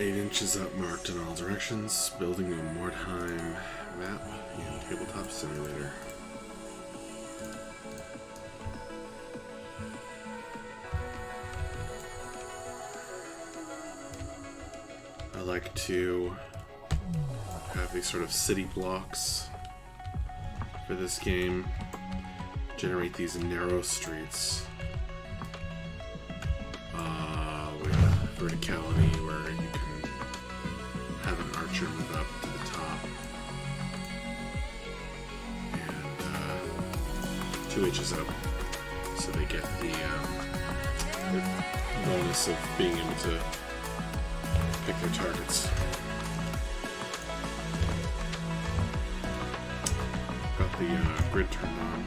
8 inches up, marked in all directions. Building a Mordheim map in Tabletop Simulator. I like to have these sort of city blocks for this game. Generate these narrow streets with verticality where you can have an archer move up to the top and 2 inches up, so they get the bonus of being able to pick their targets. Got the grid turned on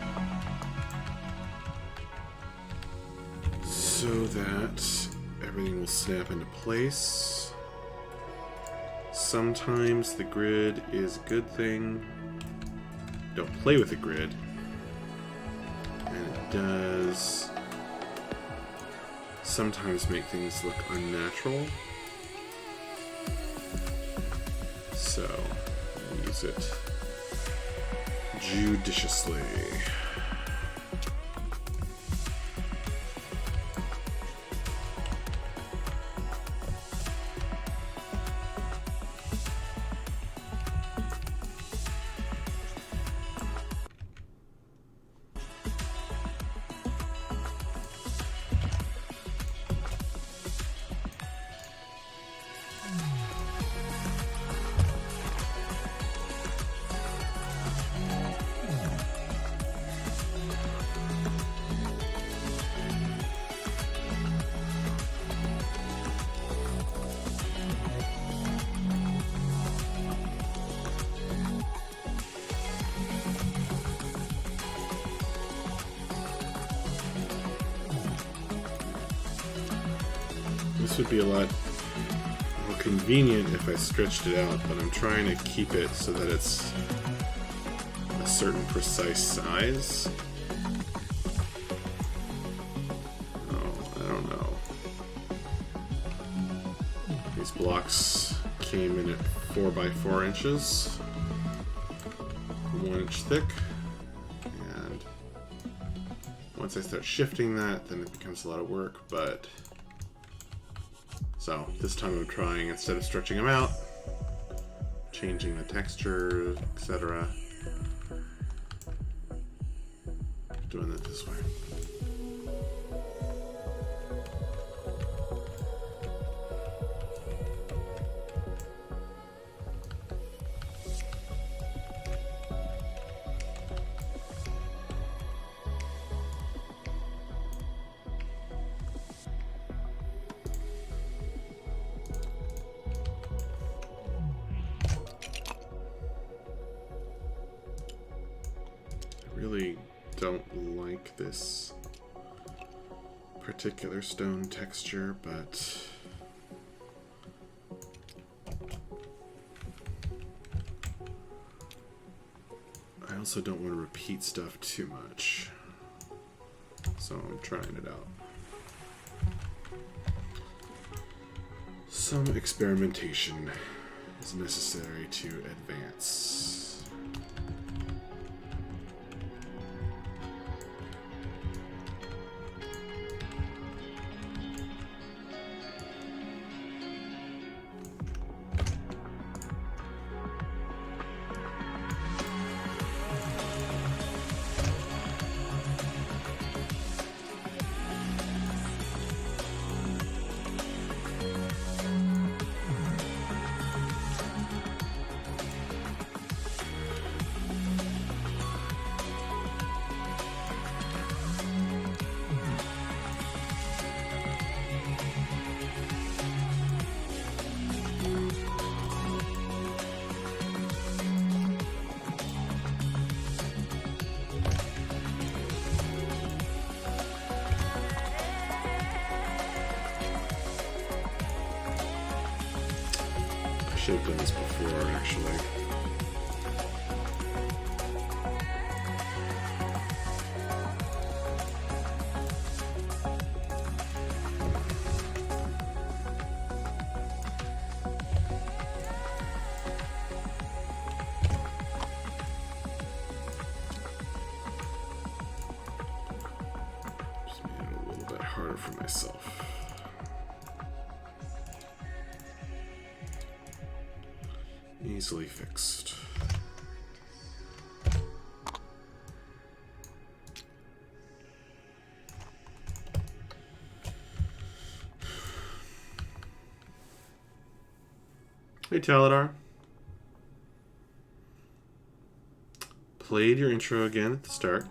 so that everything will snap into place. Sometimes the grid is a good thing. Don't play with the grid. And it does sometimes make things look unnatural. So, use it judiciously. This would be a lot more convenient if I stretched it out, but I'm trying to keep it so that it's a certain precise size. Oh, I don't know. These blocks came in at 4 by 4 inches, 1 inch thick, and once I start shifting that, then it becomes a lot of work, but so this time I'm trying, instead of stretching them out, changing the texture, etc., doing it this way. Really don't like this particular stone texture, but I also don't want to repeat stuff too much, so I'm trying it out. Some experimentation is necessary to advance. I should have done this before, actually. myself. Easily fixed. Hey Taladar. Played your intro again at the start.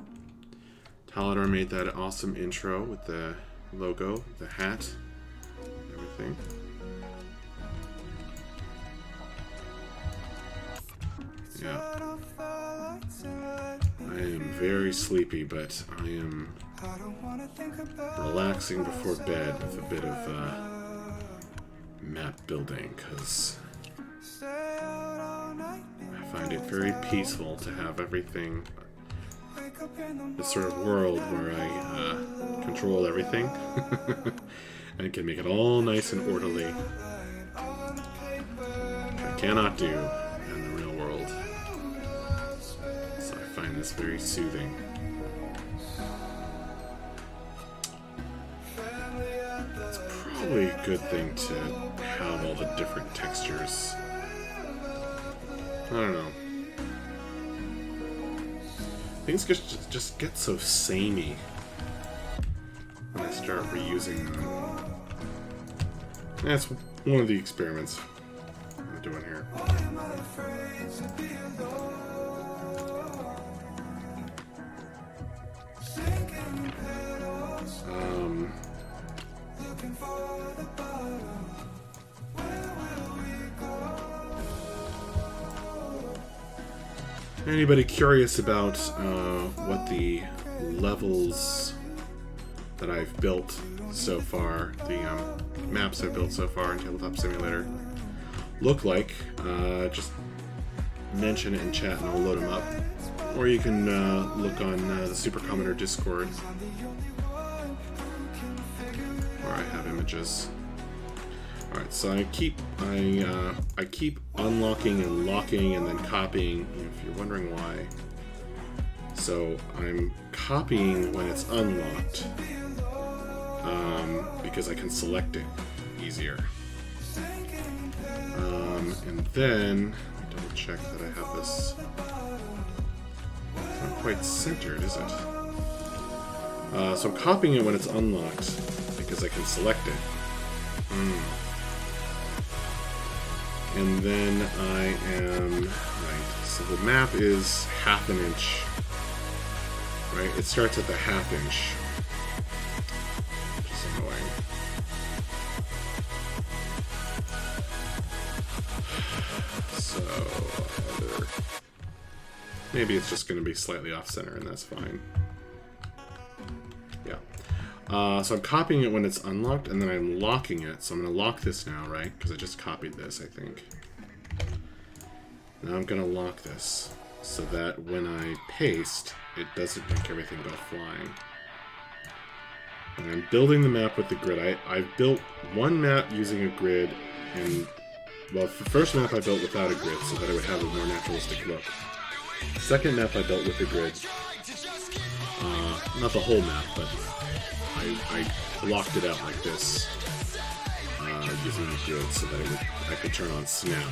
Taladar made that awesome intro with the logo, the hat, everything. Yeah. I am very sleepy, but I am relaxing before bed with a bit of map building, because I find it very peaceful to have everything, this sort of world where I control everything and can make it all nice and orderly, which I cannot do in the real world. So I find this very soothing. It's probably a good thing to have all the different textures. I don't know. Things just get so samey when I start reusing them. That's one of the experiments I'm doing here. Anybody curious about what the levels that I've built so far, the maps I've built so far in Tabletop Simulator look like, just mention it in chat and I'll load them up. Or you can look on the Super Commenter Discord, where I have images. Alright, so I keep unlocking and locking and then copying, if you're wondering why. So I'm copying when it's unlocked, because I can select it easier. And then, let me double check that I have this. It's not quite centered, is it? So I'm copying it when it's unlocked, because I can select it. And then I am, right, so the map is ½ an inch, right? It starts at the ½ inch, which is annoying. So, maybe it's just going to be slightly off-center, and that's fine. Yeah. So I'm copying it when it's unlocked, and then I'm locking it. So I'm going to lock this now, right? Because I just copied this, I think. Now I'm going to lock this, so that when I paste, it doesn't make everything go flying. And I'm building the map with the grid. I've built one map using a grid, and, well, the first map I built without a grid, so that it would have a more naturalistic look. The second map I built with the grid. Not the whole map, but I blocked it out like this, using the grid so that I could turn on snap.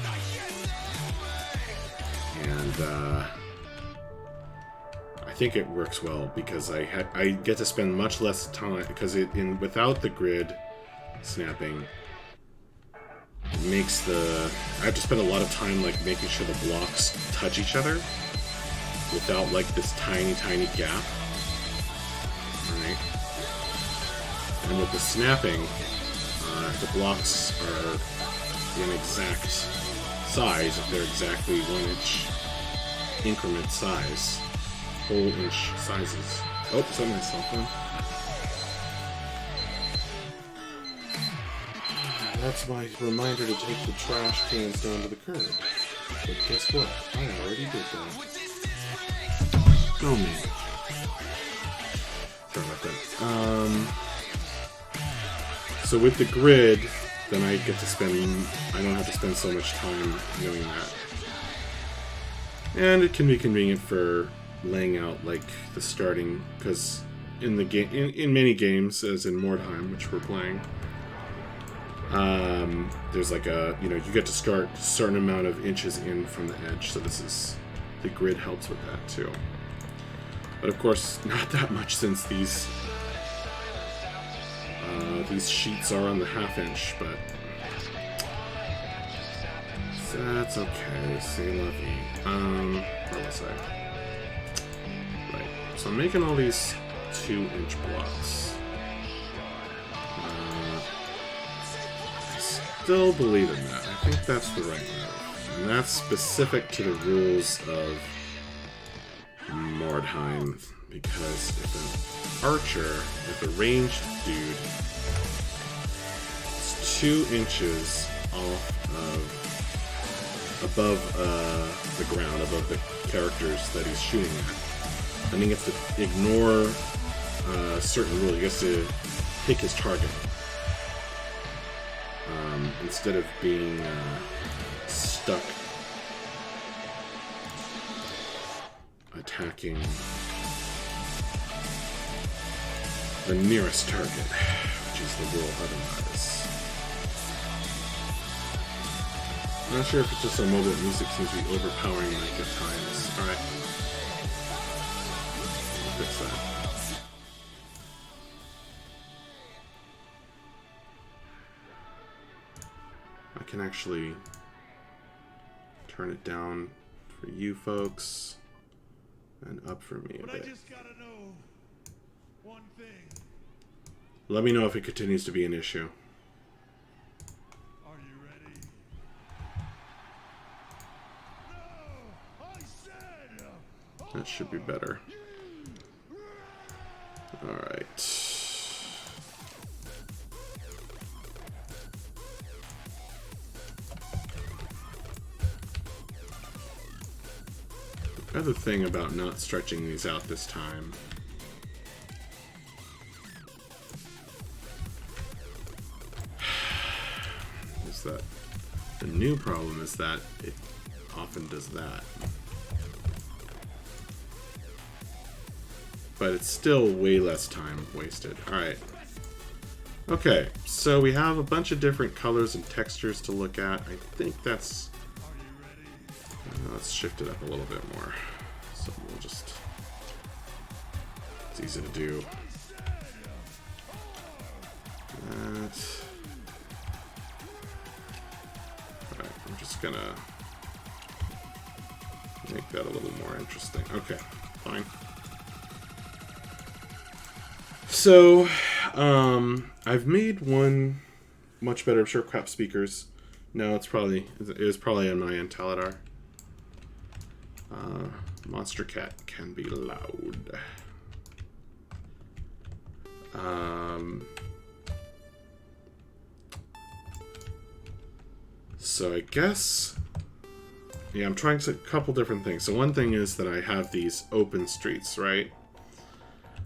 And I think it works well because I get to spend much less time, because without the grid snapping, it makes I have to spend a lot of time like making sure the blocks touch each other without like this tiny gap. Right? And with the snapping, if the blocks are in exact size, if they're exactly 1 inch increment size, whole inch sizes. Oh, is that my cell phone? That's my reminder to take the trash cans down to the curb. But guess what? I already did that. Go me. Sorry about that. So with the grid, then I don't have to spend so much time doing that. And it can be convenient for laying out like the starting, because in the game, in many games, as in Mordheim, which we're playing, there's like a, you get to start a certain amount of inches in from the edge, so the grid helps with that too. But of course, not that much, since these sheets are on the ½ inch, but that's okay. C'est la vie. Where was I? Right. So I'm making all these 2-inch blocks. I still believe in that. I think that's the right move. And that's specific to the rules of Mordheim. Because if an archer, if a ranged dude, is 2 inches above the ground, above the characters that he's shooting at, and he gets to ignore a certain rule. He gets to pick his target instead of being stuck attacking the nearest target, which is the rule otherwise. I'm not sure if it's just our mobile music seems to be overpowering like at times. Alright. I'll fix that. I can actually turn it down for you folks and up for me a bit. I just gotta know one thing. Let me know if it continues to be an issue. Are you ready? No, I said, that should be better. Alright. The other thing about not stretching these out this time is that the new problem is that it often does that. But it's still way less time wasted. Alright. Okay, so we have a bunch of different colors and textures to look at. I think that's... let's shift it up a little bit more. So we'll just... it's easy to do. That... alright, I'm just gonna make that a little more interesting. Okay, fine. So, I've made one much better Shirtcrap speakers. No, it was probably on my Antaladar. Monster Cat can be loud. So I guess, yeah, I'm trying a couple different things. So one thing is that I have these open streets, right?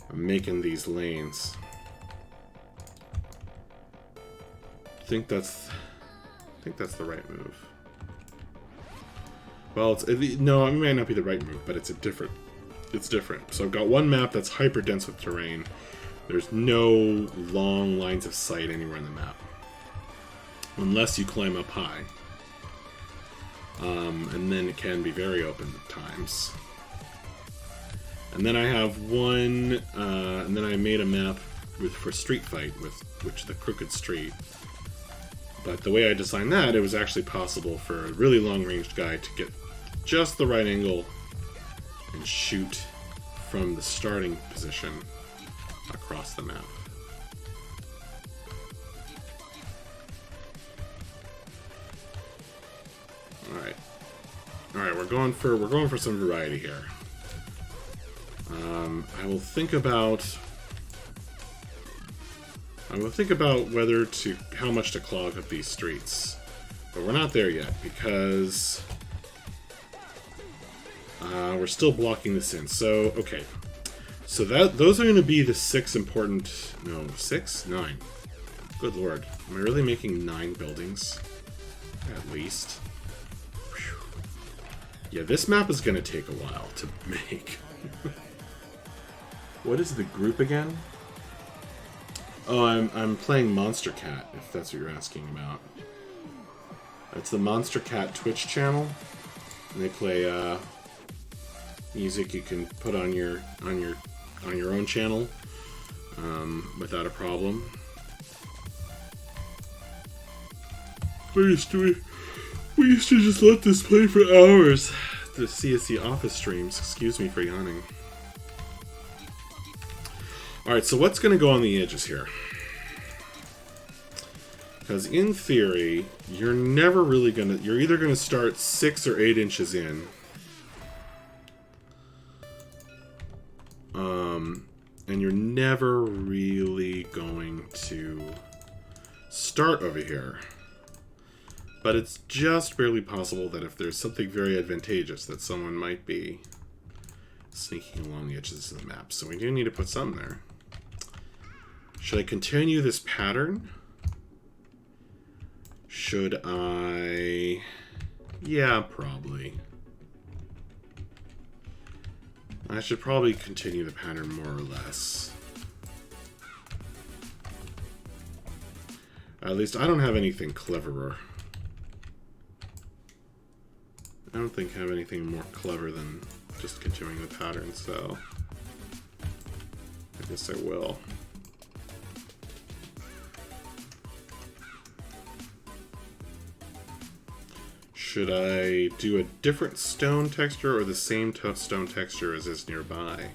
I'm making these lanes. I think that's the right move. Well, no, it may not be the right move, but it's different. So I've got one map that's hyper dense with terrain. There's no long lines of sight anywhere in the map, unless you climb up high. And then it can be very open at times. And then I have one, and then I made a map for Street Fight, the Crooked Street. But the way I designed that, it was actually possible for a really long-ranged guy to get just the right angle and shoot from the starting position across the map. Alright. Alright, we're going for some variety here. I will think about how much to clog up these streets. But we're not there yet, because we're still blocking this in. So, okay. So those are going to be the 6 important... No, 6? 9. Good lord. Am I really making 9 buildings? At least. Whew. Yeah, this map is going to take a while to make. What is the group again? Oh, I'm playing Monster Cat, if that's what you're asking about. It's the Monster Cat Twitch channel. And they play music you can put on your own channel without a problem. We used to just let this play for hours. The CSC office streams. Excuse me for yawning. Alright, so what's going to go on the edges here? Because in theory, you're never really going to... You're either going to start 6 or 8 inches in. And you're never really going to start over here. But it's just barely possible that if there's something very advantageous that someone might be sneaking along the edges of the map. So we do need to put some there. Should I continue this pattern? Should I... Yeah, probably. I should probably continue the pattern more or less. At least I don't have anything cleverer. I don't think I have anything more clever than just continuing the pattern, so I guess I will. Should I do a different stone texture or the same stone texture as is nearby?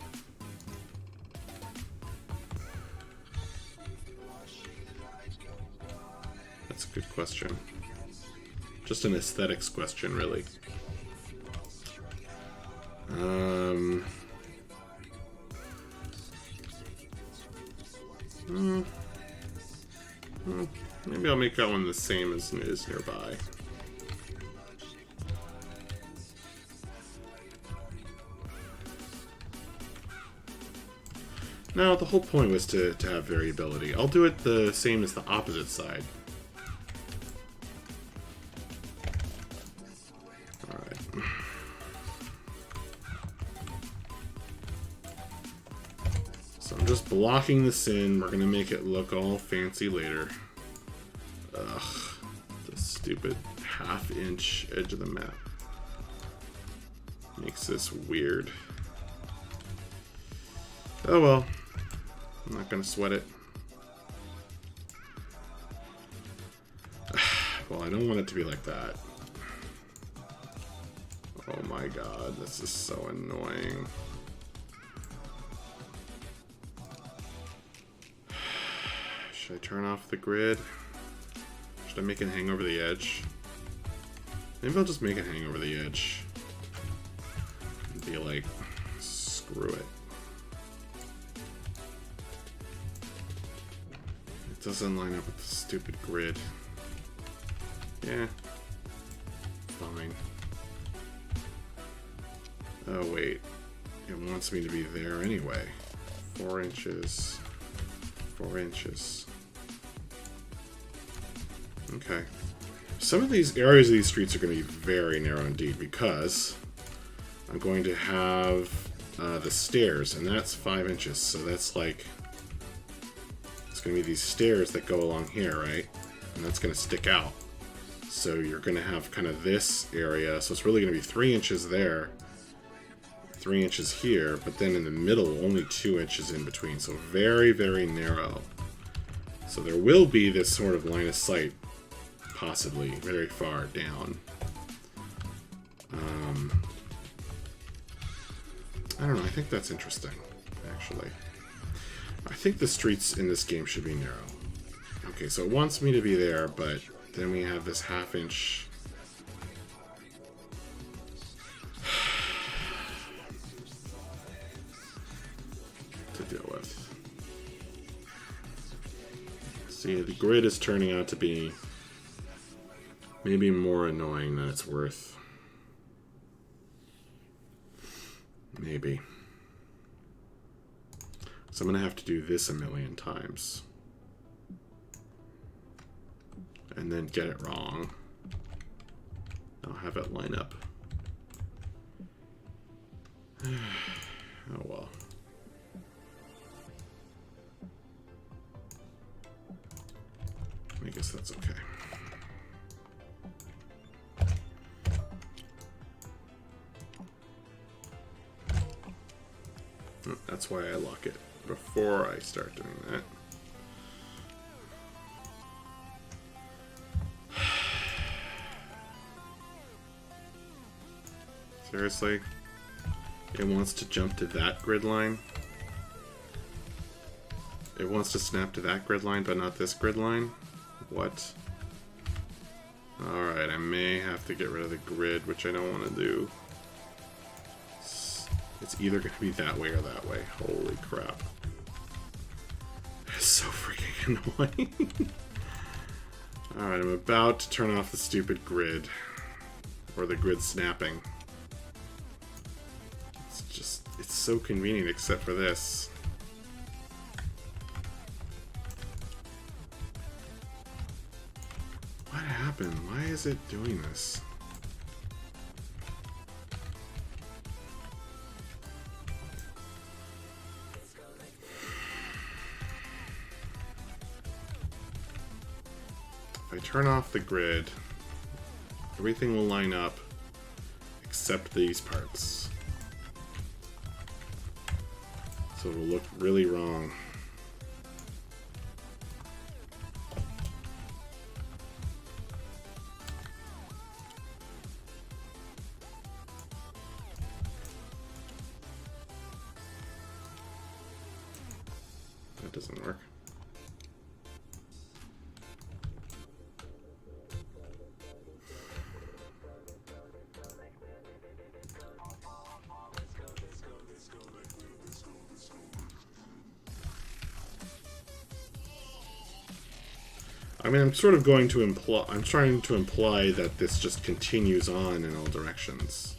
That's a good question. Just an aesthetics question, really. Maybe I'll make that one the same as is nearby. No, the whole point was to have variability. I'll do it the same as the opposite side. Alright. So I'm just blocking this in. We're going to make it look all fancy later. Ugh. The stupid half-inch edge of the map makes this weird. Oh well. I'm not gonna sweat it. Well, I don't want it to be like that. Oh my god, this is so annoying. Should I turn off the grid? Should I make it hang over the edge? Maybe I'll just make it hang over the edge. And be like, screw it. It doesn't line up with the stupid grid. Yeah. Fine. Oh, wait. It wants me to be there anyway. 4 inches. 4 inches. Okay. Some of these areas of these streets are going to be very narrow indeed because I'm going to have the stairs, and that's 5 inches, so that's like... It's going to be these stairs that go along here, right? And that's going to stick out. So you're going to have kind of this area. So it's really going to be 3 inches there, 3 inches here, but then in the middle, only 2 inches in between. So very, very narrow. So there will be this sort of line of sight, possibly, very far down. I don't know. I think that's interesting, actually. I think the streets in this game should be narrow. Okay, so it wants me to be there, but then we have this half-inch... to deal with. See, the grid is turning out to be maybe more annoying than it's worth. Maybe. So I'm going to have to do this a million times. And then get it wrong. I'll have it line up. Oh well. I guess that's okay. Oh, that's why I lock it before I start doing that. Seriously? It wants to jump to that grid line? It wants to snap to that grid line, but not this grid line? What? Alright, I may have to get rid of the grid, which I don't want to do. It's either going to be that way or that way. Holy crap. That's so freaking annoying. Alright, I'm about to turn off the stupid grid. Or the grid snapping. It's so convenient except for this. What happened? Why is it doing this? If I turn off the grid, everything will line up except these parts. So it'll look really wrong. That doesn't work. I mean, I'm sort of going to imply, I'm trying to imply that this just continues on in all directions.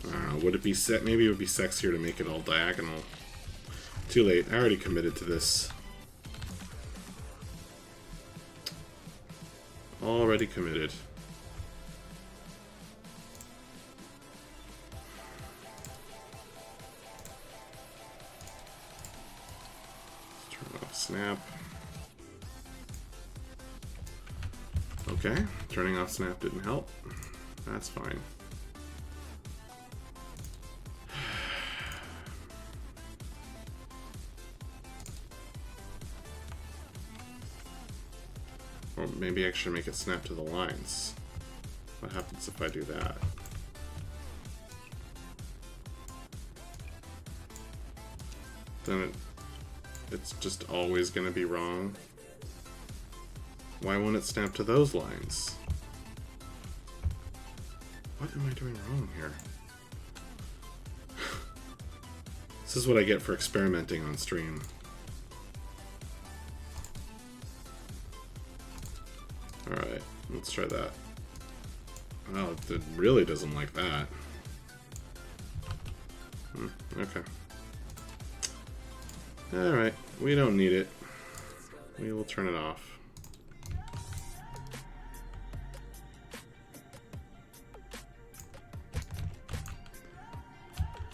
I don't know, would it be set? Maybe it would be sexier to make it all diagonal. Too late, I already committed to this. Already committed. Snap. Okay, turning off snap didn't help. That's fine. Or maybe I should make it snap to the lines. What happens if I do that? Then it's just always going to be wrong. Why won't it snap to those lines? What am I doing wrong here? This is what I get for experimenting on stream. Alright, let's try that. Oh, it really doesn't like that. Okay. Alright, we don't need it. We will turn it off.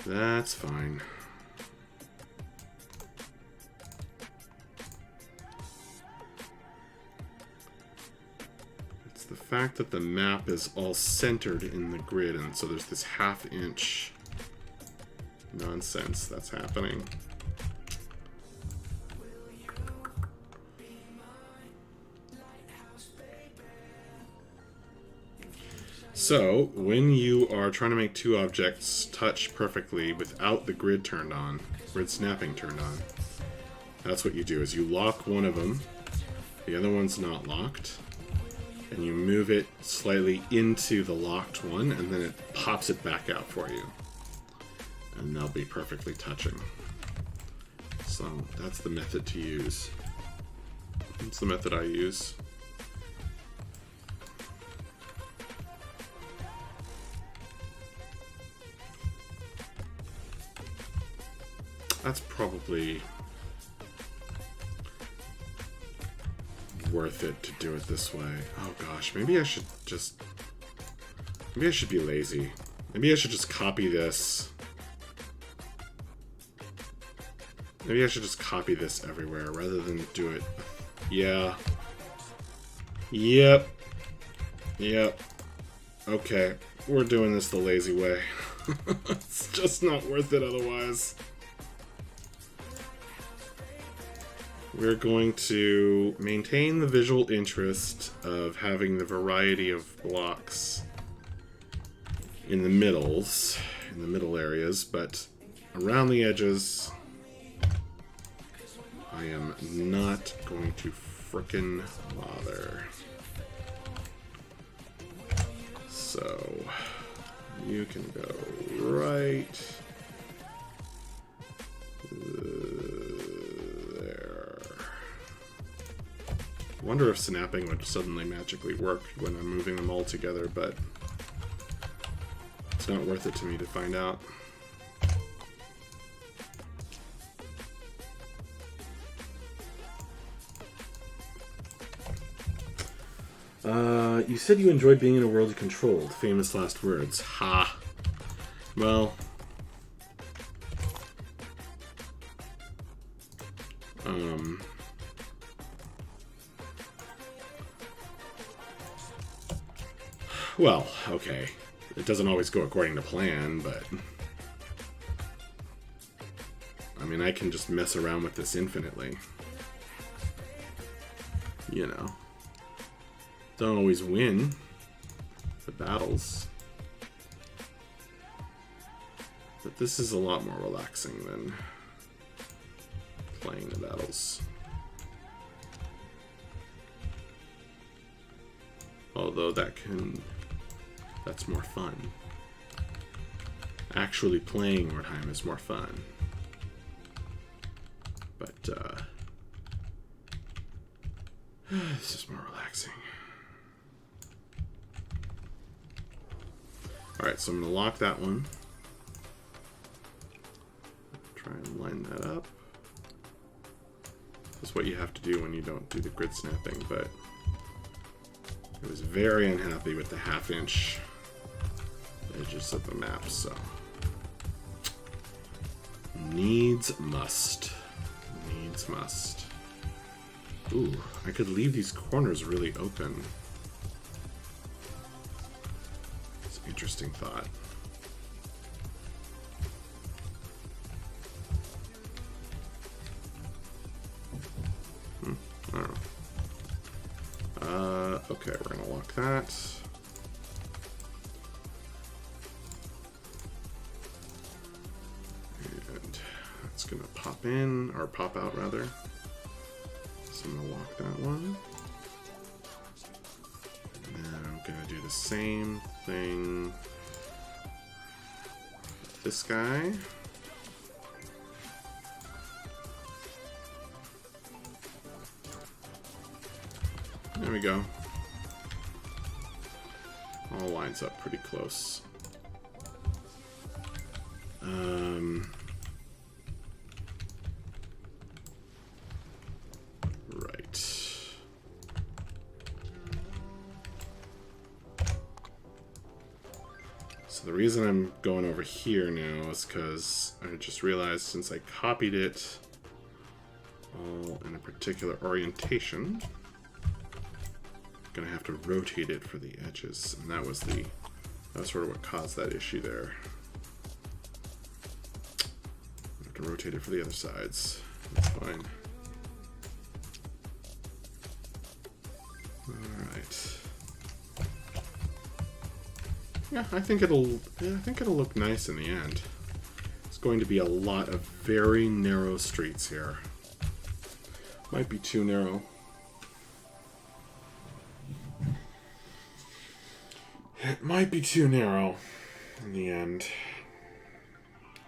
That's fine. It's the fact that the map is all centered in the grid, and so there's this half-inch nonsense that's happening. So, when you are trying to make two objects touch perfectly without the grid turned on, grid snapping turned on, that's what you do, is you lock one of them, the other one's not locked, and you move it slightly into the locked one, and then it pops it back out for you. And they'll be perfectly touching. So, that's the method to use. That's the method I use. That's probably worth it to do it this way. Oh gosh, maybe I should just Maybe I should be lazy. Maybe I should just copy this. Maybe I should just copy this everywhere rather than do it. Yeah. Yep. Yep. Okay. We're doing this the lazy way. It's just not worth it otherwise. We're going to maintain the visual interest of having the variety of blocks in the middle areas, but around the edges, I am not going to frickin' bother. So, you can go right there. I wonder if snapping would suddenly magically work when I'm moving them all together, but it's not worth it to me to find out. You said you enjoyed being in a world you controlled. Famous last words. Ha. Well. Well, okay. It doesn't always go according to plan, but I mean, I can just mess around with this infinitely. You know. Don't always win the battles. But this is a lot more relaxing than playing the battles. Although that's more fun. Actually playing Mordheim is more fun. But, this is more relaxing. Alright, so I'm going to lock that one. Try and line that up. That's what you have to do when you don't do the grid snapping, but I was very unhappy with the half-inch edges of the map, so needs must. Needs must. Ooh, I could leave these corners really open. It's an interesting thought. I don't know. Okay, we're gonna lock that. And that's gonna pop in, or pop out rather. So I'm gonna lock that one. And then I'm gonna do the same thing with this guy. There we go. All lines up pretty close. Right. So the reason I'm going over here now is because I just realized since I copied it all in a particular orientation, gonna have to rotate it for the edges, and that was sort of what caused that issue there. I have to rotate it for the other sides. That's fine. Alright. Yeah, I think it'll look nice in the end. It's going to be a lot of very narrow streets here. Might be too narrow. It might be too narrow in the end.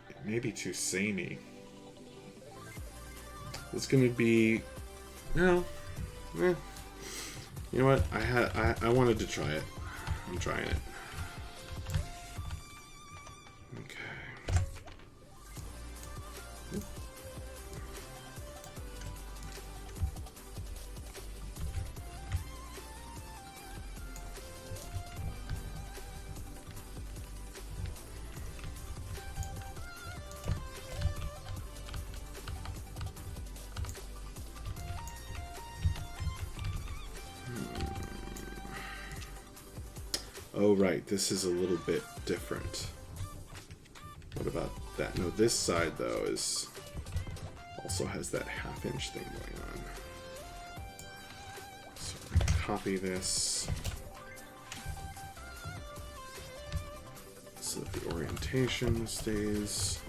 It may be too samey. It's gonna be, you know what? I wanted to try it. I'm trying it. Okay. Oh, right. This is a little bit different. What about that? No, this side, though, is also has that half-inch thing going on. So we're going to copy this so that the orientation stays.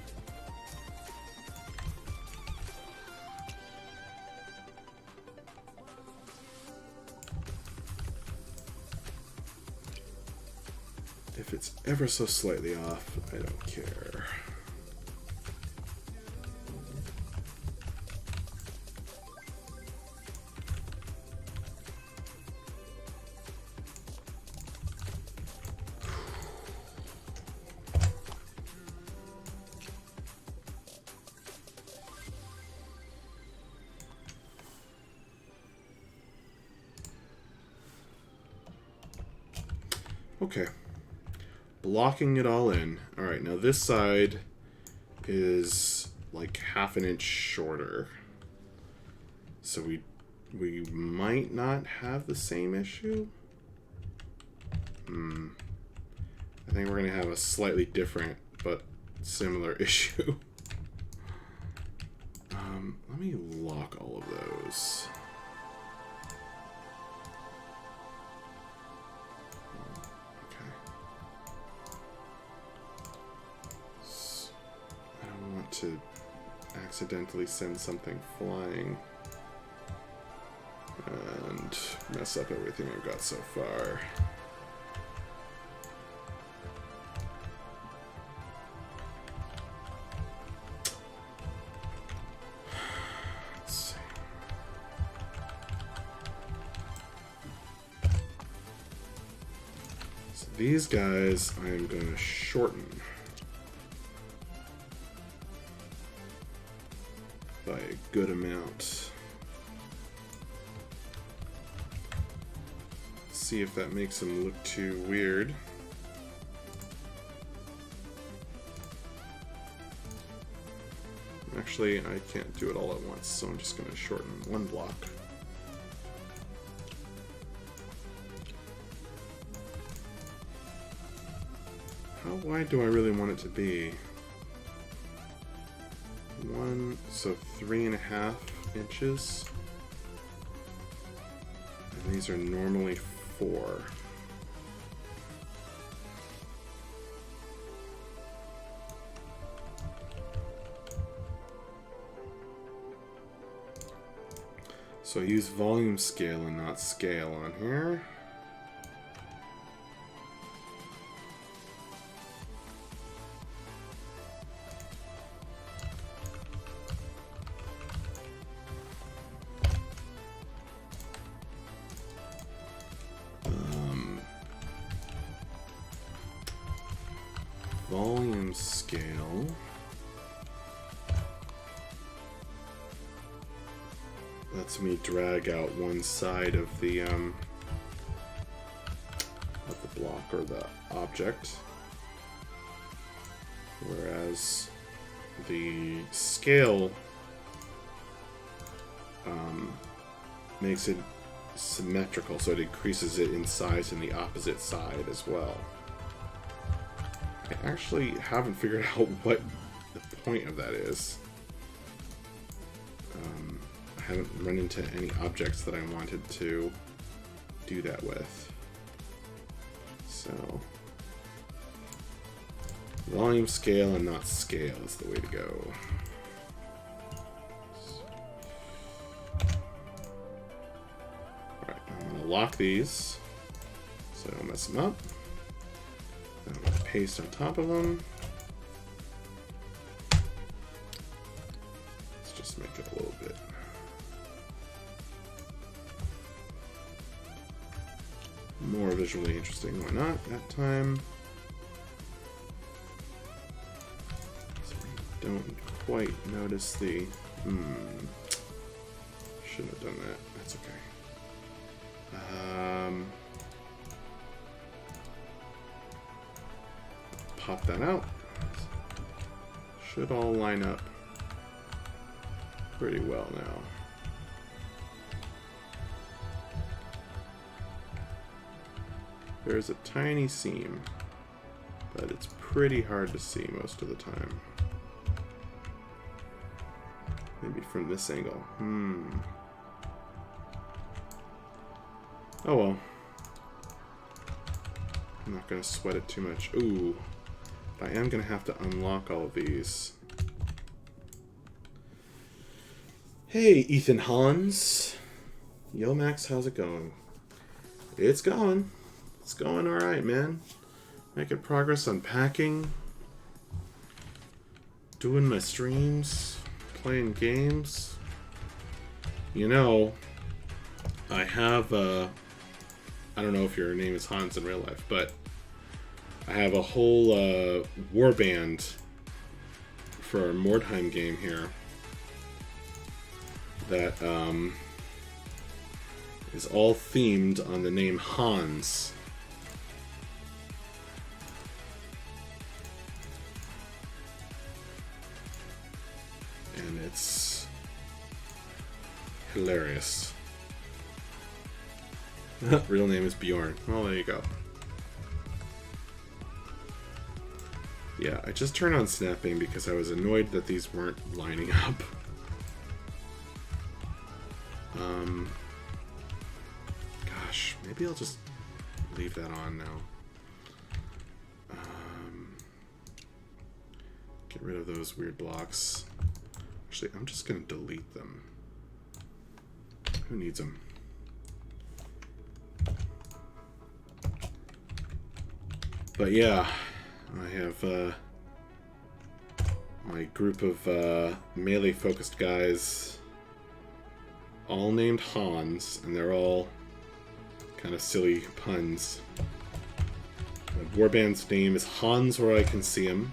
If it's ever so slightly off, I don't care. Okay. Blocking it all in. Alright, now this side is like half an inch shorter. So we might not have the same issue. I think we're going to have a slightly different but similar issue. Let me lock all of those. To accidentally send something flying and mess up everything I've got so far. Let's see. So these guys I'm going to shorten by a good amount. See if that makes them look too weird. Actually, I can't do it all at once, so I'm just going to shorten one block. How wide do I really want it to be? So 3.5 inches. And these are normally 4. So I use volume scale and not scale on here. Volume scale. Lets me drag out one side of the block or the object, whereas the scale makes it symmetrical, so it increases it in size in the opposite side as well. I actually haven't figured out what the point of that is. I haven't run into any objects that I wanted to do that with. So, volume scale and not scale is the way to go. Alright, I'm going to lock these so I don't mess them up. I'm going to paste on top of them. Let's just make it a little bit more visually interesting. Why not? That time. So we don't quite notice the... Shouldn't have done that. That's okay. Pop that out. Should all line up pretty well now. There's a tiny seam, but it's pretty hard to see most of the time. Maybe from this angle. Oh well. I'm not going to sweat it too much. Ooh. But I am going to have to unlock all of these. Hey, Ethan Hans. Yo, Max, how's it going? It's going. It's going alright, man. Making progress on packing. Doing my streams. Playing games. You know, I have, I don't know if your name is Hans in real life, but I have a whole warband for a Mordheim game here that is all themed on the name Hans. And it's hilarious. Real name is Bjorn. Well, there you go. Yeah, I just turned on snapping because I was annoyed that these weren't lining up. Gosh, maybe I'll just leave that on now. Get rid of those weird blocks. Actually, I'm just going to delete them. Who needs them? But yeah, I have my group of melee-focused guys, all named Hans, and they're all kind of silly puns. The warband's name is Hans Where I Can See Him.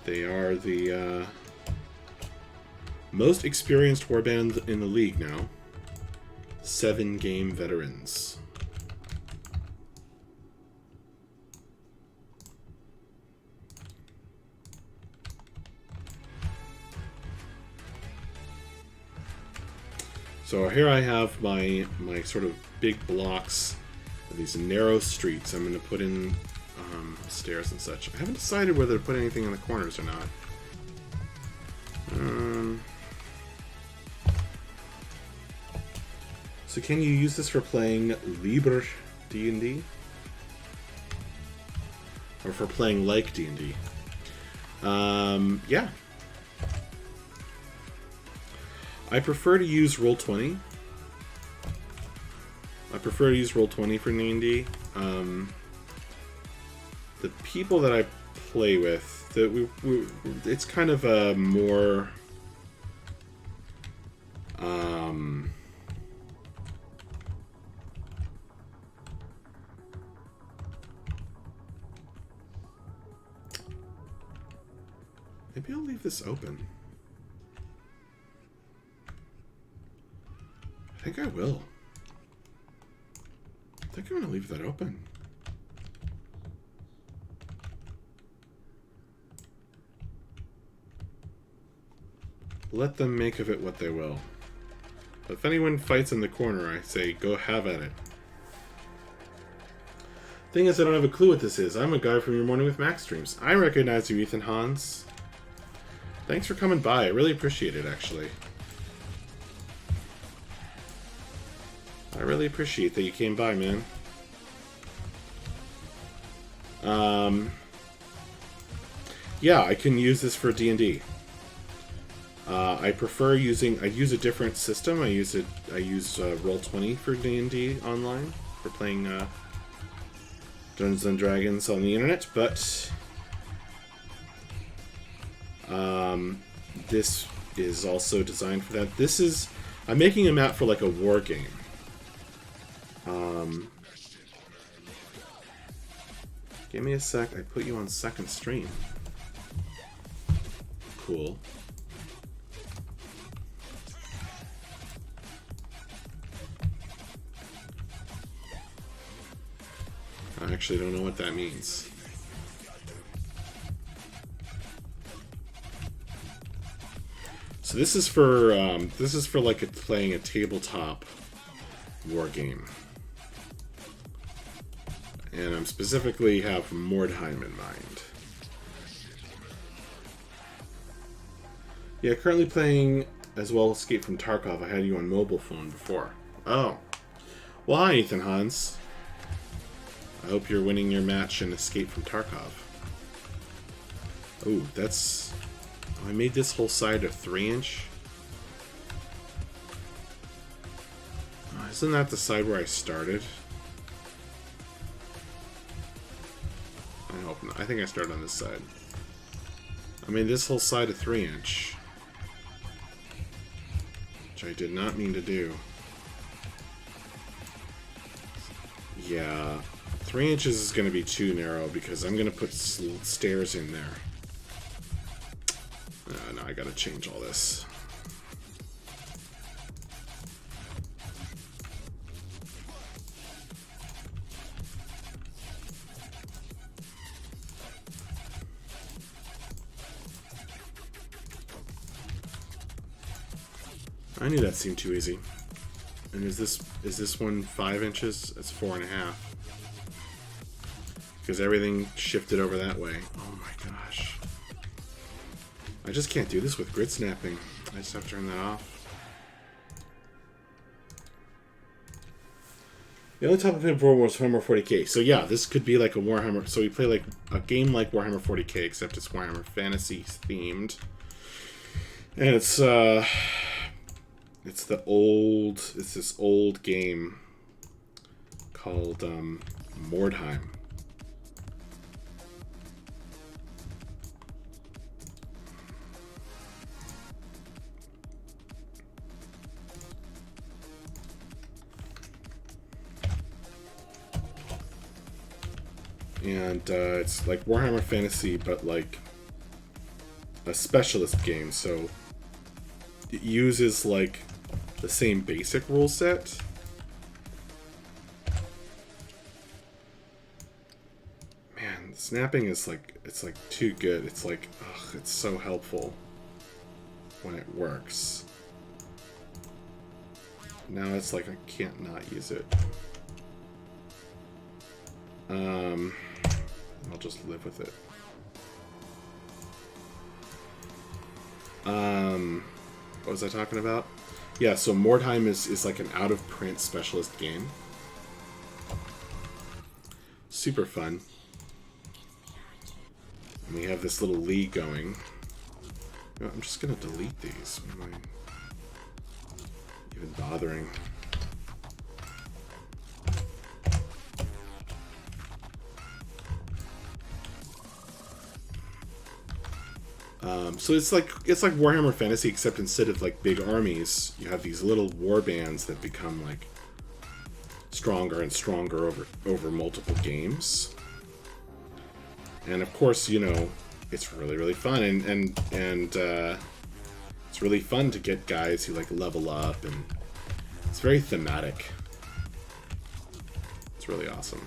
They are the most experienced warband in the league now. 7-game veterans. So here I have my sort of big blocks of these narrow streets. I'm going to put in stairs and such. I haven't decided whether to put anything in the corners or not. So can you use this for playing Libre D&D? Or for playing like D&D? Yeah. I prefer to use Roll20. I prefer to use Roll20 for D&D. The people that I play with, it's kind of a more maybe I'll leave this open. I think I will. I think I'm going to leave that open. Let them make of it what they will. But if anyone fights in the corner, I say, go have at it. Thing is, I don't have a clue what this is. I'm a guy from your Morning with Max streams. I recognize you, Ethan Hans. Thanks for coming by. I really appreciate it, actually. I really appreciate that you came by, man. Yeah, I can use this for D&D. I prefer using. I use a different system. I use Roll20 for D&D online for playing Dungeons and Dragons on the internet. But this is also designed for that. This is. I'm making a map for like a war game. Give me a sec. I put you on second stream. Cool. I actually don't know what that means. So this is for like playing a tabletop war game. And I'm specifically have Mordheim in mind. Yeah, currently playing as well Escape from Tarkov. I had you on mobile phone before. Oh. Well, hi, Ethan Hans. I hope you're winning your match in Escape from Tarkov. Oh, that's... Oh, I made this whole side a 3-inch. Oh, isn't that the side where I started? I hope not. I think I started on this side. I made this whole side a 3-inch. Which I did not mean to do. Yeah, 3 inches is going to be too narrow because I'm going to put stairs in there. No, I got to change all this. I knew that seemed too easy. And is this one 5 inches? It's 4.5. Because everything shifted over that way. Oh my gosh. I just can't do this with grid snapping. I just have to turn that off. The only topic I played before was Warhammer 40k. So yeah, this could be like a Warhammer. So we play like a game like Warhammer 40k, except it's Warhammer Fantasy themed. And it's this old game called Mordheim. And it's like Warhammer Fantasy, but like a specialist game. So it uses like the same basic rule set. Man, snapping is like, it's like too good. It's like, ugh, it's so helpful when it works. Now it's like I can't not use it. I'll just live with it. What was I talking about? Yeah, so Mordheim is like an out-of-print specialist game. Super fun. And we have this little league going. You know, I'm just gonna delete these. What am I even bothering? So it's like Warhammer Fantasy, except instead of like big armies, you have these little war bands that become like stronger and stronger over multiple games. And of course, you know, it's really fun, and it's really fun to get guys who like level up, and it's very thematic. It's really awesome.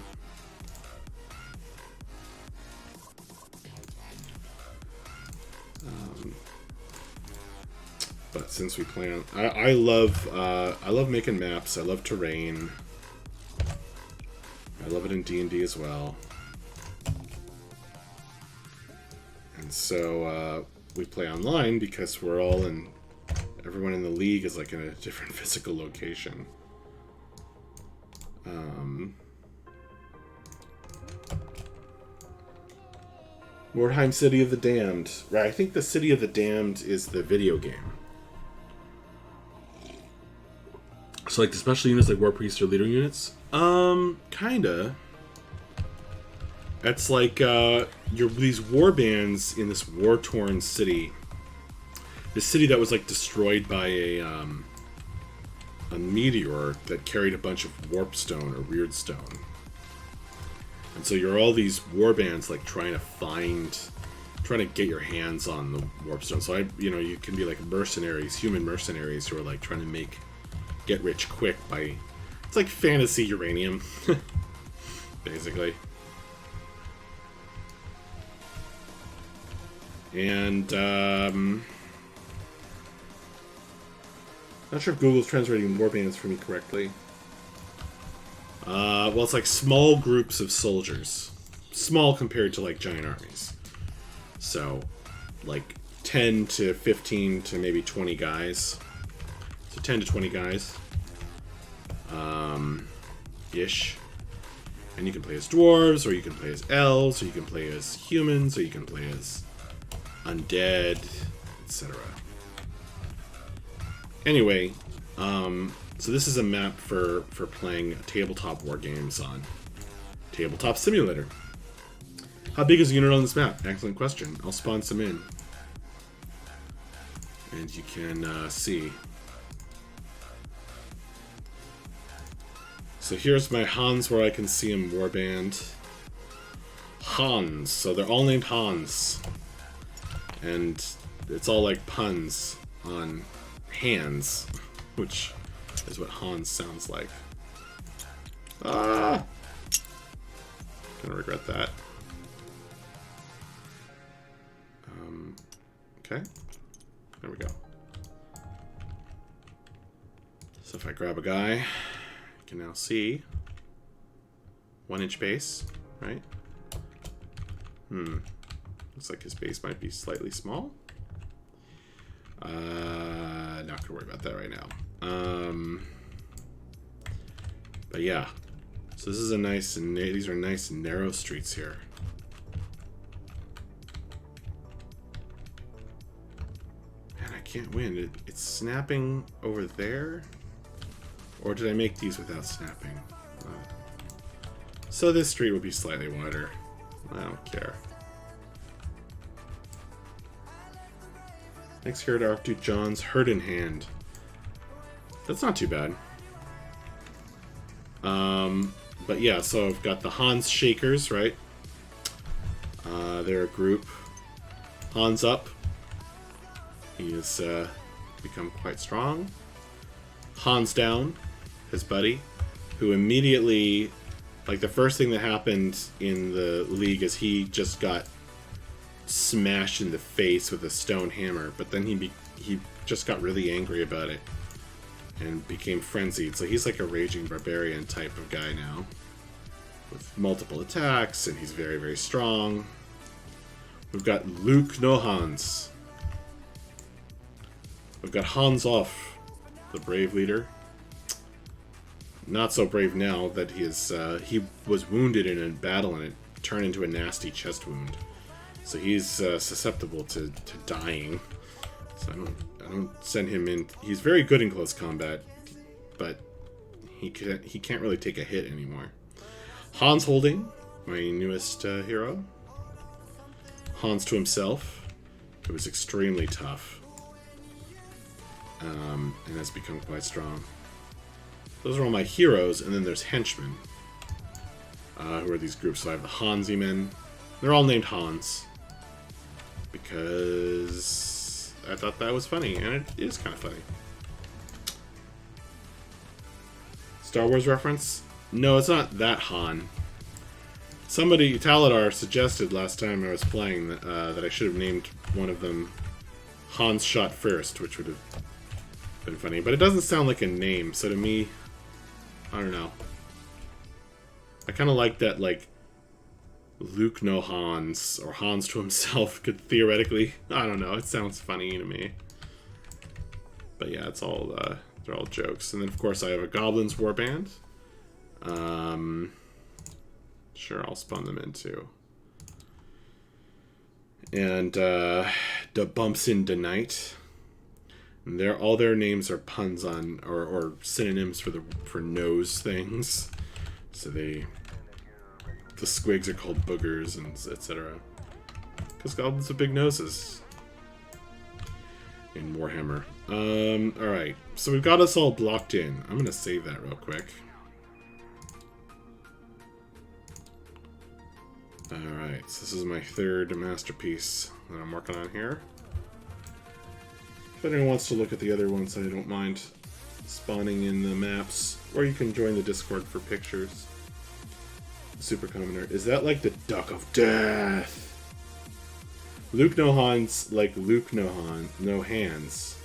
But since we play on, I love making maps. I love terrain. I love it in D&D as well. And so we play online because we're all in. Everyone in the league is like in a different physical location. Mordheim City of the Damned. Right, I think the City of the Damned is the video game. So like the special units like War Priest or Leader units? Kinda. It's like these war bands in this war-torn city. This city that was like destroyed by a meteor that carried a bunch of warpstone or weird stone. And so you're all these war bands like trying to get your hands on the warpstone. So you can be like mercenaries, human mercenaries who are like trying to get rich quick by, it's like fantasy uranium, basically. And not sure if Google's translating warbands for me correctly. Well, it's like small groups of soldiers. Small compared to like giant armies. So, like 10 to 15 to maybe 20 guys. So 10 to 20 guys. Ish. And you can play as dwarves, or you can play as elves, or you can play as humans, or you can play as undead, etc. Anyway, so this is a map for playing tabletop war games on Tabletop Simulator. How big is the unit on this map? Excellent question. I'll spawn some in. And you can see. So here's my Hans where I can see him warband. Hans. So they're all named Hans. And it's all like puns on hands, which is what Hans sounds like. Ah! Gonna regret that. Okay. There we go. So if I grab a guy, you can now see 1-inch base, right? Looks like his base might be slightly small. Not gonna worry about that right now. But yeah, so this is a nice, these are nice narrow streets here. Man, I can't win. It's snapping over there, or did I make these without snapping? So this street will be slightly wider. I don't care. Next here at Archduke John's Herd in Hand. That's not too bad. But yeah, so I've got the Hans Shakers, right? They're a group. Hans up. He has become quite strong. Hans down, his buddy, who immediately, like the first thing that happened in the league is he just got smashed in the face with a stone hammer, but then he just got really angry about it and became frenzied. So he's like a raging barbarian type of guy now, with multiple attacks, and he's very, very strong. We've got Luke no Hans. We've got Hans Off, the brave leader. Not so brave now that he was wounded in a battle and it turned into a nasty chest wound. So he's susceptible to dying. So I don't send him in. He's very good in close combat, but he can't really take a hit anymore. Hans Holding, my newest hero. Hans to himself, who is extremely tough, and has become quite strong. Those are all my heroes, and then there's henchmen, who are these groups. So I have the Hansi men. They're all named Hans, because I thought that was funny, and it is kind of funny. Star Wars reference? No, it's not that Han. Somebody, Taladar, suggested last time I was playing that I should have named one of them Hans Shot First, which would have been funny. But it doesn't sound like a name, so to me, I don't know. I kind of like that, like, Luke no Hans, or Hans to himself could theoretically, I don't know, it sounds funny to me. But yeah, it's all, they're all jokes. And then of course I have a Goblins Warband. Sure, I'll spawn them in too. And, the Bumps in the Night. And all their names are puns on, or synonyms for nose things. So the squigs are called boogers, and etc. Because goblins have big noses. In Warhammer. Alright. So we've got us all blocked in. I'm gonna save that real quick. Alright, so this is my third masterpiece that I'm working on here. If anyone wants to look at the other ones, I don't mind spawning in the maps. Or you can join the Discord for pictures. Super Commoner. Is that like the Duck of Death? Luke no Hans, like Luke no hands.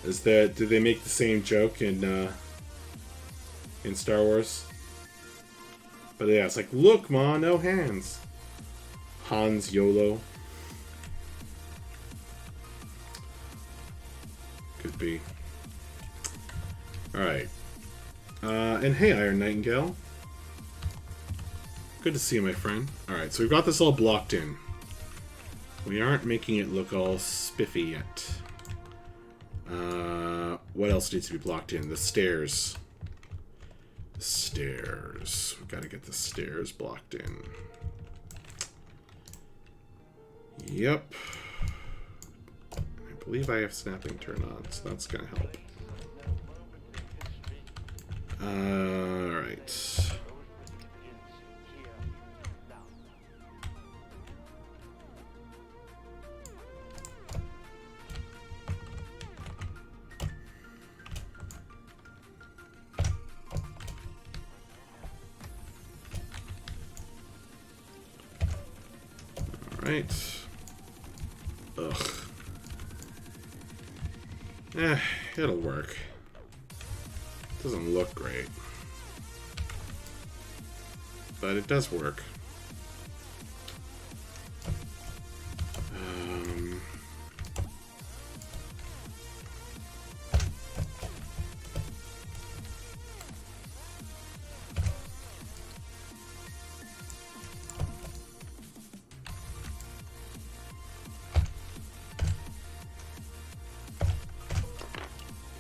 Is that, did they make the same joke in in Star Wars. But yeah, it's like, look, Ma, no hands. Han's YOLO. Could be. Alright. And hey, Iron Nightingale. Good to see you, my friend. Alright, so we've got this all blocked in. We aren't making it look all spiffy yet. What else needs to be blocked in? The stairs. The stairs. We've got to get the stairs blocked in. Yep. I believe I have snapping turn on, so that's going to help. Alright. Alright. Ugh. It'll work. Doesn't look great. But it does work.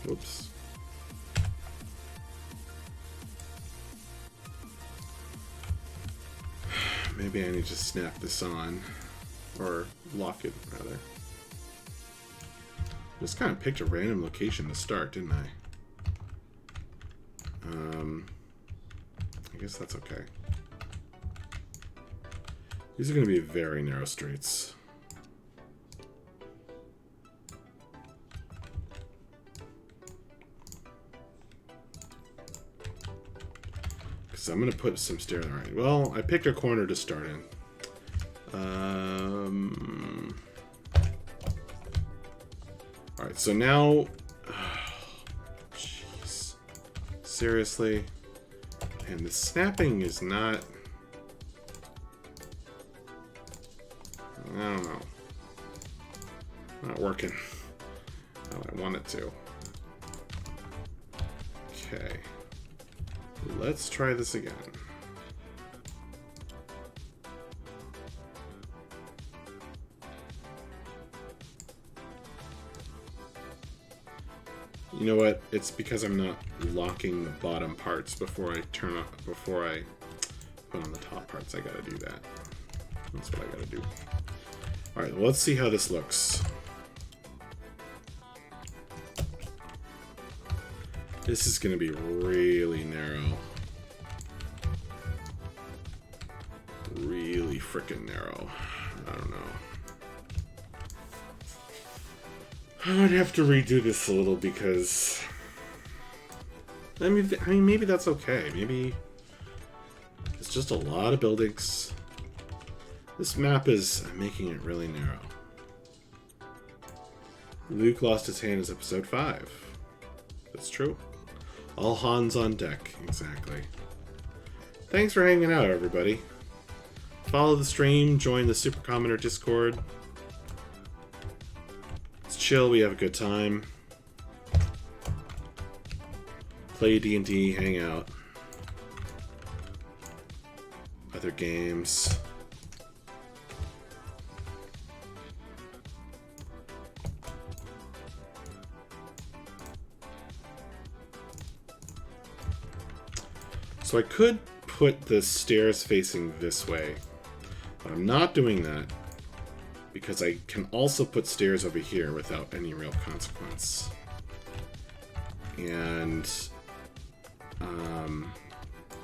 Whoops. Maybe I need to snap this on. Or lock it, rather. Just kind of picked a random location to start, didn't I? I guess that's okay. These are going to be very narrow streets. So I'm going to put some stairs. Alright, well, I picked a corner to start in. Alright, so now... Jeez. Seriously? And the snapping is not... I don't know. Not working how I want it to. Okay. Let's try this again. You know what? It's because I'm not locking the bottom parts before I turn up, before I put on the top parts. I gotta do that. That's what I gotta do. Alright, well, let's see how this looks. This is gonna be really narrow. Really frickin' narrow. I don't know. I would have to redo this a little because... I mean, maybe that's okay. Maybe it's just a lot of buildings. This map is making it really narrow. Luke lost his hand is episode 5. That's true. All hands on deck. Exactly. Thanks for hanging out, everybody. Follow the stream, join the Super Commenter Discord. It's chill, we have a good time. Play D&D, hang out. Other games. So I could put the stairs facing this way, but I'm not doing that because I can also put stairs over here without any real consequence. And,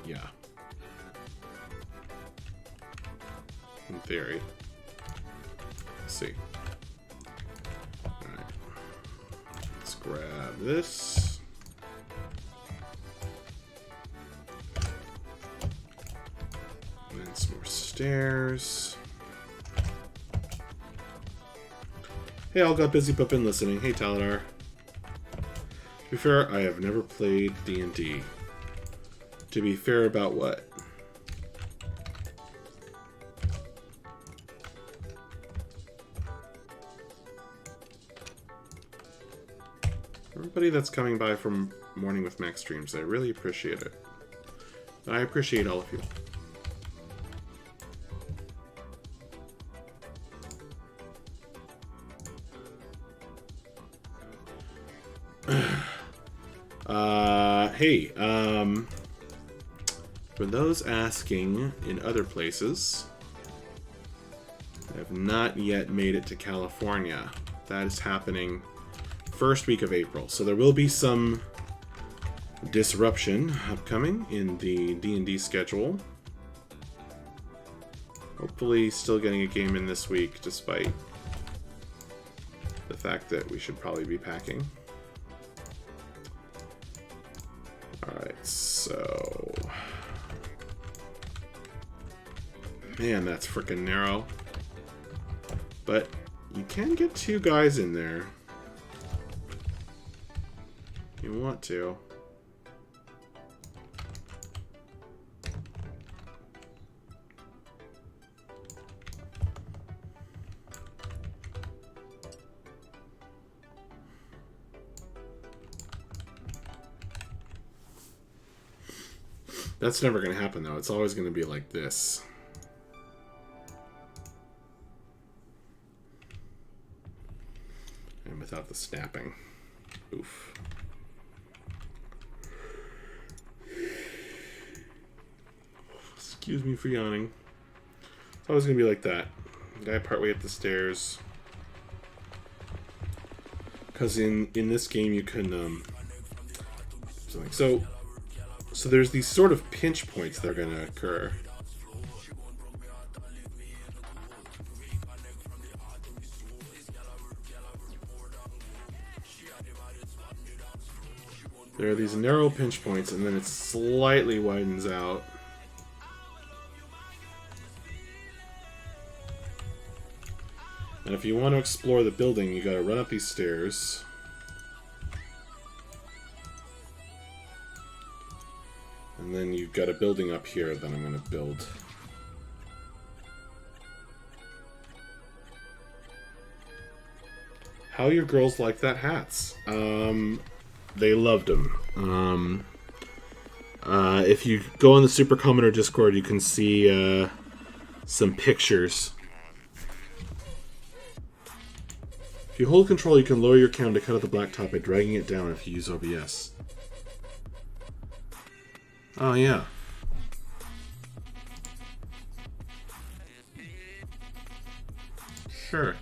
yeah. In theory. Let's see. Alright. Let's grab this. And some more stairs. Hey, all got busy but been listening. Hey, Taladar. To be fair, I have never played D&D. To be fair about what? Everybody that's coming by from Morning with Max streams, I really appreciate it. I appreciate all of you. Hey, for those asking in other places, I have not yet made it to California. That is happening first week of April, so there will be some disruption upcoming in the D&D schedule. Hopefully still getting a game in this week, despite the fact that we should probably be packing. Alright, so... Man, that's freaking narrow. But you can get 2 guys in there. If you want to. That's never going to happen, though. It's always going to be like this. And without the snapping. Oof. Excuse me for yawning. It's always going to be like that. Guy partway up the stairs. Because in this game you can... So there's these sort of pinch points that are going to occur. There are these narrow pinch points, and then it slightly widens out. And if you want to explore the building, you got to run up these stairs. And then you've got a building up here that I'm going to build. How your girls like that hats? They loved them. If you go on the Super Commodore Discord, you can see some pictures. If you hold control, you can lower your cam to cut out the blacktop by dragging it down if you use OBS. Oh, yeah. Sure.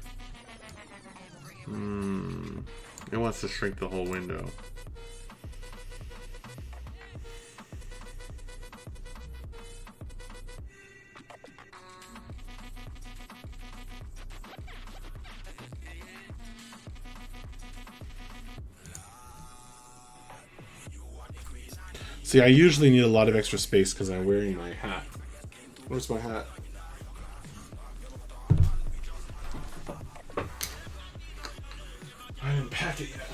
It wants to shrink the whole window. See, I usually need a lot of extra space because I'm wearing my hat. Where's my hat? I didn't pack it yet.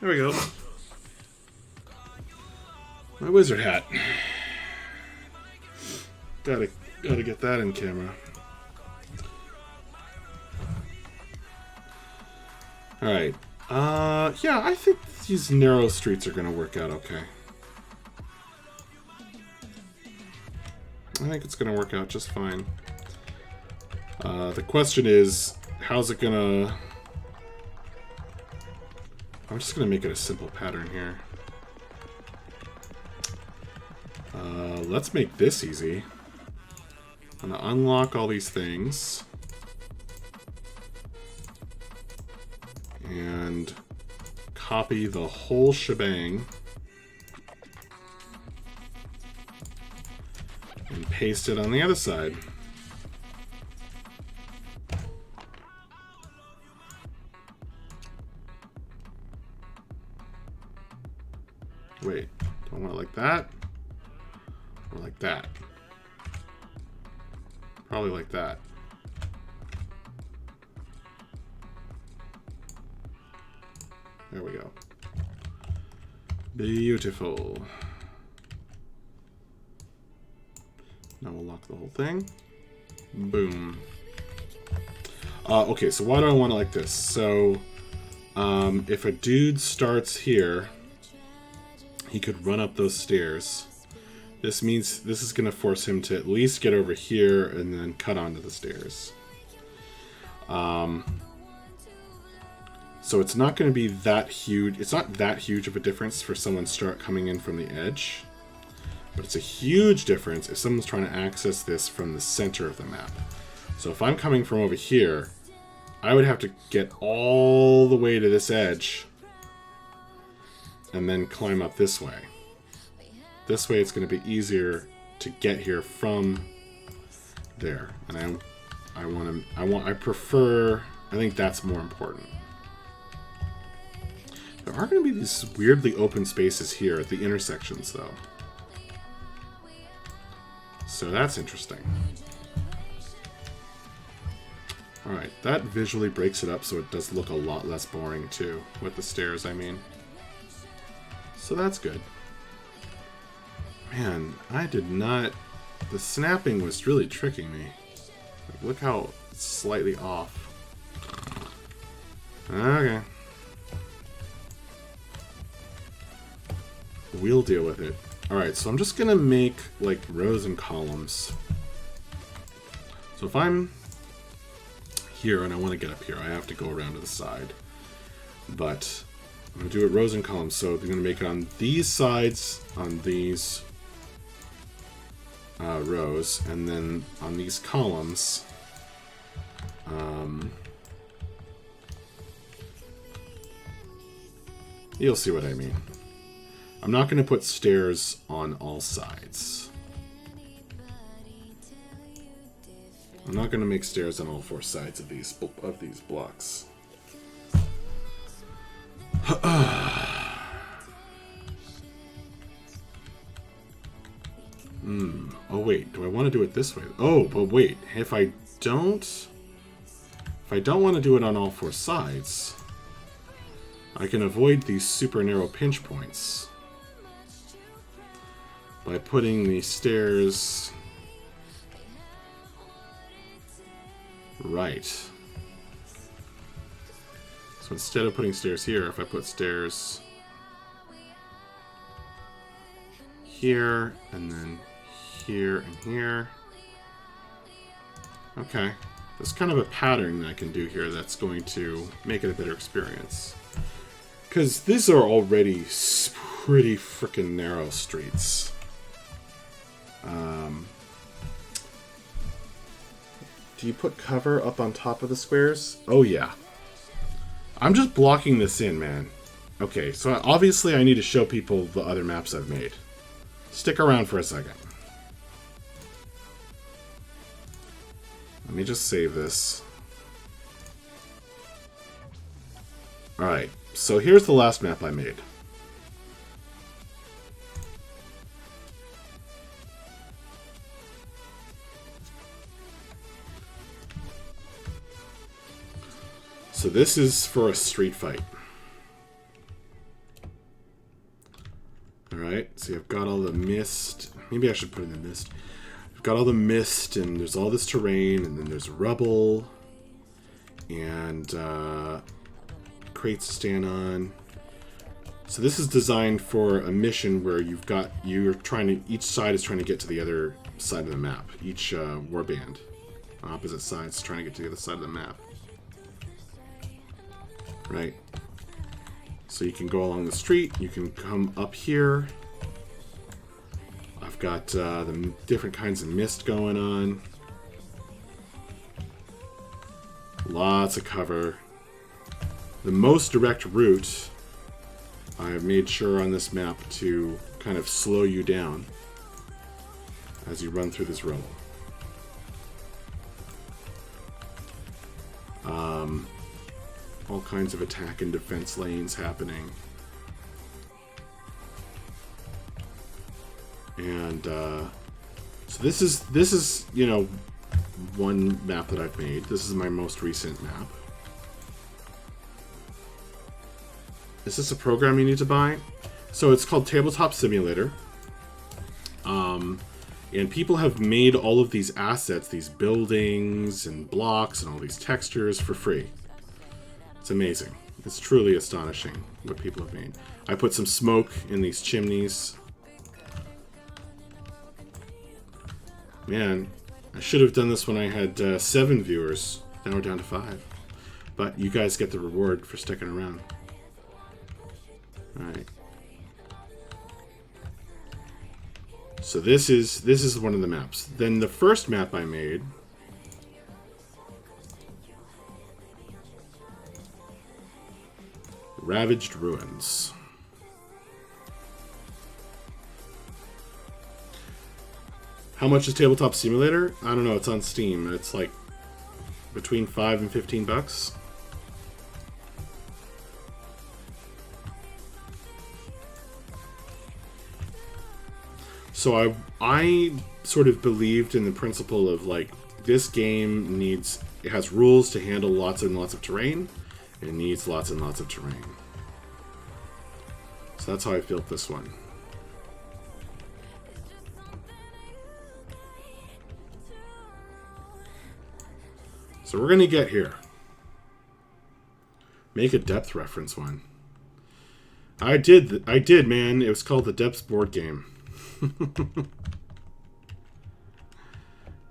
There we go. My wizard hat. Gotta get that in camera. Alright. Yeah, I think these narrow streets are gonna work out okay. I think it's gonna work out just fine. The question is, how's it gonna... I'm just gonna make it a simple pattern here. Let's make this easy. I'm gonna unlock all these things. And copy the whole shebang. And paste it on the other side. Wait, do I want it like that? Or like that? Probably like that. There we go. Beautiful. Now we'll lock the whole thing. Boom. Okay, so why do I want it like this? So, if a dude starts here, he could run up those stairs. This means this is going to force him to at least get over here and then cut onto the stairs. So it's not going to be that huge. It's not that huge of a difference for someone start coming in from the edge. But it's a huge difference if someone's trying to access this from the center of the map. So if I'm coming from over here, I would have to get all the way to this edge and then climb up this way. This way it's going to be easier to get here from there. And I prefer, I think that's more important. There are going to be these weirdly open spaces here at the intersections though. So that's interesting. Alright, that visually breaks it up so it does look a lot less boring too. With the stairs, I mean. So that's good. Man, I did not... The snapping was really tricking me. Like, look how it's slightly off. Okay. We'll deal with it. Alright, so I'm just gonna make, like, rows and columns. So if I'm here and I want to get up here, I have to go around to the side. But I'm gonna do it rows and columns, so I'm gonna make it on these sides, on these rows, and then on these columns, you'll see what I mean. I'm not going to put stairs on all sides. I'm not going to make stairs on all four sides of these blocks. Oh wait, do I want to do it this way? Oh, but wait, if I don't want to do it on all four sides, I can avoid these super narrow pinch points by putting the stairs right. So instead of putting stairs here, if I put stairs here, and then here and here. Okay. There's kind of a pattern that I can do here that's going to make it a better experience. Because these are already pretty freaking narrow streets. Do you put cover up on top of the squares? Oh yeah. I'm just blocking this in, man. Okay, so obviously I need to show people the other maps I've made. Stick around for a second. Let me just save this. Alright, so here's the last map I made. So this is for a street fight. Alright, so I've got all the mist. Maybe I should put in the mist. I've got all the mist, and there's all this terrain, and then there's rubble, and crates to stand on. So this is designed for a mission where each side is trying to get to the other side of the map. Each warband on opposite sides is trying to get to the other side of the map. Right? So you can go along the street, you can come up here. I've got the different kinds of mist going on. Lots of cover. The most direct route, I've made sure on this map to kind of slow you down as you run through this rubble. All kinds of attack and defense lanes happening. And so this is, you know, one map that I've made. This is my most recent map. Is this a program you need to buy? So it's called Tabletop Simulator. And people have made all of these assets, these buildings and blocks and all these textures for free. It's amazing. It's truly astonishing what people have made. I put some smoke in these chimneys. Man, I should have done this when I had 7 viewers. Now we're down to 5. But you guys get the reward for sticking around. Alright. So this is one of the maps. Then the first map I made, Ravaged Ruins. How much is Tabletop Simulator? I don't know, it's on Steam. It's like between $5 and $15. So I sort of believed in the principle of, like, this game it has rules to handle lots and lots of terrain. It needs lots and lots of terrain. So that's how I built this one. So we're gonna get here. Make a depth reference one. I did, man. It was called the Depths board game. And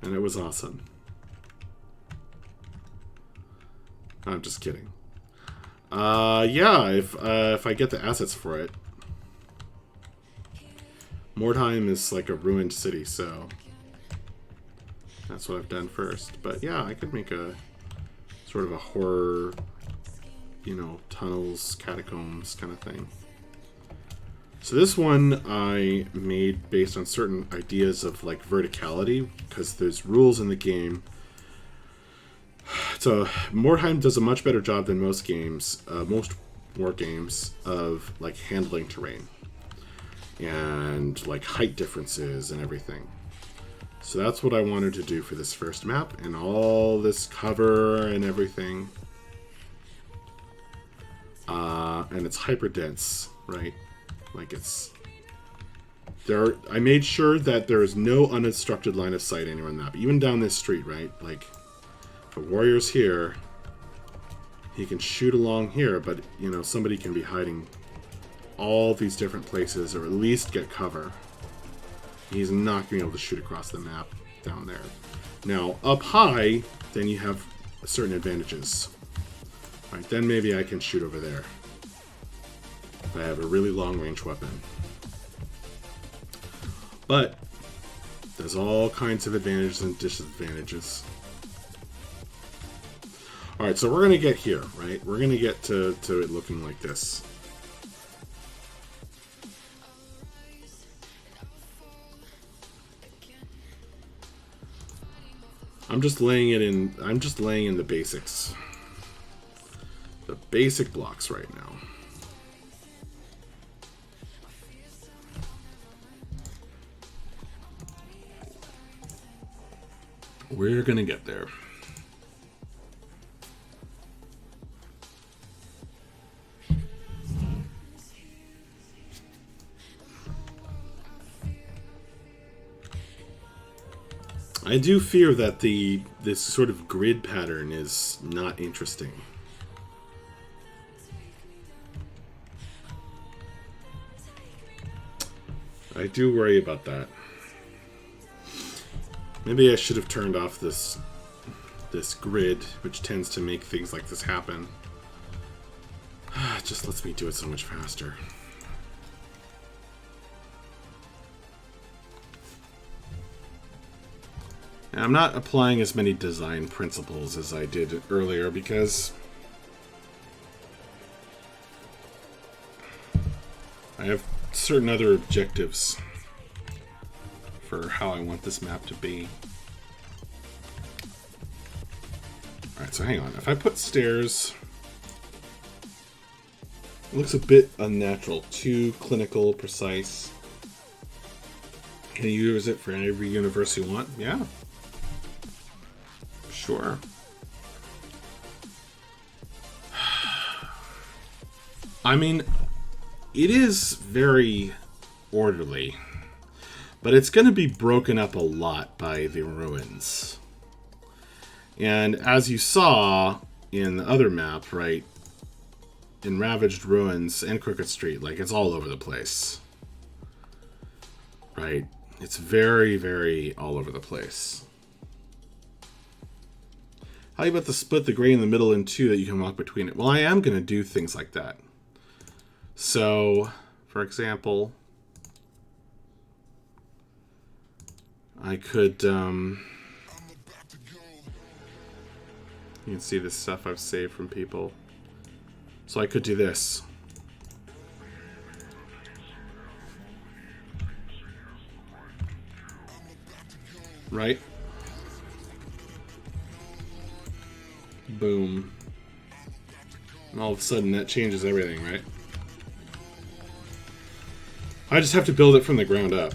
it was awesome. I'm just kidding. Yeah, if I get the assets for it. Mordheim is like a ruined city, so that's what I've done first. But yeah, I could make a sort of a horror, you know, tunnels, catacombs kind of thing. So this one I made based on certain ideas of, like, verticality, because there's rules in the game. So Mordheim does a much better job than most games, most war games, of, like, handling terrain and, like, height differences and everything. So that's what I wanted to do for this first map, and all this cover and everything. And it's hyper dense, right? Like, it's there. I made sure that there is no unobstructed line of sight anywhere on the map, even down this street, right? Like, if a warrior's here, he can shoot along here, but, you know, somebody can be hiding all these different places, or at least get cover. He's not going to be able to shoot across the map down there. Now, up high, then you have certain advantages. Right, then maybe I can shoot over there. I have a really long-range weapon. But there's all kinds of advantages and disadvantages. Alright, so we're going to get here, right? We're going to get to it looking like this. I'm just laying in the basics. The basic blocks right now. We're gonna get there. I do fear that this sort of grid pattern is not interesting. I do worry about that. Maybe I should have turned off this grid, which tends to make things like this happen. It just lets me do it so much faster. And I'm not applying as many design principles as I did earlier because I have certain other objectives for how I want this map to be. Alright, so hang on. If I put stairs, it looks a bit unnatural. Too clinical, precise. Can you use it for every universe you want? Yeah. Sure. I mean, it is very orderly, but it's going to be broken up a lot by the ruins. And as you saw in the other map, right, in Ravaged Ruins and Crooked Street, like, it's all over the place. Right? It's very, very all over the place. How about to split the gray in the middle in two that you can walk between it? Well, I am going to do things like that. So, for example, I could, you can see the stuff I've saved from people. So I could do this. Right? Boom. And all of a sudden that changes everything, right? I just have to build it from the ground up.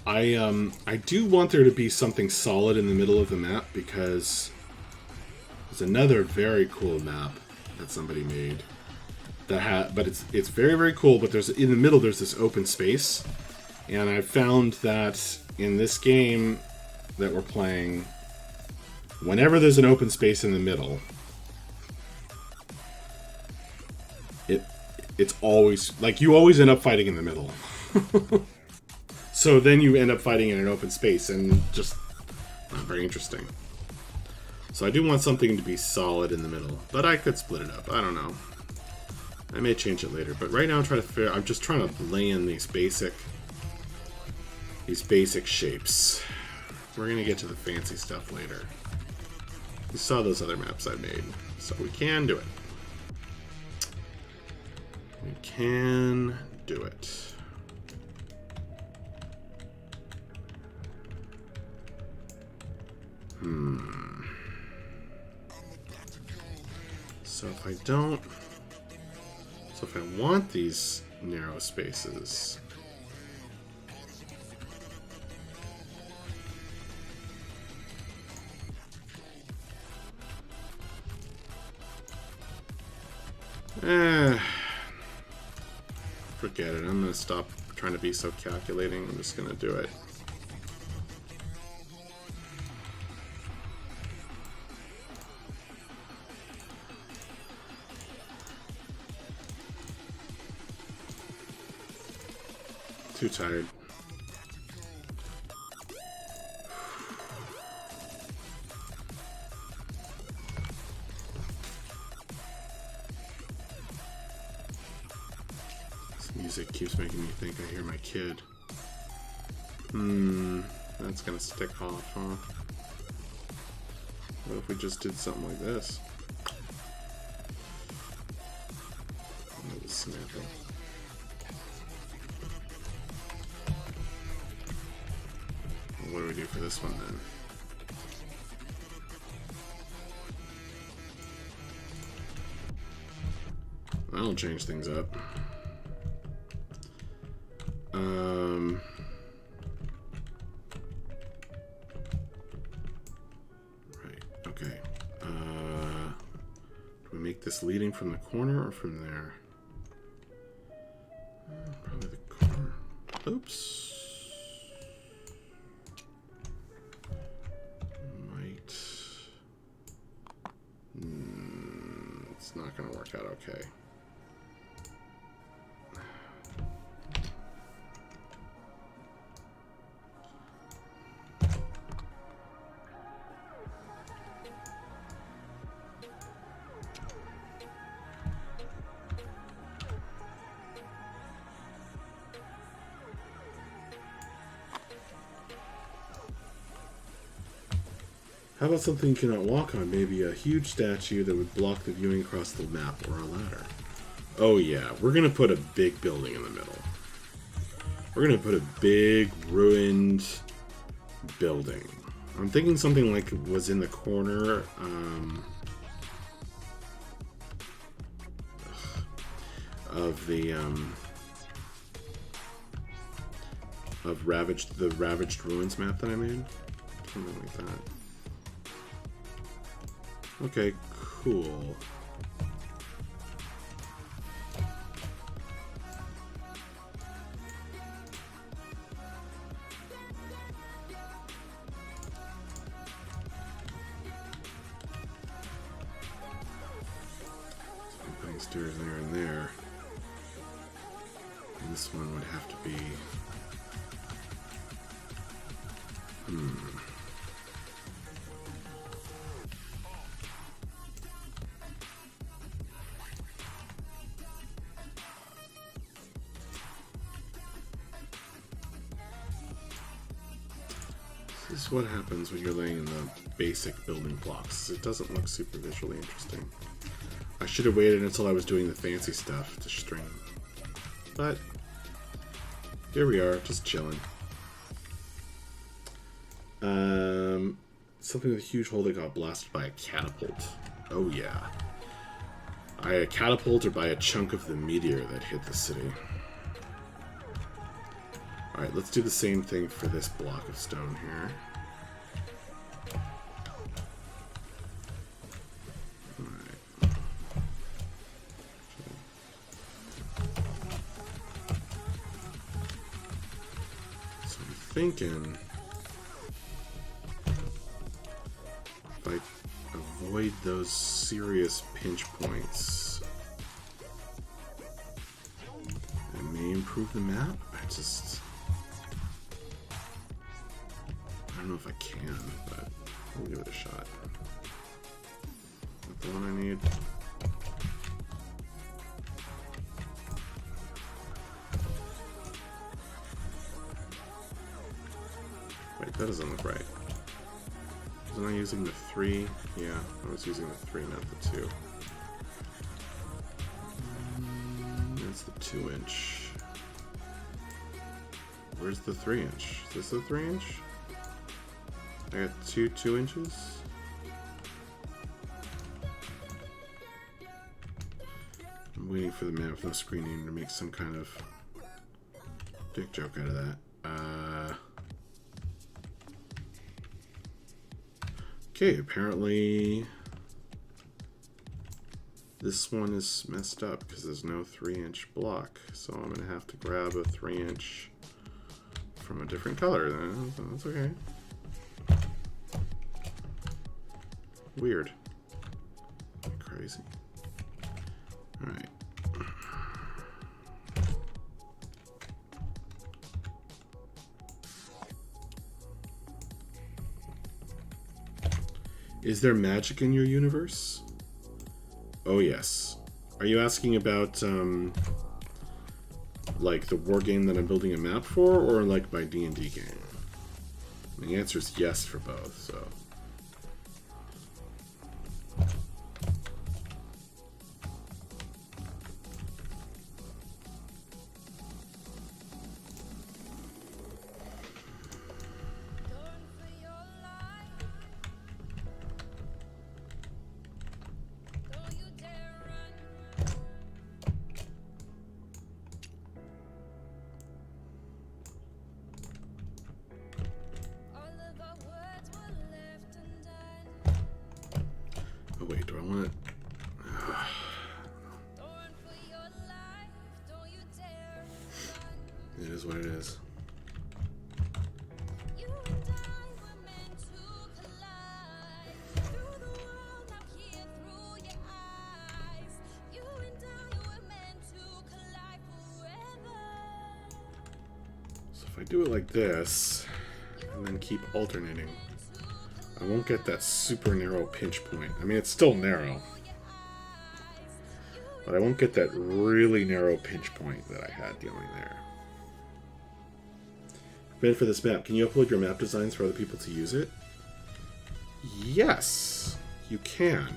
I do want there to be something solid in the middle of the map, because there's another very cool map that somebody made that but it's very, very cool, but there's in the middle there's this open space, and I found that in this game that we're playing, whenever there's an open space in the middle, it's always like you always end up fighting in the middle. So then you end up fighting in an open space, and just not very interesting. So I do want something to be solid in the middle, but I could split it up. I don't know. I may change it later, but right now I'm just trying to lay in these basic shapes. We're gonna get to the fancy stuff later. You saw those other maps I made, so we can do it. We can do it. So if I don't... So if I want these narrow spaces... Forget it. I'm going to stop trying to be so calculating. I'm just going to do it. Too tired. This music keeps making me think I hear my kid. That's gonna stick off, huh? What if we just did something like this? Snapping. What do we do for this one then? That'll change things up. Right, okay. Do we make this leading from the corner or from there? Probably the corner. Oops. It's not going to work out okay. How about something you cannot walk on? Maybe a huge statue that would block the viewing across the map, or a ladder. Oh yeah, we're going to put a big building in the middle. We're going to put a big, ruined building. I'm thinking something like was in the corner. of the Ravaged Ruins map that I made. Something like that. Okay, cool. Stairs there and there. And this one would have to be... This is what happens when you're laying in the basic building blocks. It doesn't look super visually interesting. I should have waited until I was doing the fancy stuff to stream. But here we are, just chilling. Something with a huge hole that got blasted by a catapult. Oh yeah. By a catapult or by a chunk of the meteor that hit the city. Alright, let's do the same thing for this block of stone here. Thinking if I avoid those serious pinch points, it may improve the map. I don't know if I can, but I'll give it a shot. Is that the one I need? Wait, that doesn't look right. Wasn't I using the 3? Yeah, I was using the 3, not the 2. That's the 2-inch. Where's the 3-inch? Is this the 3-inch? I got two 2-inches? I'm waiting for the man with no screen name to make some kind of dick joke out of that. Okay, apparently this one is messed up because there's no 3-inch block. So I'm going to have to grab a 3-inch from a different color. That's okay. Weird. Crazy. Alright. Is there magic in your universe? Oh yes. Are you asking about like the war game that I'm building a map for, or like my D&D game? The answer is yes for both, so. Oh wait, do I want it? It is what it is. So if I do it like this, and then keep alternating, I won't get that super narrow pinch point. I mean, it's still narrow, but I won't get that really narrow pinch point that I had dealing there. Ben, for this map, can you upload your map designs for other people to use it? Yes, you can.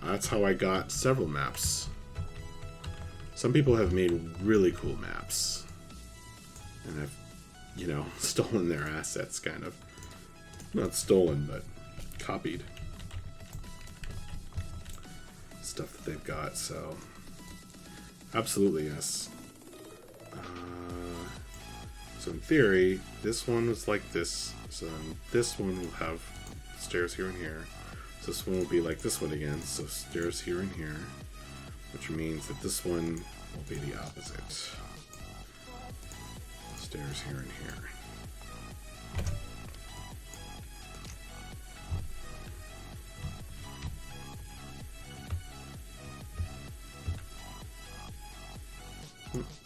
That's how I got several maps. Some people have made really cool maps, and I've, you know, stolen their assets, kind of. Not stolen, but copied stuff that they've got, so absolutely yes. So in theory, this one was like this. So then this one will have stairs here and here. So this one will be like this one again. So stairs here and here. Which means that this one will be the opposite. Stairs here and here.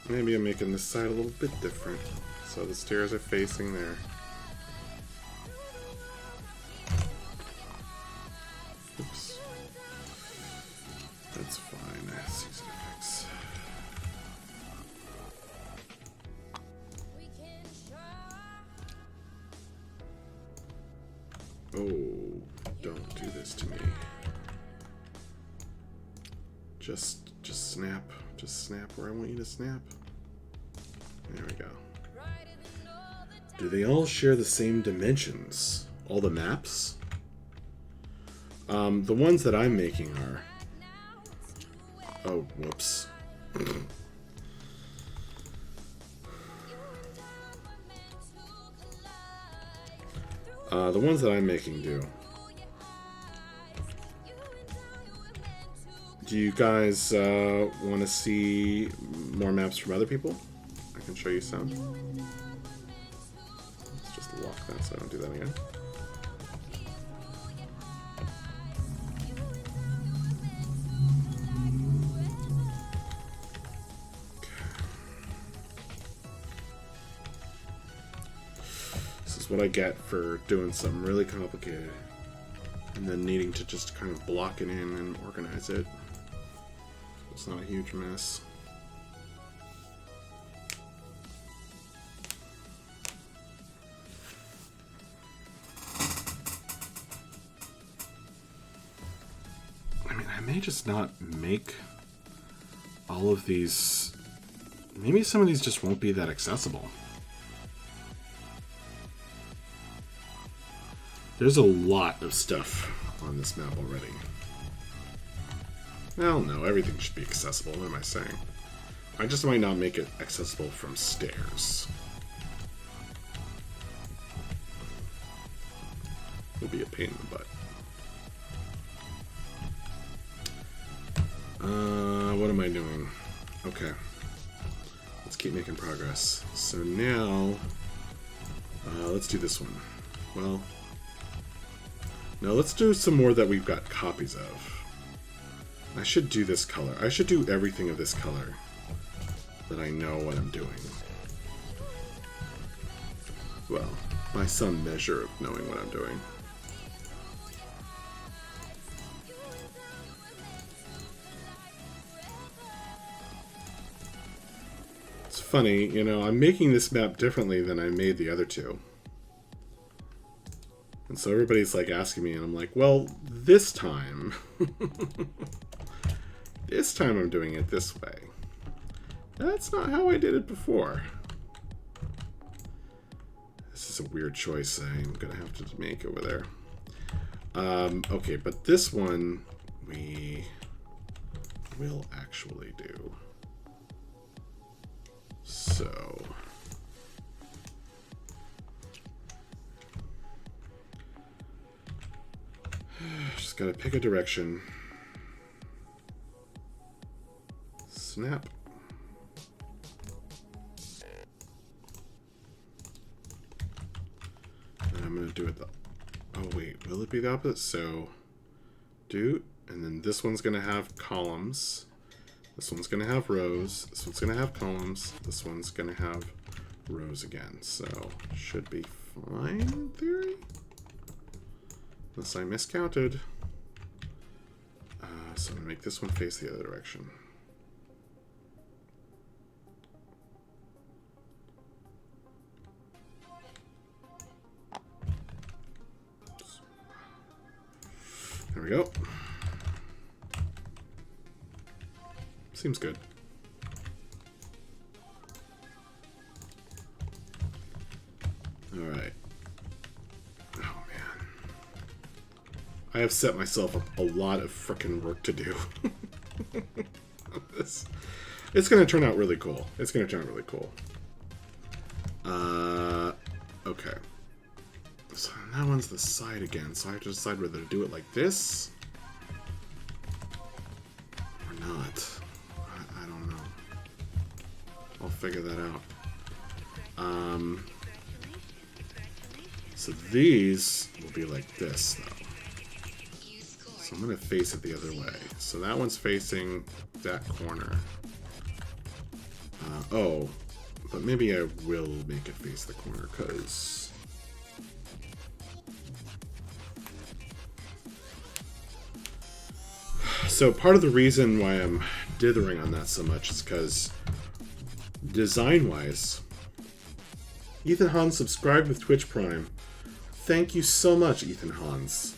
Maybe I'm making this side a little bit different. So the stairs are facing there. Oops. That's fine. That's easy to fix. Oh, don't do this to me. Just snap. Just snap where I want you to snap. There we go. Do they all share the same dimensions? All the maps? The ones that I'm making are... Oh, whoops. The ones that I'm making do. Do you guys want to see more maps from other people? I can show you some. Let's just lock that so I don't do that again. This is what I get for doing something really complicated and then needing to just kind of block it in and organize it. It's not a huge mess. I mean, I may just not make all of these. Maybe some of these just won't be that accessible. There's a lot of stuff on this map already. Well, no, everything should be accessible. What am I saying? I just might not make it accessible from stairs. It'll be a pain in the butt. What am I doing? Okay. Let's keep making progress. So now, let's do this one. Well, now let's do some more that we've got copies of. I should do this color. I should do everything of this color that I know what I'm doing. Well, by some measure of knowing what I'm doing. It's funny, you know, I'm making this map differently than I made the other two. And so everybody's like asking me, and I'm like, well, this time... This time I'm doing it this way. That's not how I did it before. This is a weird choice I'm gonna have to make over there. Okay, but this one we will actually do. So just gotta pick a direction. Snap. And I'm going to do it the... Oh, wait. Will it be the opposite? So, do... And then this one's going to have columns. This one's going to have rows. This one's going to have columns. This one's going to have rows again. So, should be fine in theory. Unless I miscounted. So I'm going to make this one face the other direction. There we go. Seems good. All right. Oh man, I have set myself up a lot of frickin' work to do. It's gonna turn out really cool. It's gonna turn out really cool. Okay. So that one's the side again, so I have to decide whether to do it like this or not. I don't know. I'll figure that out. So these will be like this, though. So I'm going to face it the other way. So that one's facing that corner. Oh, but maybe I will make it face the corner, because... So part of the reason why I'm dithering on that so much is because design-wise, Ethan Hans subscribed with Twitch Prime. Thank you so much, Ethan Hans.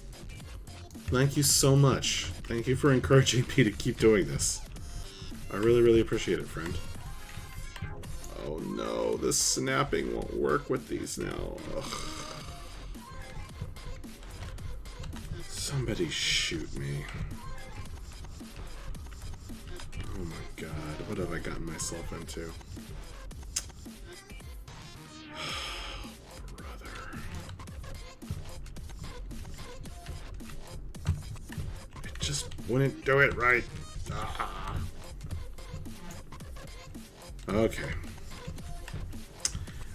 Thank you so much. Thank you for encouraging me to keep doing this. I really, really appreciate it, friend. Oh no, the snapping won't work with these now. Ugh. Somebody shoot me. Oh my god, what have I gotten myself into? Brother. It just wouldn't do it right. Ah. Okay.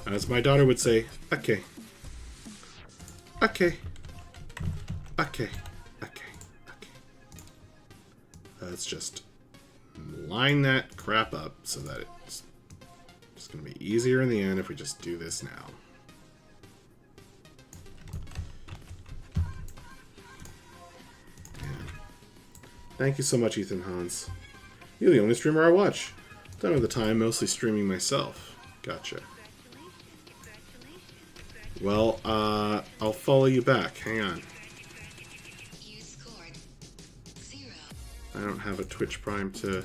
As my daughter would say, okay. Okay. Okay. Okay. Okay. Let's just line that crap up so that it's going to be easier in the end if we just do this now. Man. Thank you so much, Ethan Hans. You're the only streamer I watch. Don't have the time, mostly streaming myself. Gotcha. Well, I'll follow you back. Hang on. I don't have a Twitch Prime to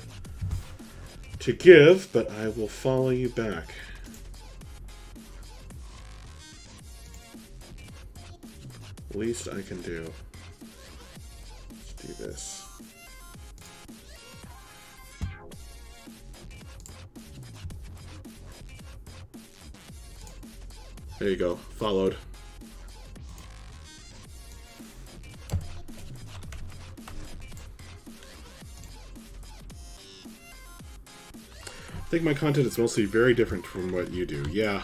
give, but I will follow you back. Least I can do. Let's do this. There you go. Followed. I think my content is mostly very different from what you do. Yeah.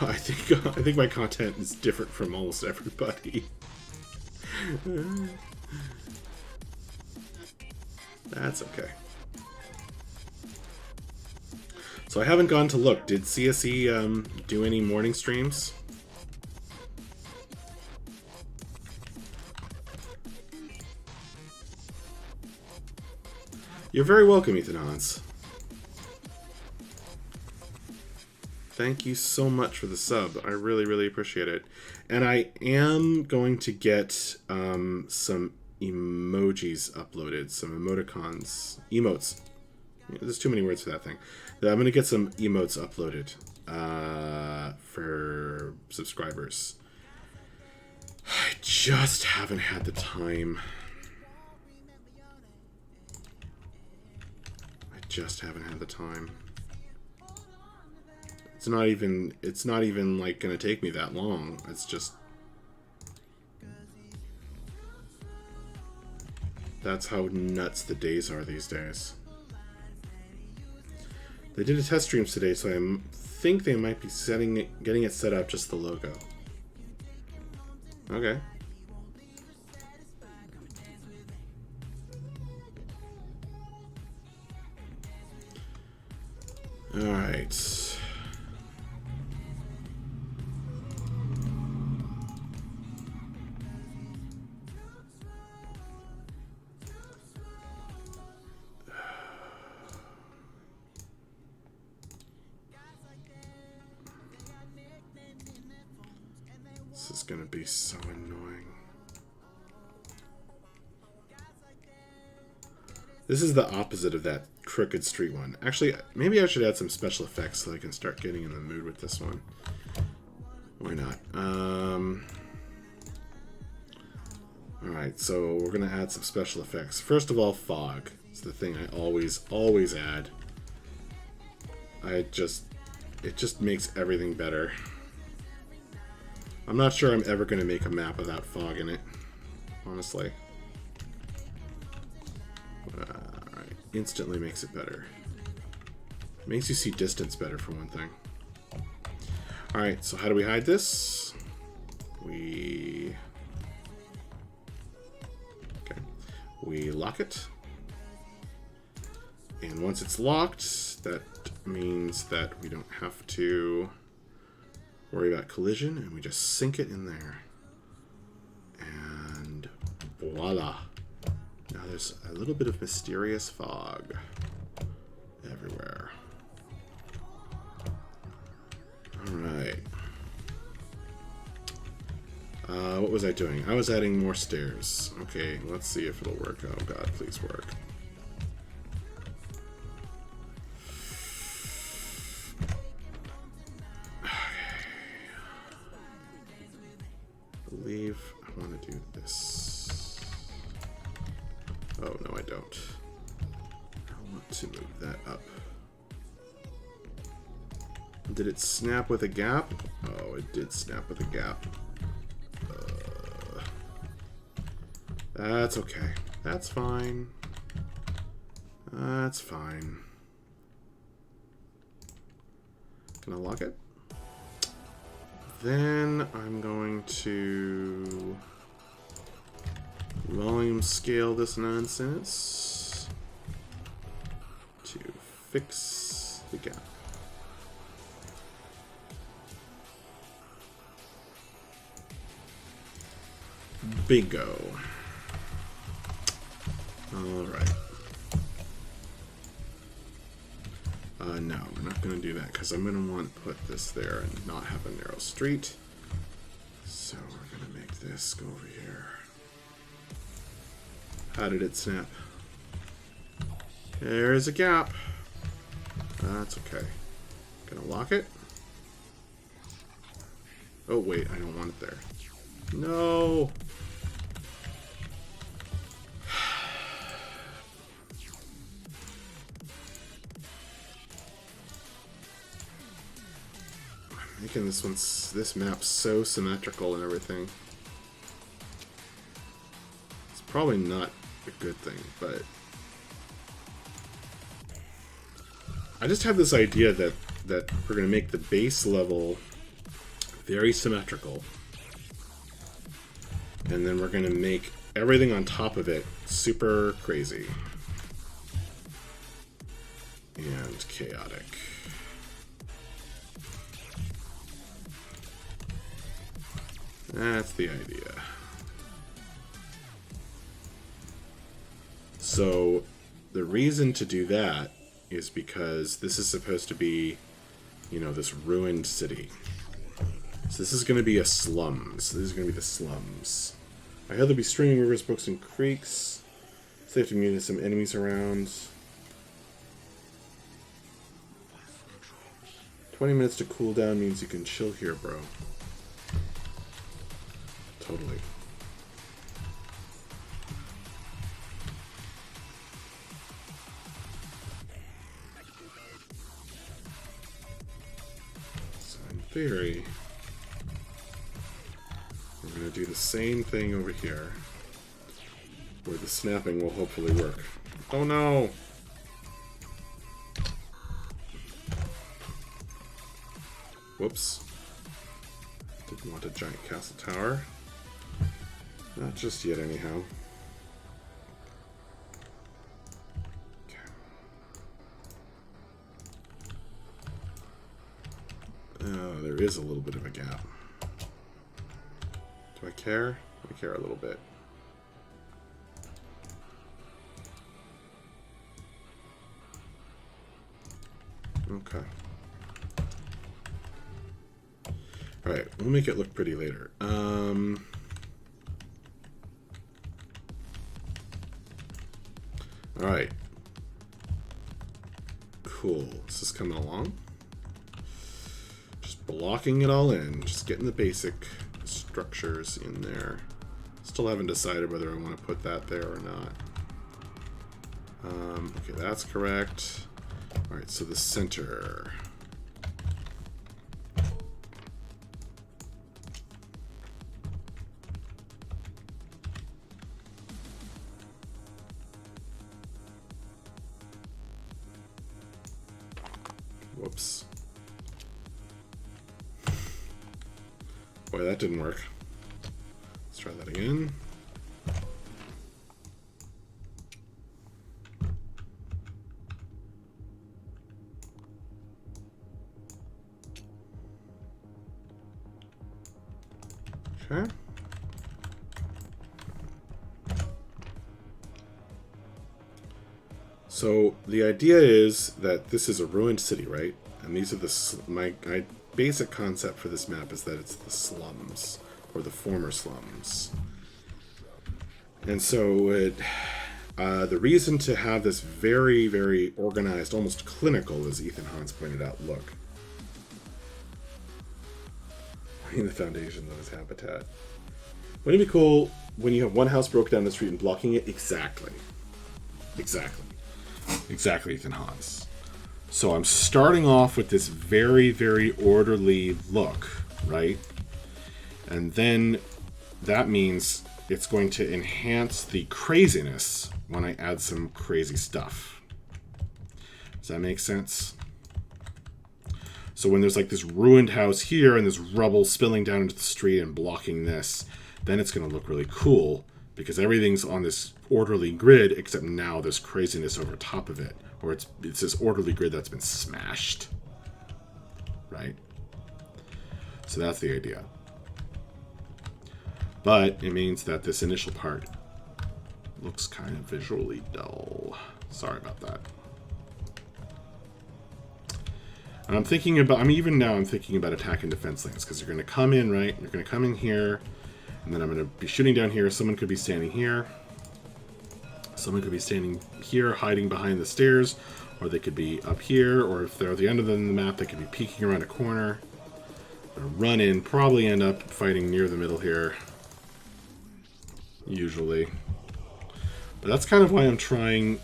I think my content is different from almost everybody. That's okay. So I haven't gone to look. Did CSE do any morning streams? You're very welcome, Ethan Hans. Thank you so much for the sub. I really, really appreciate it. And I am going to get some emojis uploaded, some emoticons, emotes. There's too many words for that thing. I'm going to get some emotes uploaded for subscribers. I just haven't had the time. Just haven't had the time. It's not even like gonna take me that long. It's just that's how nuts the days are these days. They did a test streams today, so I think they might be getting it set up just the logo. Okay. Alright. This is gonna be so annoying. This is the opposite of that Crooked Street one. Actually, maybe I should add some special effects so I can start getting in the mood with this one. Why not? Alright, so we're going to add some special effects. First of all, fog. It's the thing I always add. I just it just makes everything better. I'm not sure I'm ever going to make a map without fog in it, honestly. Alright, instantly makes it better. Makes you see distance better, for one thing. Alright, so how do we hide this? We lock it. And once it's locked, that means that we don't have to worry about collision, and we just sink it in there. And voila. Now there's a little bit of mysterious fog everywhere. Alright. What was I doing? I was adding more stairs. Okay, let's see if it'll work. Oh god, please work. I believe I want to do this. Oh, no, I don't. I want to move that up. Did it snap with a gap? Oh, it did snap with a gap. That's okay. That's fine. That's fine. Can I lock it? Then I'm going to volume scale this nonsense to fix the gap. Bingo. Alright. No, we're not going to do that because I'm going to want to put this there and not have a narrow street. So we're going to make this go over here. How did it snap? There's a gap. That's okay. Gonna lock it. Oh wait, I don't want it there. No! Making this map so symmetrical and everything. It's probably not a good thing, but I just have this idea that we're going to make the base level very symmetrical, and then we're going to make everything on top of it super crazy and chaotic. That's the idea. So the reason to do that is because this is supposed to be, you know, this ruined city. So this is going to be a slums. This is going to be the slums. I heard there'll be streaming rivers, brooks, and creeks. Safe to mute some enemies around. 20 minutes to cool down means you can chill here, bro. Totally. So in theory, we're going to do the same thing over here, where the snapping will hopefully work. Oh no! Whoops. Didn't want a giant castle tower. Not just yet, anyhow. Okay. There is a little bit of a gap. Do I care? I care a little bit. Okay. Alright, we'll make it look pretty later. Alright. Cool. This is coming along. Just blocking it all in. Just getting the basic structures in there. Still haven't decided whether I want to put that there or not. Okay, that's correct. Alright, so the center. Whoops. Boy, that didn't work. Let's try that again. Okay. So the idea is that this is a ruined city, right? And these are my basic concept for this map is that it's the slums, or the former slums. And so the reason to have this very, very organized, almost clinical, as Ethan Hans pointed out, look. In the foundations of his habitat. Wouldn't it be cool when you have one house broke down the street and blocking it? Exactly. Exactly, Ethan Hans. So I'm starting off with this very, very orderly look, right? And then that means it's going to enhance the craziness when I add some crazy stuff. Does that make sense? So when there's like this ruined house here and there's rubble spilling down into the street and blocking this, then it's going to look really cool because everything's on this orderly grid, except now there's craziness over top of it, or it's this orderly grid that's been smashed, right? So that's the idea. But it means that this initial part looks kind of visually dull. Sorry about that. And I'm thinking about, even now I'm thinking about attack and defense lanes, because you're going to come in, right? You're going to come in here, and then I'm going to be shooting down here. Someone could be standing here. Someone could be standing here, hiding behind the stairs, or they could be up here, or if they're at the end of the map, they could be peeking around a corner. I'm going to run in, probably end up fighting near the middle here. Usually. But that's kind of why I'm trying.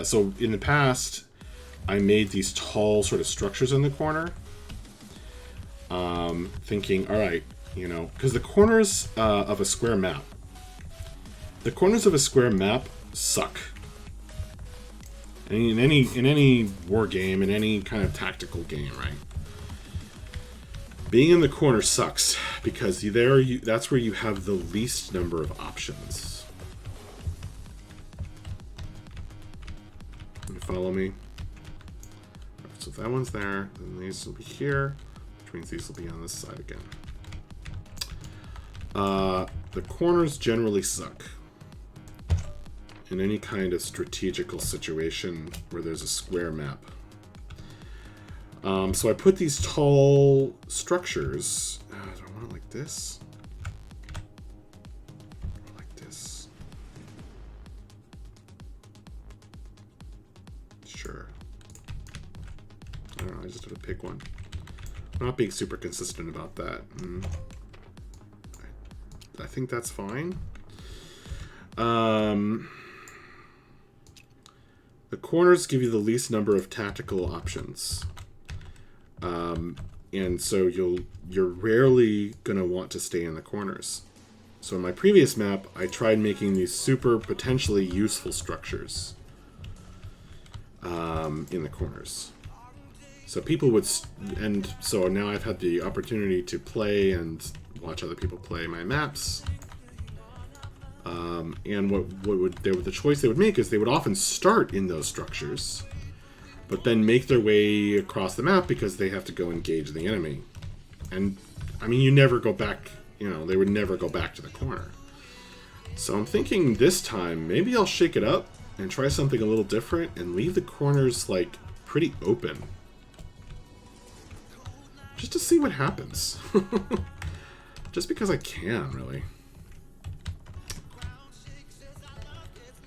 So in the past, I made these tall sort of structures in the corner. Thinking, all right, you know, because the corners of a square map, suck. In any war game, in any kind of tactical game, right? Being in the corner sucks because that's where you have the least number of options. You follow me? So if that one's there, then these will be here, which means these will be on this side again. The corners generally suck in any kind of strategical situation where there's a square map. So I put these tall structures. Do I want it like this? Or like this? Sure. I don't know, I just have to pick one. I'm not being super consistent about that. I think that's fine. The corners give you the least number of tactical options. And so you're rarely gonna want to stay in the corners. So in my previous map, I tried making these super potentially useful structures in the corners. So people would, and so now I've had the opportunity to play and watch other people play my maps. And the choice they would make is they would often start in those structures, but then make their way across the map because they have to go engage the enemy. And I mean, you never go back, you know, they would never go back to the corner. So I'm thinking this time, maybe I'll shake it up and try something a little different and leave the corners like pretty open. Just to see what happens. Just because I can, really.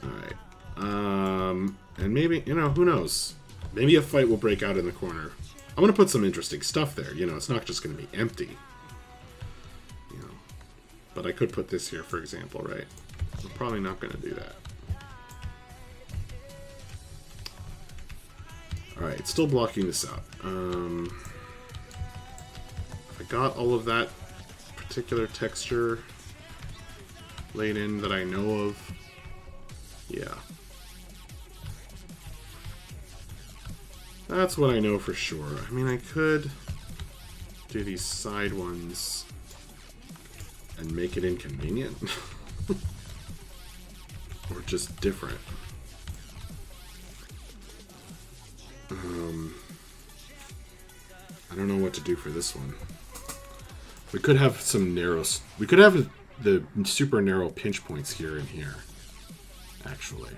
Alright. And maybe, you know, who knows? Maybe a fight will break out in the corner. I'm going to put some interesting stuff there. You know, it's not just going to be empty. You know. But I could put this here, for example, right? I'm probably not going to do that. Alright, it's still blocking this out. If I got all of that particular texture laid in that I know of, yeah. That's what I know for sure. I mean, I could do these side ones and make it inconvenient. Or just different. I don't know what to do for this one. We could have some narrows. We could have the super narrow pinch points here and here, actually,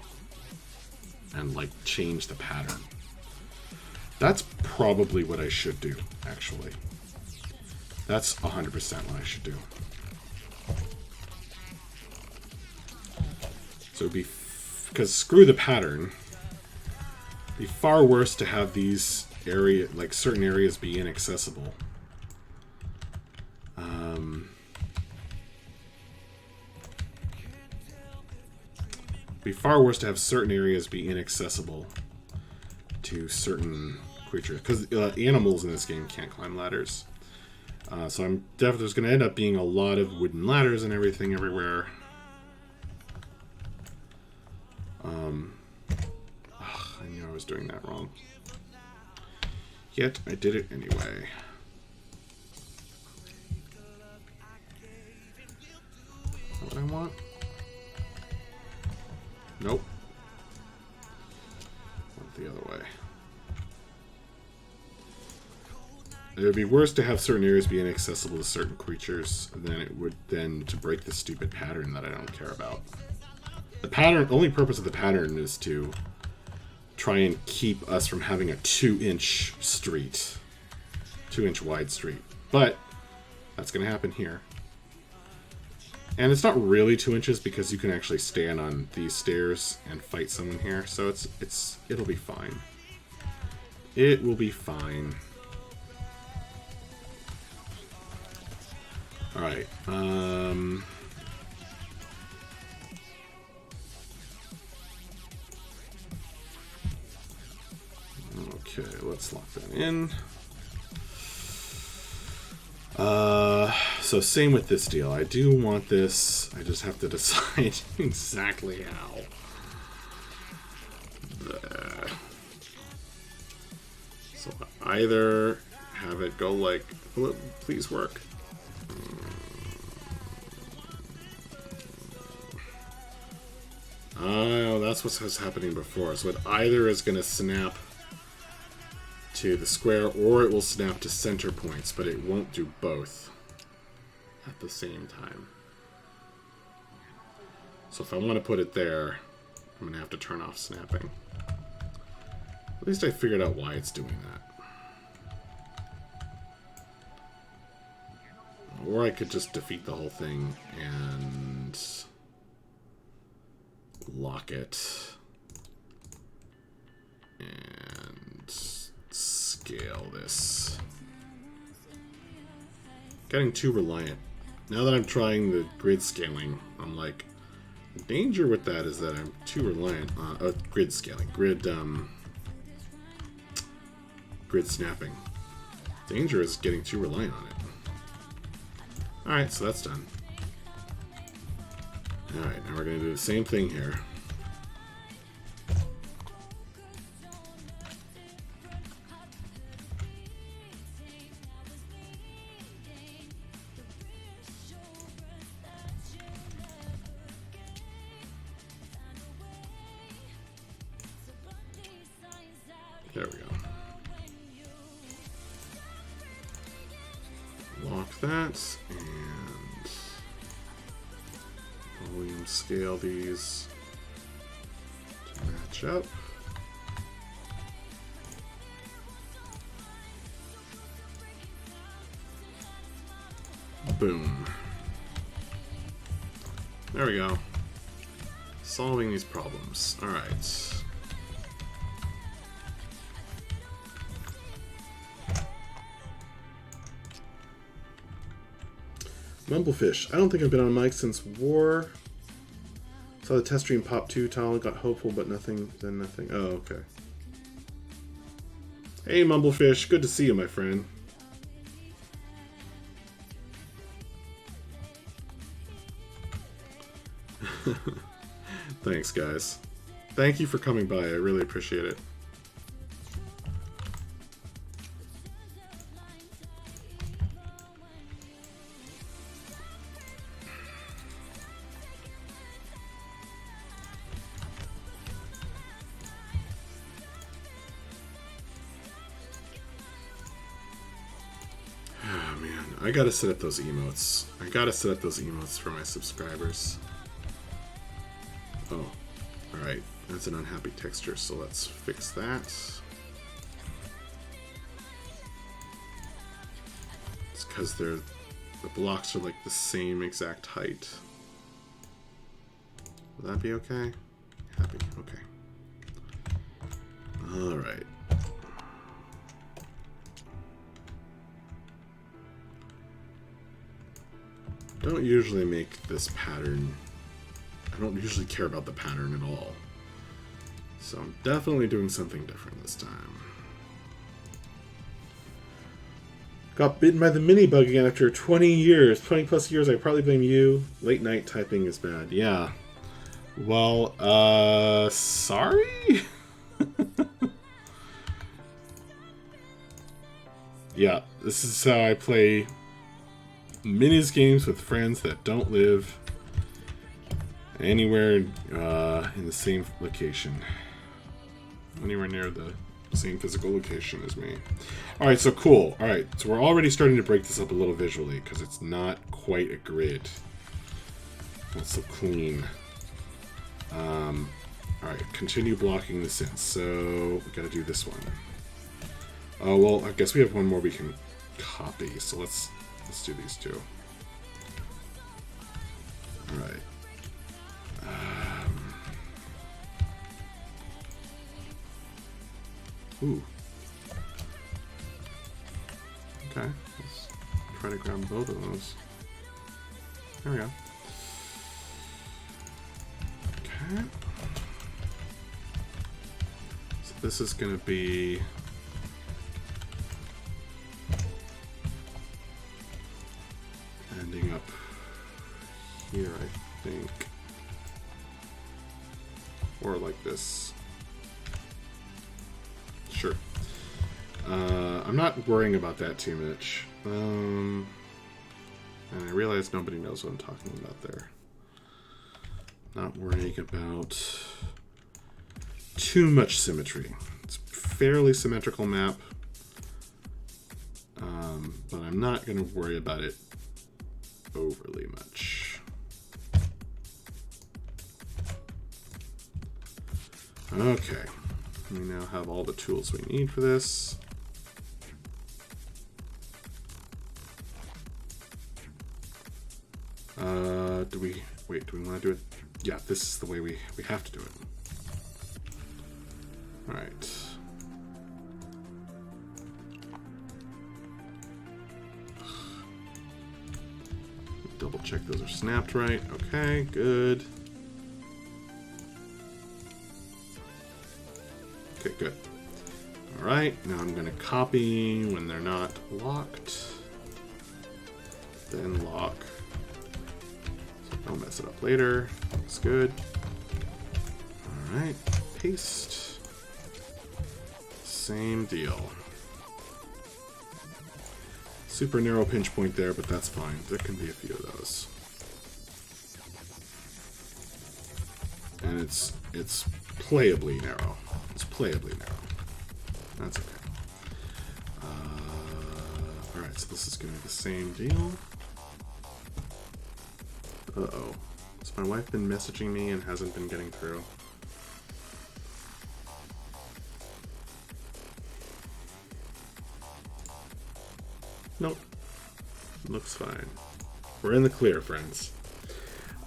and like change the pattern. That's probably what I should do, actually. That's 100% what I should do. So it'd be, because screw the pattern, it'd be far worse to have these certain areas be inaccessible. It'd be far worse to have certain areas be inaccessible to certain creatures, because animals in this game can't climb ladders. So I'm definitely, there's going to end up being a lot of wooden ladders and everything everywhere. I knew I was doing that wrong. Yet I did it anyway. Is that what I want? Nope. Went the other way. It would be worse to have certain areas be inaccessible to certain creatures than it would then to break the stupid pattern that I don't care about. The pattern, only purpose of the pattern is to try and keep us from having a 2-inch street. 2-inch wide street. But that's going to happen here. And it's not really 2 inches because you can actually stand on these stairs and fight someone here. So it'll be fine. It will be fine. Alright, okay, let's lock that in. So same with this deal. I do want this, I just have to decide exactly how. So either have it go like, will it please work? Oh, that's what was happening before. So it either is going to snap to the square or it will snap to center points, but it won't do both at the same time. So if I want to put it there, I'm going to have to turn off snapping. At least I figured out why it's doing that. Or I could just defeat the whole thing and lock it and scale this. Getting too reliant. Now that I'm trying the grid scaling, I'm like, the danger with that is that I'm too reliant on grid scaling, grid snapping. Danger is getting too reliant on it. Alright, so that's done. Alright, now we're going to do the same thing here. There we go. Lock that, and volume scale these to match up. Boom. There we go. Solving these problems. Alright. Mumblefish. I don't think I've been on mic since war. Saw the test stream pop 2 tile, got hopeful, but nothing, then nothing. Oh, okay. Hey, Mumblefish. Good to see you, my friend. Thanks, guys. Thank you for coming by. I really appreciate it. I gotta set up those emotes. I gotta set up those emotes for my subscribers. Oh, alright. That's an unhappy texture, so let's fix that. It's because the blocks are like the same exact height. Will that be okay? Happy, okay. Alright. Don't usually make this pattern. I don't usually care about the pattern at all. So I'm definitely doing something different this time. Got bitten by the mini bug again after 20 years. 20 plus years, I probably blame you. Late night typing is bad. Yeah. Well, sorry? Yeah, this is how I play minis games with friends that don't live anywhere in the same location. Anywhere near the same physical location as me. Alright, so cool. Alright, so we're already starting to break this up a little visually because it's not quite a grid. Not so clean. Alright, continue blocking this in. So we gotta do this one. Oh, well, I guess we have one more we can copy, so let's do these two. Alright. Ooh. Okay, let's try to grab both of those. There we go. Okay. So this is going to be... ending up here, I think. Or like this. Sure. I'm not worrying about that too much. And I realize nobody knows what I'm talking about there. Not worrying about too much symmetry. It's a fairly symmetrical map. But I'm not going to worry about it overly much. Okay. We now have all the tools we need for this. Do we want to do it? Yeah, this is the way we have to do it. All right. Double check those are snapped right. Okay, good. Okay, good. All right, now I'm going to copy when they're not locked. Then lock. So don't mess it up later. Looks good. All right, paste. Same deal. Super narrow pinch point there, but that's fine. There can be a few of those. And it's playably narrow. It's playably narrow. That's okay. Alright, so this is going to be the same deal. Uh-oh. Has my wife been messaging me and hasn't been getting through? Nope. Looks fine. We're in the clear, friends.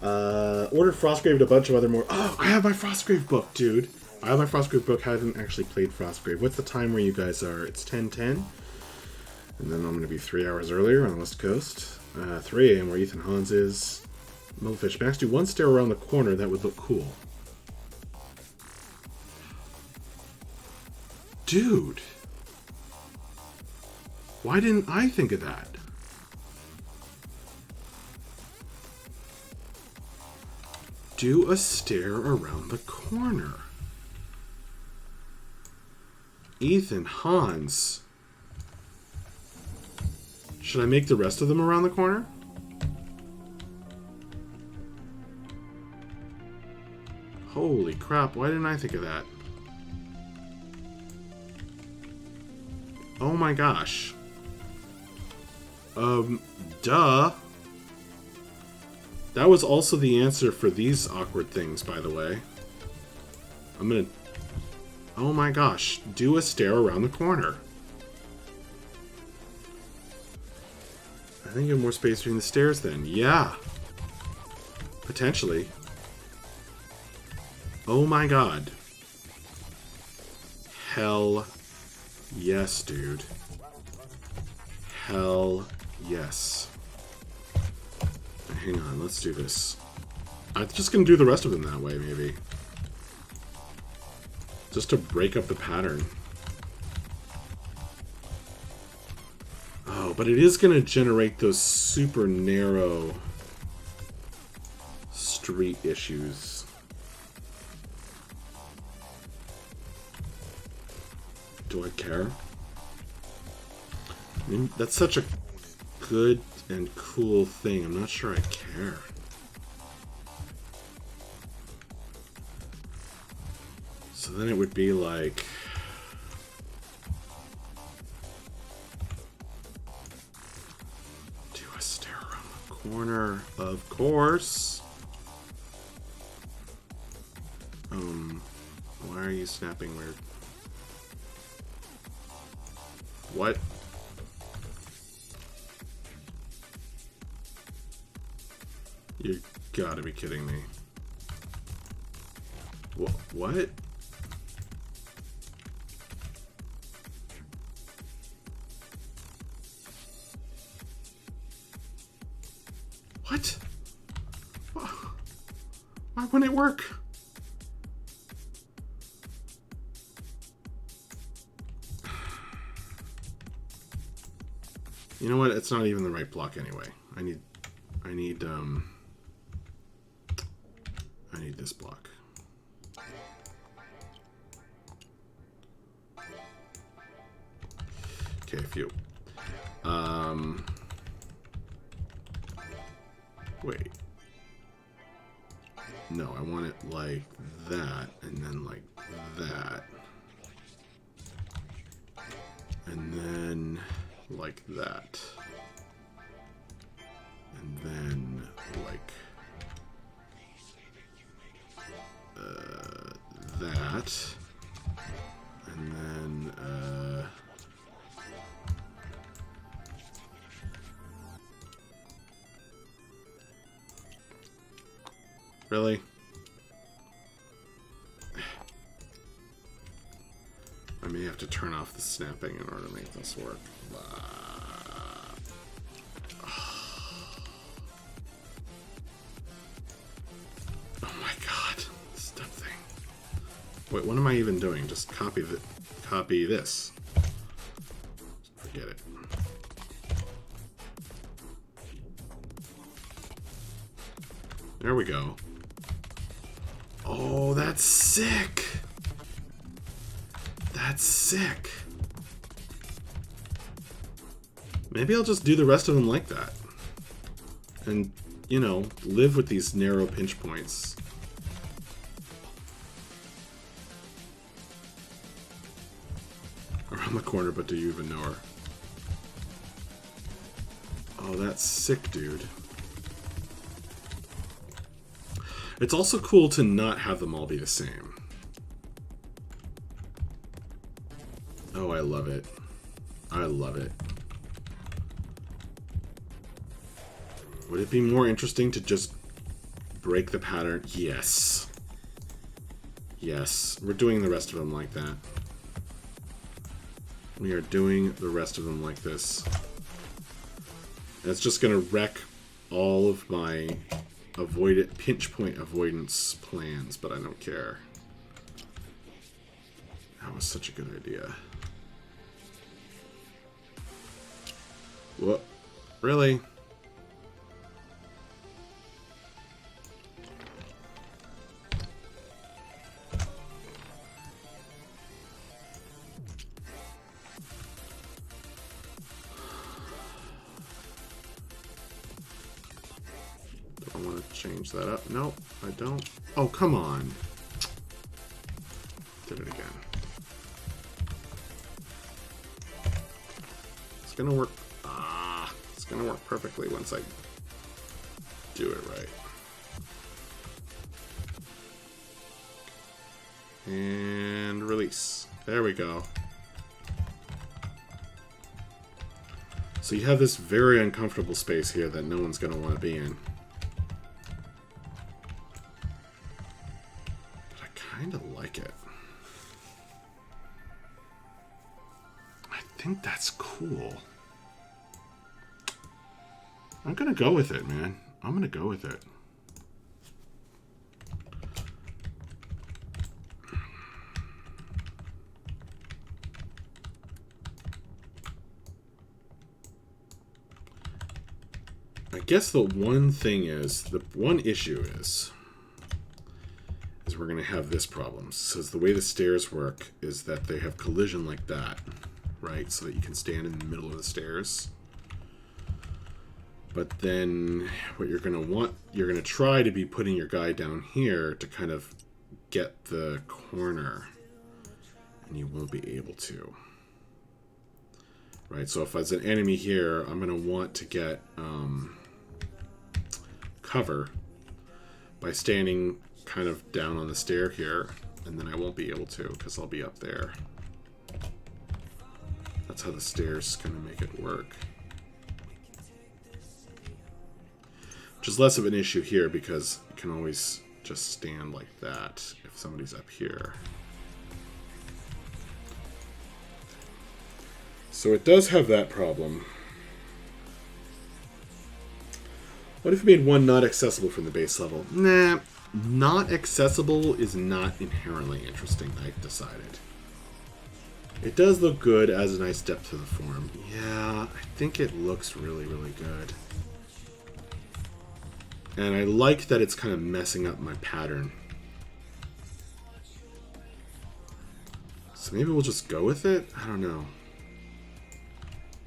Ordered Frostgrave a bunch of other more... Oh, I have my Frostgrave book, dude. I have my Frostgrave book. I haven't actually played Frostgrave. What's the time where you guys are? It's 10:10. And then I'm going to be 3 hours earlier on the West Coast. 3 a.m. where Ethan Hans is. Millfish. Max, do one stair around the corner. That would look cool. Dude. Why didn't I think of that? Do a stair around the corner. Ethan Hans. Should I make the rest of them around the corner? Holy crap, why didn't I think of that? Oh my gosh. Duh. That was also the answer for these awkward things, by the way. I'm gonna... Oh my gosh. Do a stair around the corner. I think you have more space between the stairs then. Yeah. Potentially. Oh my god. Hell yes, dude. Hell yes. Hang on, let's do this. I'm just gonna do the rest of them that way, maybe. Just to break up the pattern. Oh, but it is gonna generate those super narrow street issues. Do I care? I mean, that's such a good and cool thing. I'm not sure I care. So then it would be like... Do a stair around the corner, of course. Why are you snapping weird? What? You gotta be kidding me. What? What? Why wouldn't it work? You know what? It's not even the right block anyway. I need this block. Okay, a few. Wait. No, I want it like that, and then like that. And then like that. And then like that. And then really? I may have to turn off the snapping in order to make this work. Oh my god, this dumb thing. Wait, what am I even doing? Just copy this. Forget it. There we go. Oh, that's sick. That's sick. Maybe I'll just do the rest of them like that. And, you know, live with these narrow pinch points. Around the corner, but do you even know her? Oh, that's sick, dude. It's also cool to not have them all be the same. Oh, I love it. I love it. Would it be more interesting to just break the pattern? Yes. Yes. We're doing the rest of them like that. We are doing the rest of them like this. It's just going to wreck all of my pinch point avoidance plans, but I don't care. That was such a good idea. What? Really? Do I want to change that up? Nope, I don't. Oh, come on. Did it again. It's gonna work. It's going to work perfectly once I do it right. And release. There we go. So you have this very uncomfortable space here that no one's going to want to be in. But I kind of like it. I think that's cool. I'm going to go with it, man. I'm going to go with it. I guess the one thing is, the one issue is we're going to have this problem. So the way the stairs work is that they have collision like that, right? So that you can stand in the middle of the stairs. But then what you're going to want, you're going to try to be putting your guy down here to kind of get the corner. And you won't be able to. Right, so if as an enemy here, I'm going to want to get cover by standing kind of down on the stair here, and then I won't be able to because I'll be up there. That's how the stairs kind of make it work. Which is less of an issue here because you can always just stand like that if somebody's up here. So it does have that problem. What if we made one not accessible from the base level? Nah, not accessible is not inherently interesting, I've decided. It does look good as a nice depth to the form. Yeah, I think it looks really, really good. And I like that it's kind of messing up my pattern. So maybe we'll just go with it? I don't know.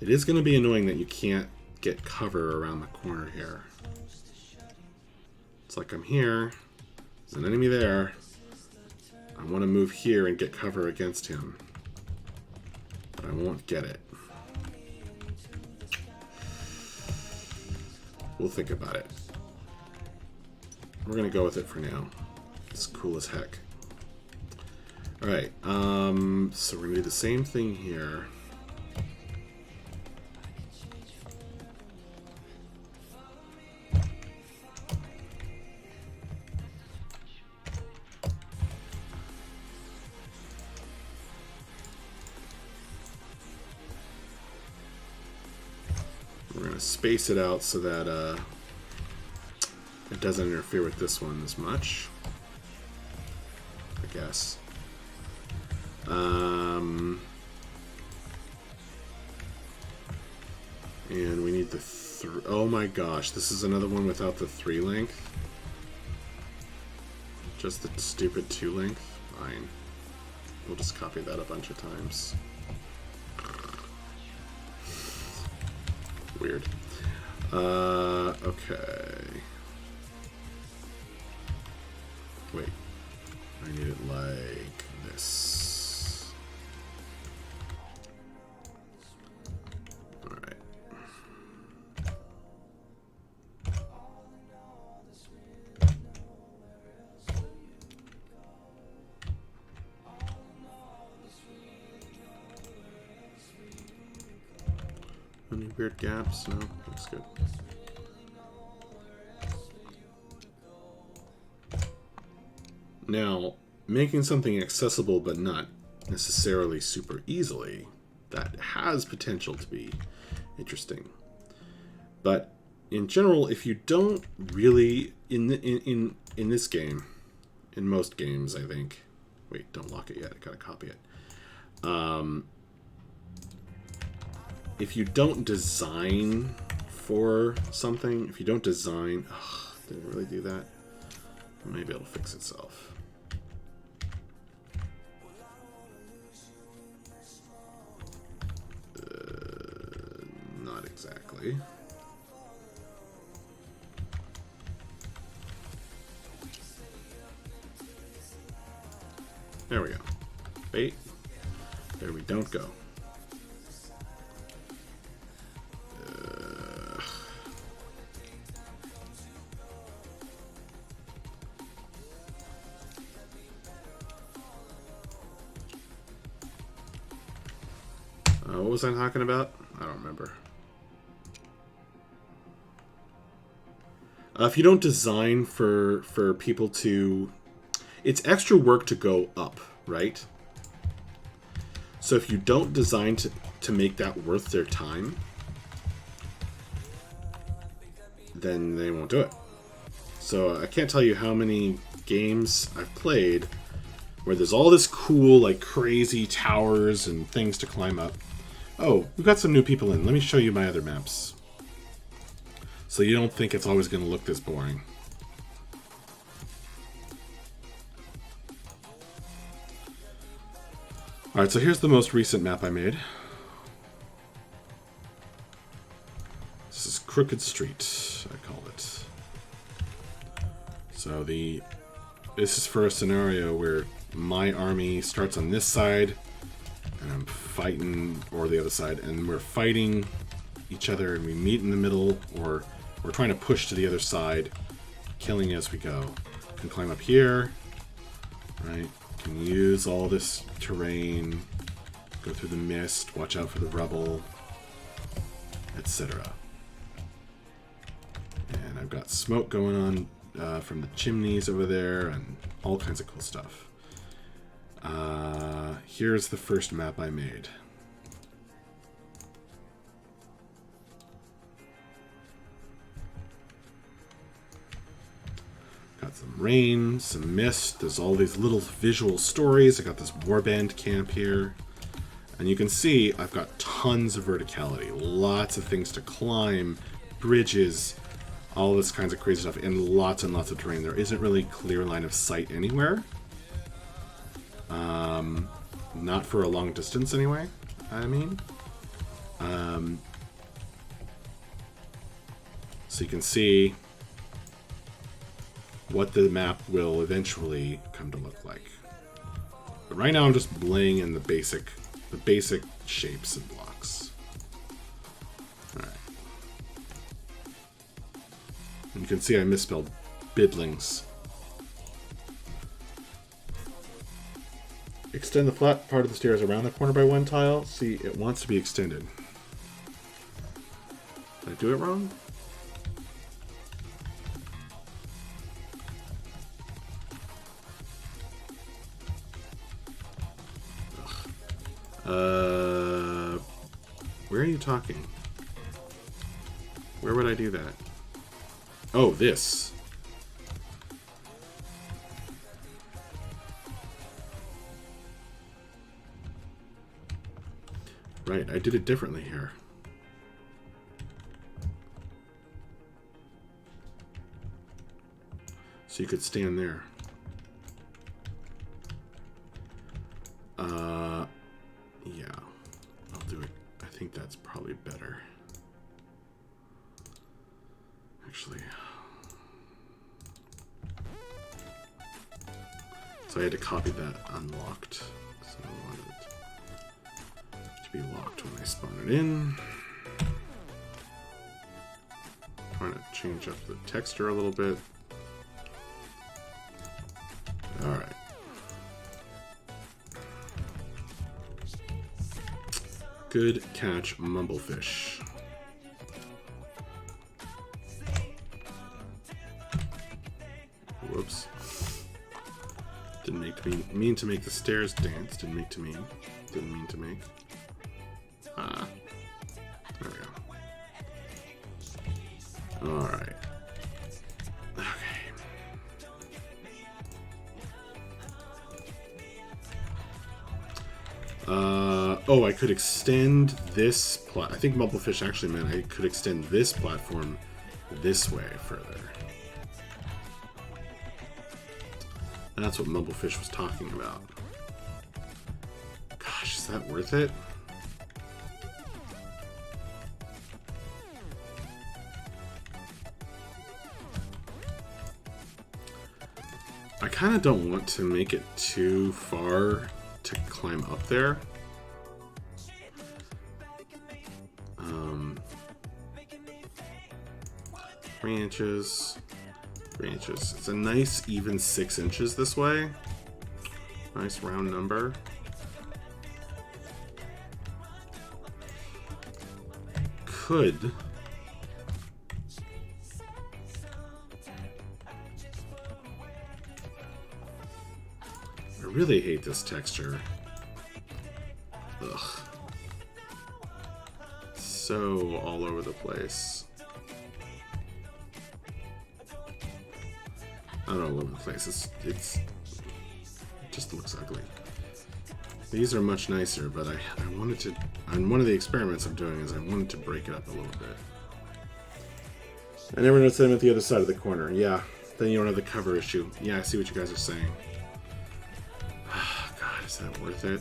It is going to be annoying that you can't get cover around the corner here. It's like I'm here. There's an enemy there. I want to move here and get cover against him. But I won't get it. We'll think about it. We're going to go with it for now. It's cool as heck. Alright, so we're going to do the same thing here. We're going to space it out so that it doesn't interfere with this one as much, I guess. And we need the oh my gosh, this is another one without the 3 length. Just the stupid 2 length. Fine. We'll just copy that a bunch of times. Weird. Okay. Wait. I need it like this. Alright. Any weird gaps? No, looks good. Now, making something accessible but not necessarily super easily, that has potential to be interesting. But in general, if you don't really in this game, in most games, I think. Wait, don't lock it yet. I gotta copy it. If you don't design for something, if you don't design, did it really do that? Maybe it'll fix itself. Not exactly. There we go. Wait. There we don't go. What was I talking about? I don't remember. If you don't design for people to... It's extra work to go up, right? So if you don't design to make that worth their time, then they won't do it. So I can't tell you how many games I've played where there's all this cool, like, crazy towers and things to climb up. Oh, we've got some new people in. Let me show you my other maps. So you don't think it's always going to look this boring. Alright, so here's the most recent map I made. This is Crooked Street, I call it. So this is for a scenario where my army starts on this side, and I'm fighting, or the other side, and we're fighting each other, and we meet in the middle, or we're trying to push to the other side, killing as we go. Can climb up here, right? Can use all this terrain, go through the mist, watch out for the rubble, etc. And I've got smoke going on from the chimneys over there, and all kinds of cool stuff. Here's the first map I made. Got some rain, some mist, there's all these little visual stories. I got this warband camp here. And you can see I've got tons of verticality, lots of things to climb, bridges, all this kinds of crazy stuff, and lots of terrain. There isn't really clear line of sight anywhere. Not for a long distance anyway, I mean. So you can see what the map will eventually come to look like. But right now I'm just laying in the basic shapes and blocks. Alright. And you can see I misspelled bidlings. Extend the flat part of the stairs around the corner by one tile. See, it wants to be extended. Did I do it wrong? Where are you talking? Where would I do that? Oh, this. Right, I did it differently here. So you could stand there. Yeah, I'll do it. I think that's probably better. Actually. So I had to copy that unlocked. So I wanted it to be locked when I spawn it in. Trying to change up the texture a little bit. Alright. Good catch, Mumblefish. Whoops. Didn't mean to make the stairs dance. Didn't mean to make. Ah. There we go. Alright. Oh, I could extend this I think Mumblefish actually meant I could extend this platform this way further. And that's what Mumblefish was talking about. Gosh, is that worth it? I kind of don't want to make it too far to climb up there. 3 inches, 3 inches. It's a nice even 6 inches this way. Nice round number. could... I really hate this texture. Ugh. So all over the place. Not all over the place. It just looks ugly. These are much nicer, but I wanted to... On one of the experiments I'm doing is I wanted to break it up a little bit. I never noticed them at the other side of the corner. Yeah, then you don't have the cover issue. Yeah, I see what you guys are saying. God, is that worth it?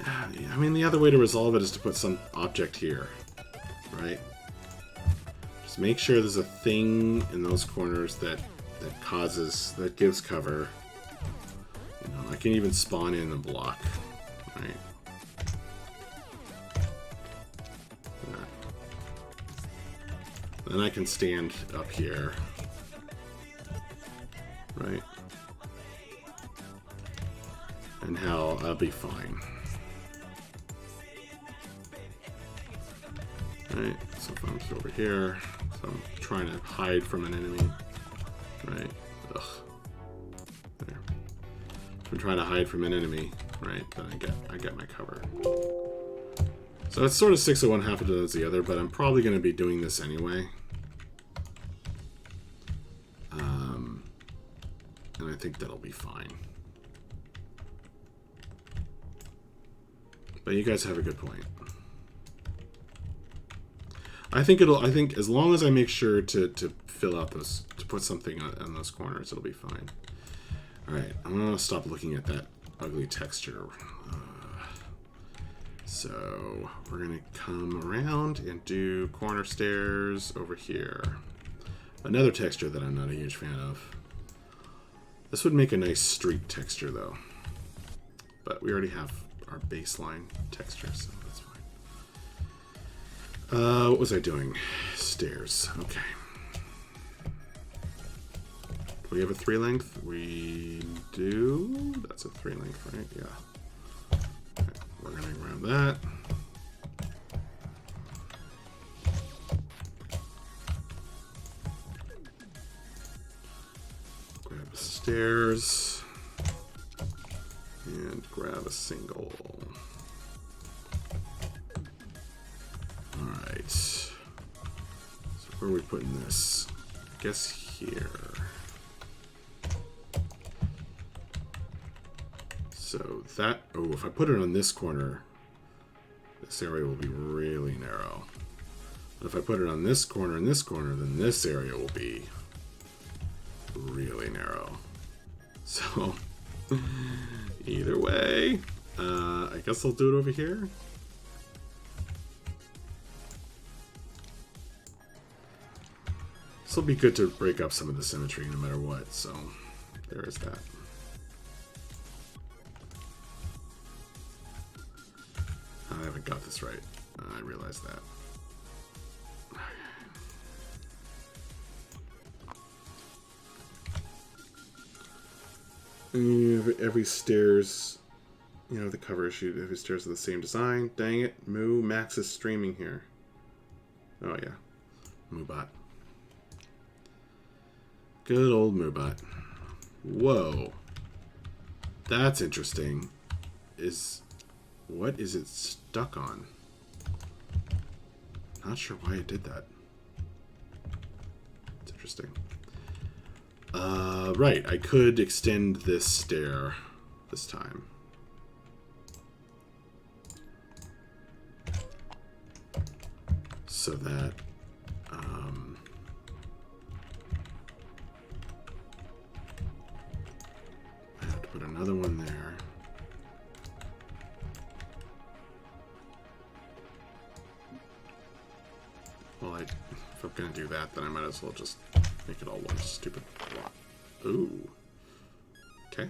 I mean, the other way to resolve it is to put some object here, right? Just make sure there's a thing in those corners that gives cover. You know, I can even spawn in a block, right? Then I can stand up here, right? And hell, I'll be fine. Right, so if I'm just over here, so I'm trying to hide from an enemy, right? Ugh. There. If I'm trying to hide from an enemy, right? Then I get my cover. So it's sort of 6 of one, half of the other, but I'm probably going to be doing this anyway. And I think that'll be fine. But you guys have a good point. I think as long as I make sure to fill out those, to put something on those corners, it'll be fine. All right, I'm gonna stop looking at that ugly texture. So we're gonna come around and do corner stairs over here. Another texture that I'm not a huge fan of. This would make a nice street texture though, but we already have our baseline texture, so that's fine. What was I doing? Stairs. Okay. Do we have a 3 length? We do. That's a 3 length, right? Yeah. Okay, we're gonna grab that. Grab the stairs. And grab a single. Alright. So where are we putting this? I guess here. So that... Oh, if I put it on this corner, this area will be really narrow. But if I put it on this corner and this corner, then this area will be really narrow. So... Either way, I guess I'll do it over here. This will be good to break up some of the symmetry no matter what, so there is that. I haven't got this right. I realize that. Every stairs, you know, the cover issue, every stairs are the same design. Dang it. Moo, Max is streaming here. Oh, yeah. Moobot. Good old Moobot. Whoa. That's interesting. What is it stuck on? Not sure why it did that. It's interesting. Right, I could extend this stair this time. So that, I have to put another one there. Well, if I'm gonna do that, then I might as well just make it all one stupid block. Ooh. Okay.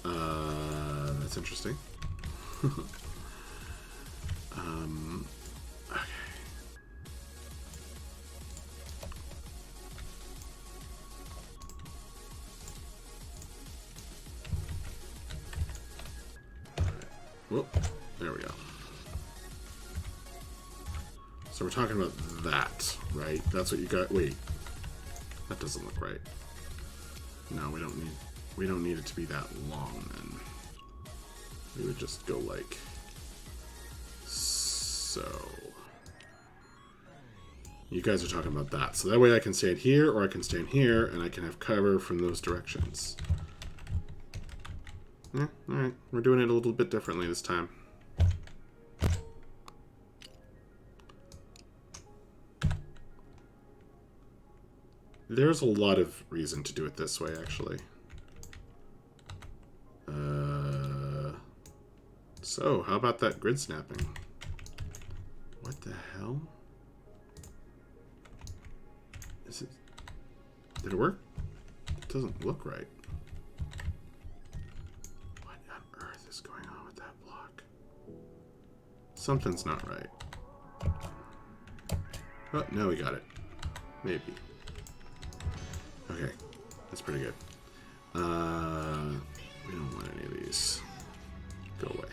That's interesting. Okay. Alright. Whoop. There we go. So we're talking about that, right? That's what you got. Wait, that doesn't look right. No, we don't need it to be that long then. We would just go like so. You guys are talking about that. So that way I can stand here or I can stand here and I can have cover from those directions. Yeah, alright. We're doing it a little bit differently this time. There's a lot of reason to do it this way, actually. So, how about that grid snapping? What the hell? Is it... Did it work? It doesn't look right. What on earth is going on with that block? Something's not right. Oh, now we got it. Maybe. Okay, that's pretty good. We don't want any of these. Go away.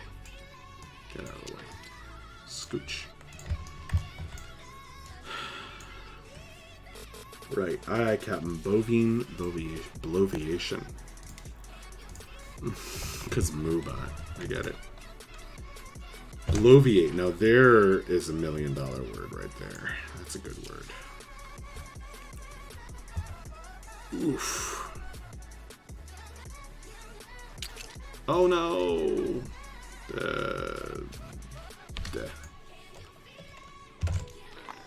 Get out of the way. Scooch. Right, aye, Captain. Bovine bloviation. Because MOBA. I get it. Bloviate. Now there is $1 million word right there. That's a good word. Oof. Oh no!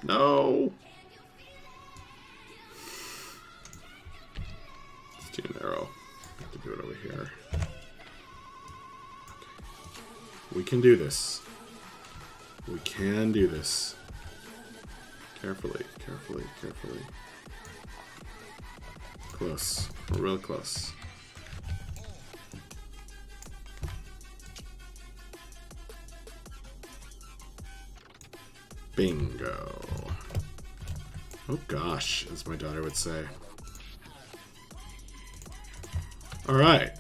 No! It's too narrow. I have to do it over here. Okay. We can do this. We can do this. Carefully, carefully, carefully. Close. We're real close. Bingo. Oh gosh, as my daughter would say. Alright.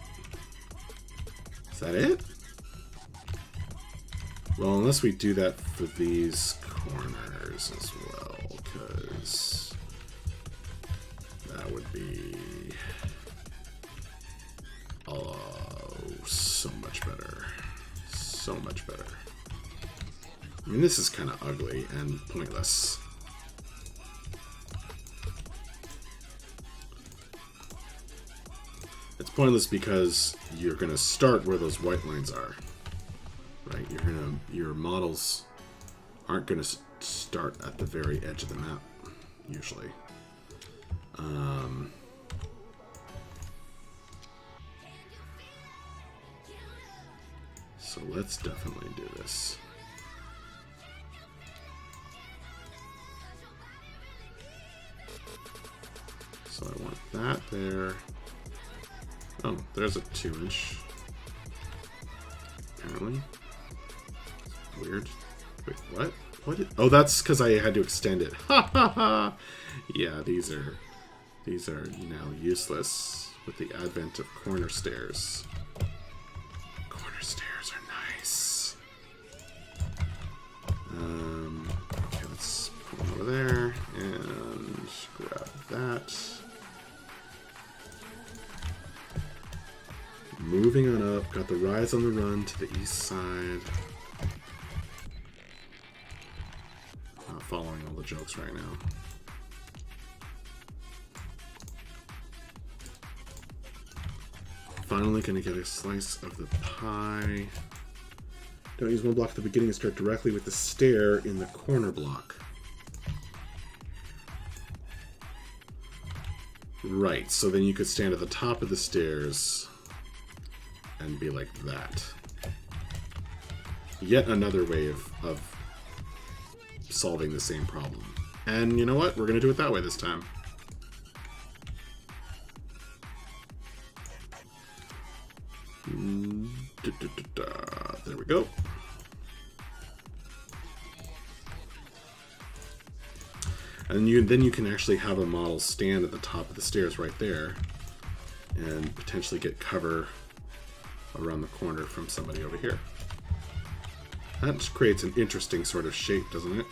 Is that it? Well, unless we do that for these corners as well, because that would be so much better. So much better. I mean, this is kind of ugly and pointless. It's pointless because you're going to start where those white lines are. Right? Your models aren't going to start at the very edge of the map, usually. So let's definitely do this. So I want that there. Oh, there's a 2-inch. Apparently. Weird. Wait, what? What? Oh, that's because I had to extend it. Ha ha ha! Yeah, these are now useless with the advent of corner stairs. Corner stairs are nice. Okay, let's put one over there and grab that. Moving on up, got the Rise on the Run to the east side. Not following all the jokes right now. Finally gonna get a slice of the pie. Don't use one block at the beginning and start directly with the stair in the corner block. Right, so then you could stand at the top of the stairs and be like that. Yet another way of solving the same problem. And you know what? We're going to do it that way this time. There we go. And then you can actually have a model stand at the top of the stairs right there and potentially get cover around the corner from somebody over here. That just creates an interesting sort of shape, doesn't it?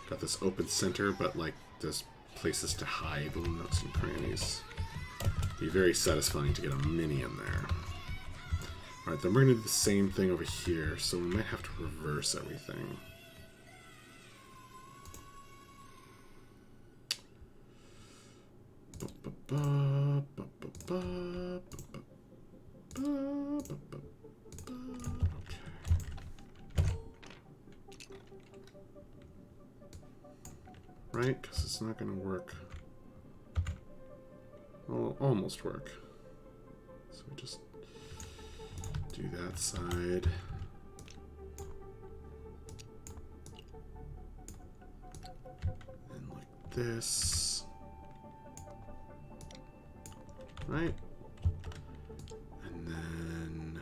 Got this open center, but like there's places to hide, little nooks and crannies. Be very satisfying to get a mini in there. Alright, then we're going to do the same thing over here, so we might have to reverse everything. Right? Because it's not going to work. Well, almost work. So we just do that side. And like this. Right? And then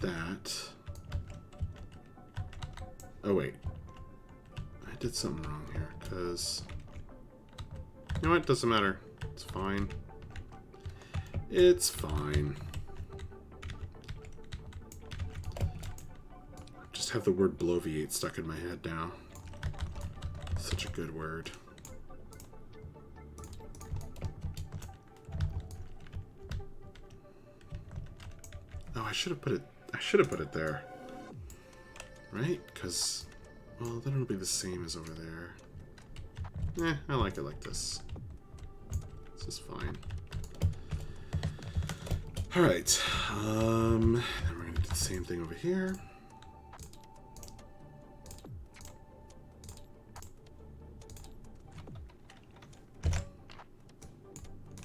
that. Oh, wait. I did something wrong here, because... You know what? Doesn't matter. It's fine. It's fine. Just have the word bloviate stuck in my head now. Such a good word. Oh, I should have put it there. Right? Because, well, then it'll be the same as over there. I like it like this. This is fine. Alright. Then we're going to do the same thing over here.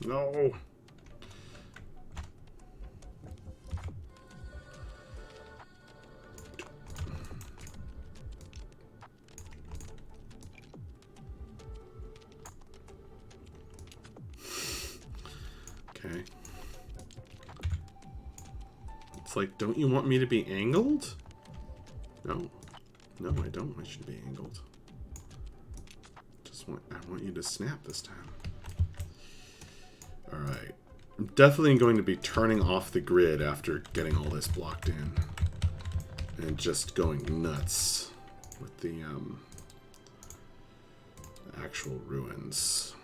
No! Okay. It's like, don't you want me to be angled? No. No, I don't want you to be angled. I want you to snap this time. Alright. I'm definitely going to be turning off the grid after getting all this blocked in. And just going nuts with the actual ruins.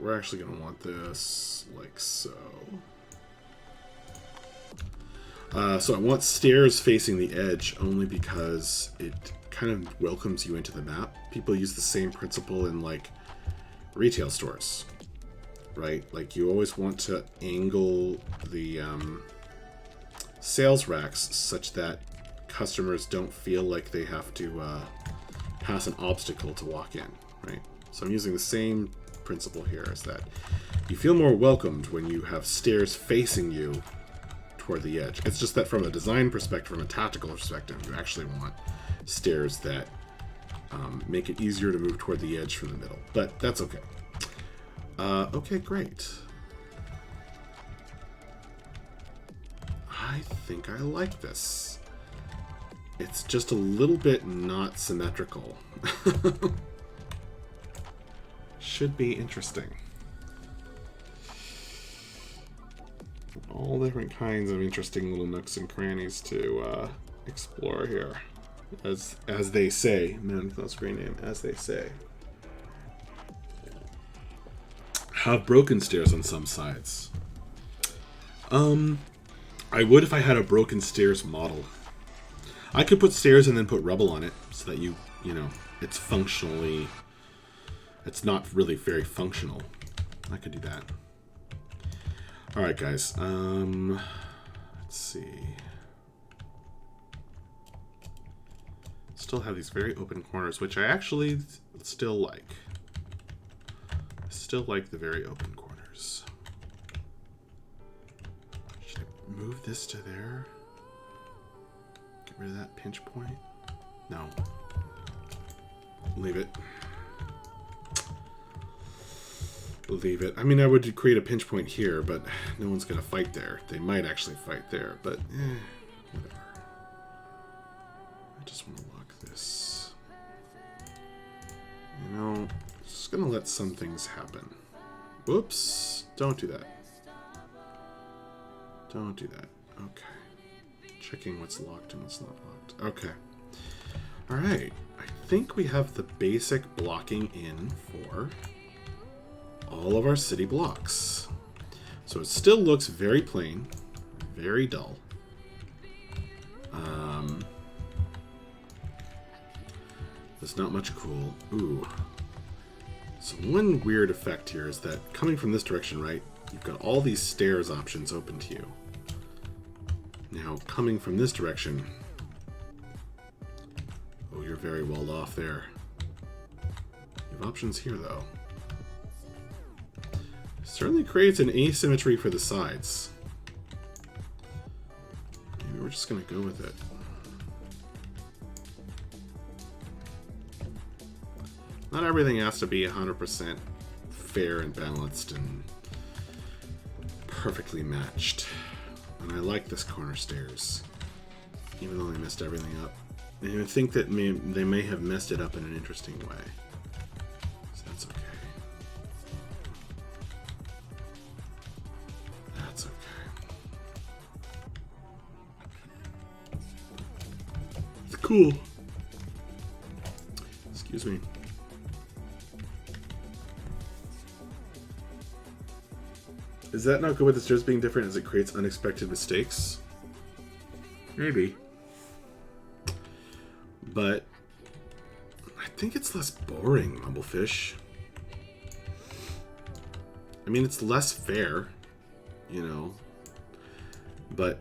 We're actually going to want this like so. So I want stairs facing the edge only because it kind of welcomes you into the map. People use the same principle in like retail stores, right? Like you always want to angle the sales racks such that customers don't feel like they have to pass an obstacle to walk in, right? So I'm using the same principle here, is that you feel more welcomed when you have stairs facing you toward the edge. It's just that from a design perspective, from a tactical perspective, you actually want stairs that make it easier to move toward the edge from the middle. But that's okay. Okay, great. I think I like this. It's just a little bit not symmetrical. Should be interesting. All different kinds of interesting little nooks and crannies to explore here. As they say. Man, that's a great name. As they say. Have broken stairs on some sides. I would if I had a broken stairs model. I could put stairs and then put rubble on it so that you know, it's functionally... It's not really very functional. I could do that. Alright, guys. Let's see. Still have these very open corners, which I actually still like. Still like the very open corners. Should I move this to there? Get rid of that pinch point? No. Leave it. Leave it. I mean, I would create a pinch point here, but no one's going to fight there. They might actually fight there, but whatever. I just want to lock this. You know, just going to let some things happen. Whoops. Don't do that. Don't do that. Okay. Checking what's locked and what's not locked. Okay. Alright. I think we have the basic blocking in for all of our city blocks. So it still looks very plain, very dull. There's not much cool. Ooh. So one weird effect here is that coming from this direction, right, you've got all these stairs options open to you. Now, coming from this direction, oh, you're very well off there. You have options here, though. Certainly creates an asymmetry for the sides. Maybe we're just going to go with it. Not everything has to be 100% fair and balanced and perfectly matched. And I like this corner stairs, even though they messed everything up. And I think that they may have messed it up in an interesting way. So that's okay. That's okay. It's cool. Excuse me. Is that not good with the stairs being different as it creates unexpected mistakes? Maybe. But I think it's less boring, Mumblefish. I mean, it's less fair, you know. But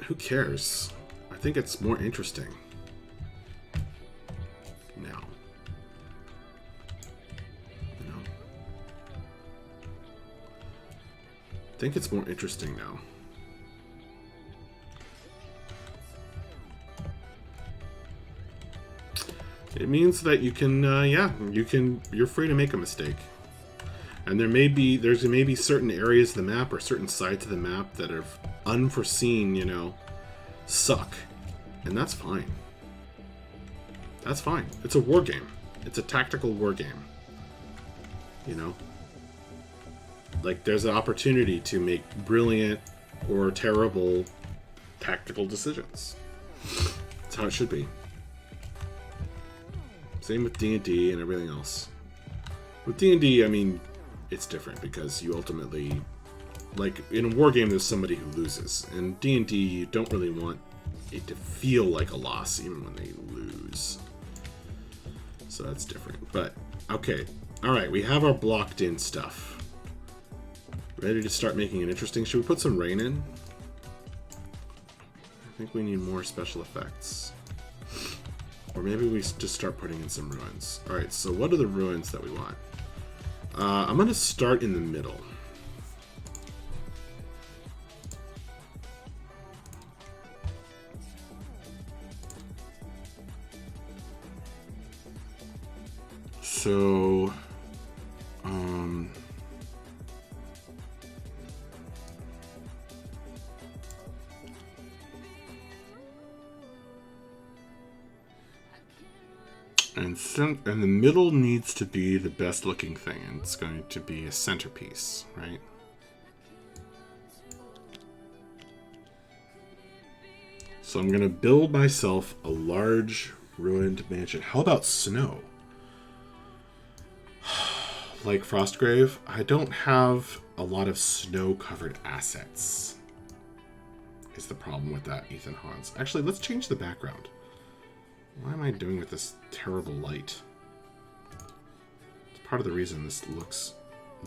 who cares? I think it's more interesting now. I think it's more interesting now. It means that you can, you're free to make a mistake. And there's maybe certain areas of the map or certain sides of the map that are unforeseen, you know, suck. And that's fine. That's fine. It's a war game. It's a tactical war game. You know? Like, there's an opportunity to make brilliant or terrible tactical decisions. That's how it should be. Same with D&D and everything else. With D&D, I mean, it's different because you ultimately... Like, in a war game, there's somebody who loses. In D&D, you don't really want it to feel like a loss, even when they lose. So that's different. But, okay. Alright, we have our blocked-in stuff. Ready to start making it interesting. Should we put some rain in? I think we need more special effects. Or maybe we just start putting in some ruins. Alright, so what are the ruins that we want? I'm going to start in the middle. So... And the middle needs to be the best looking thing, and it's going to be a centerpiece, right? So I'm going to build myself a large ruined mansion. How about snow? Like Frostgrave, I don't have a lot of snow-covered assets. Is the problem with that, Ethan Hans. Actually, let's change the background. What am I doing with this terrible light? It's part of the reason this looks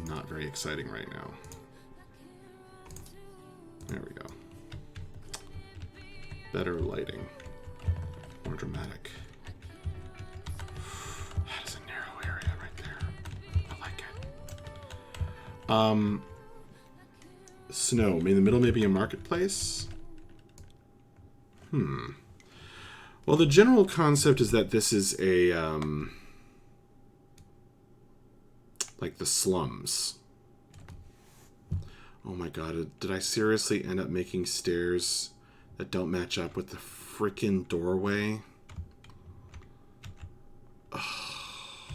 not very exciting right now. There we go. Better lighting. More dramatic. That is a narrow area right there. I like it. Snow. In the middle, maybe a marketplace? Well, the general concept is that this is a, like the slums. Oh my god, did I seriously end up making stairs that don't match up with the freaking doorway? Oh,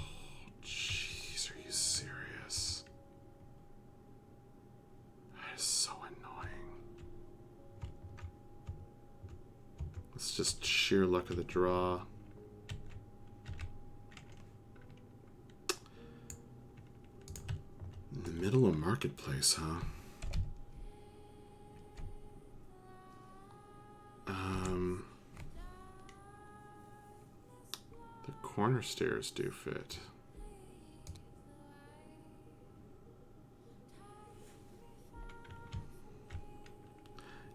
jeez, are you serious? It's just sheer luck of the draw. In the middle of Marketplace, huh? The corner stairs do fit.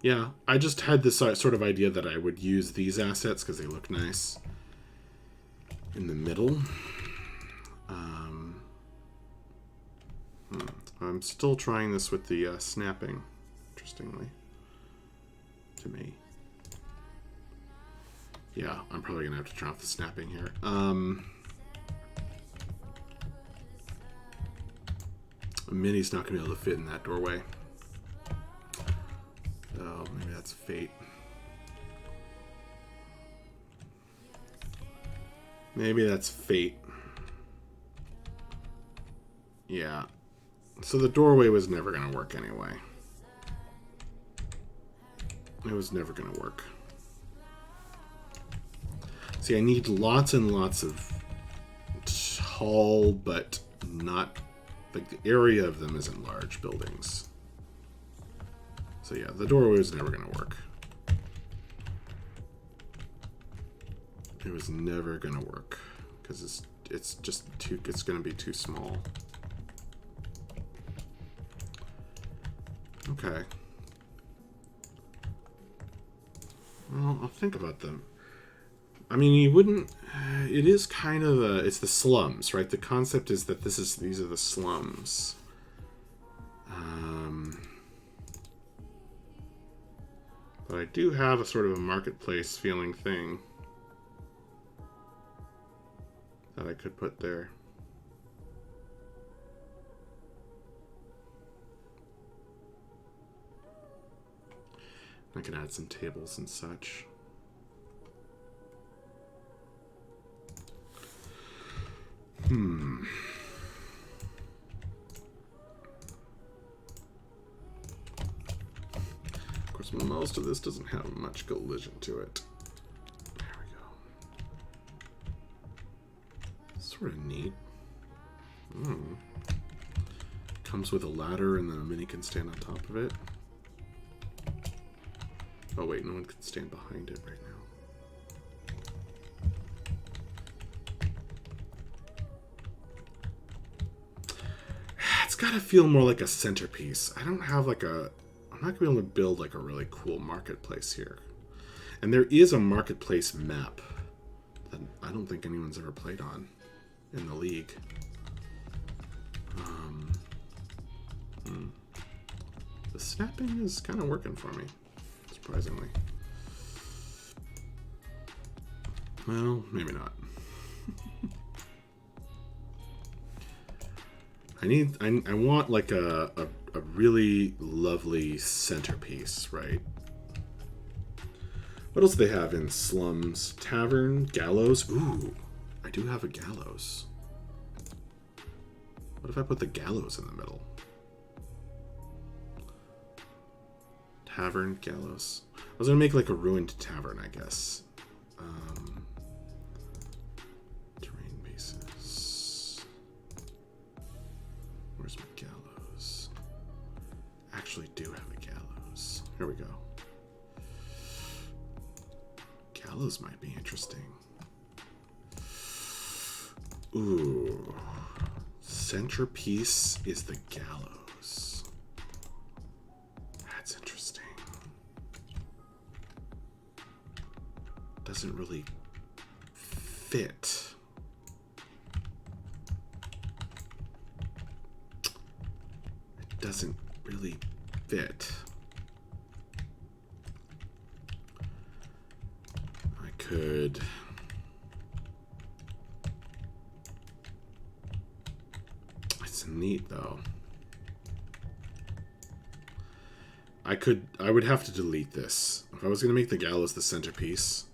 Yeah, I just had this sort of idea that I would use these assets because they look nice in the middle. I'm still trying this with the snapping, interestingly, to me. Yeah, I'm probably going to have to turn off the snapping here. Mini's not going to be able to fit in that doorway. Oh, maybe that's fate. Maybe that's fate. Yeah. So the doorway was never going to work anyway. It was never going to work. See, I need lots and lots of tall, but not... Like, the area of them isn't large buildings. So yeah, the doorway was never going to work. It was never going to work. Because it's just too... It's going to be too small. Okay. Well, I'll think about them. I mean, you wouldn't... It is kind of a... It's the slums, right? The concept is that these are the slums. But I do have a sort of a marketplace feeling thing that I could put there. I can add some tables and such. Of course, most of this doesn't have much collision to it. There we go. Sort of neat. Comes with a ladder and then a mini can stand on top of it. Oh wait, no one can stand behind it right now. It's gotta feel more like a centerpiece. I don't have like a... I'm not gonna be able to build like a really cool marketplace here. And there is a marketplace map that I don't think anyone's ever played on in the league. The snapping is kind of working for me, surprisingly. Well, maybe not. I want like a really lovely centerpiece, right? What else do they have in slums? Tavern, gallows. Ooh, I do have a gallows. What if I put the gallows in the middle? Tavern, gallows. I was gonna make like a ruined tavern, I guess. Terrain bases. Where's my gallows? Actually do have a gallows. Here we go. Gallows might be interesting. Ooh. Centerpiece is the gallows. That's interesting. Doesn't really fit. It doesn't really fit. I could... It's neat though. I would have to delete this. If I was going to make the gallows the centerpiece,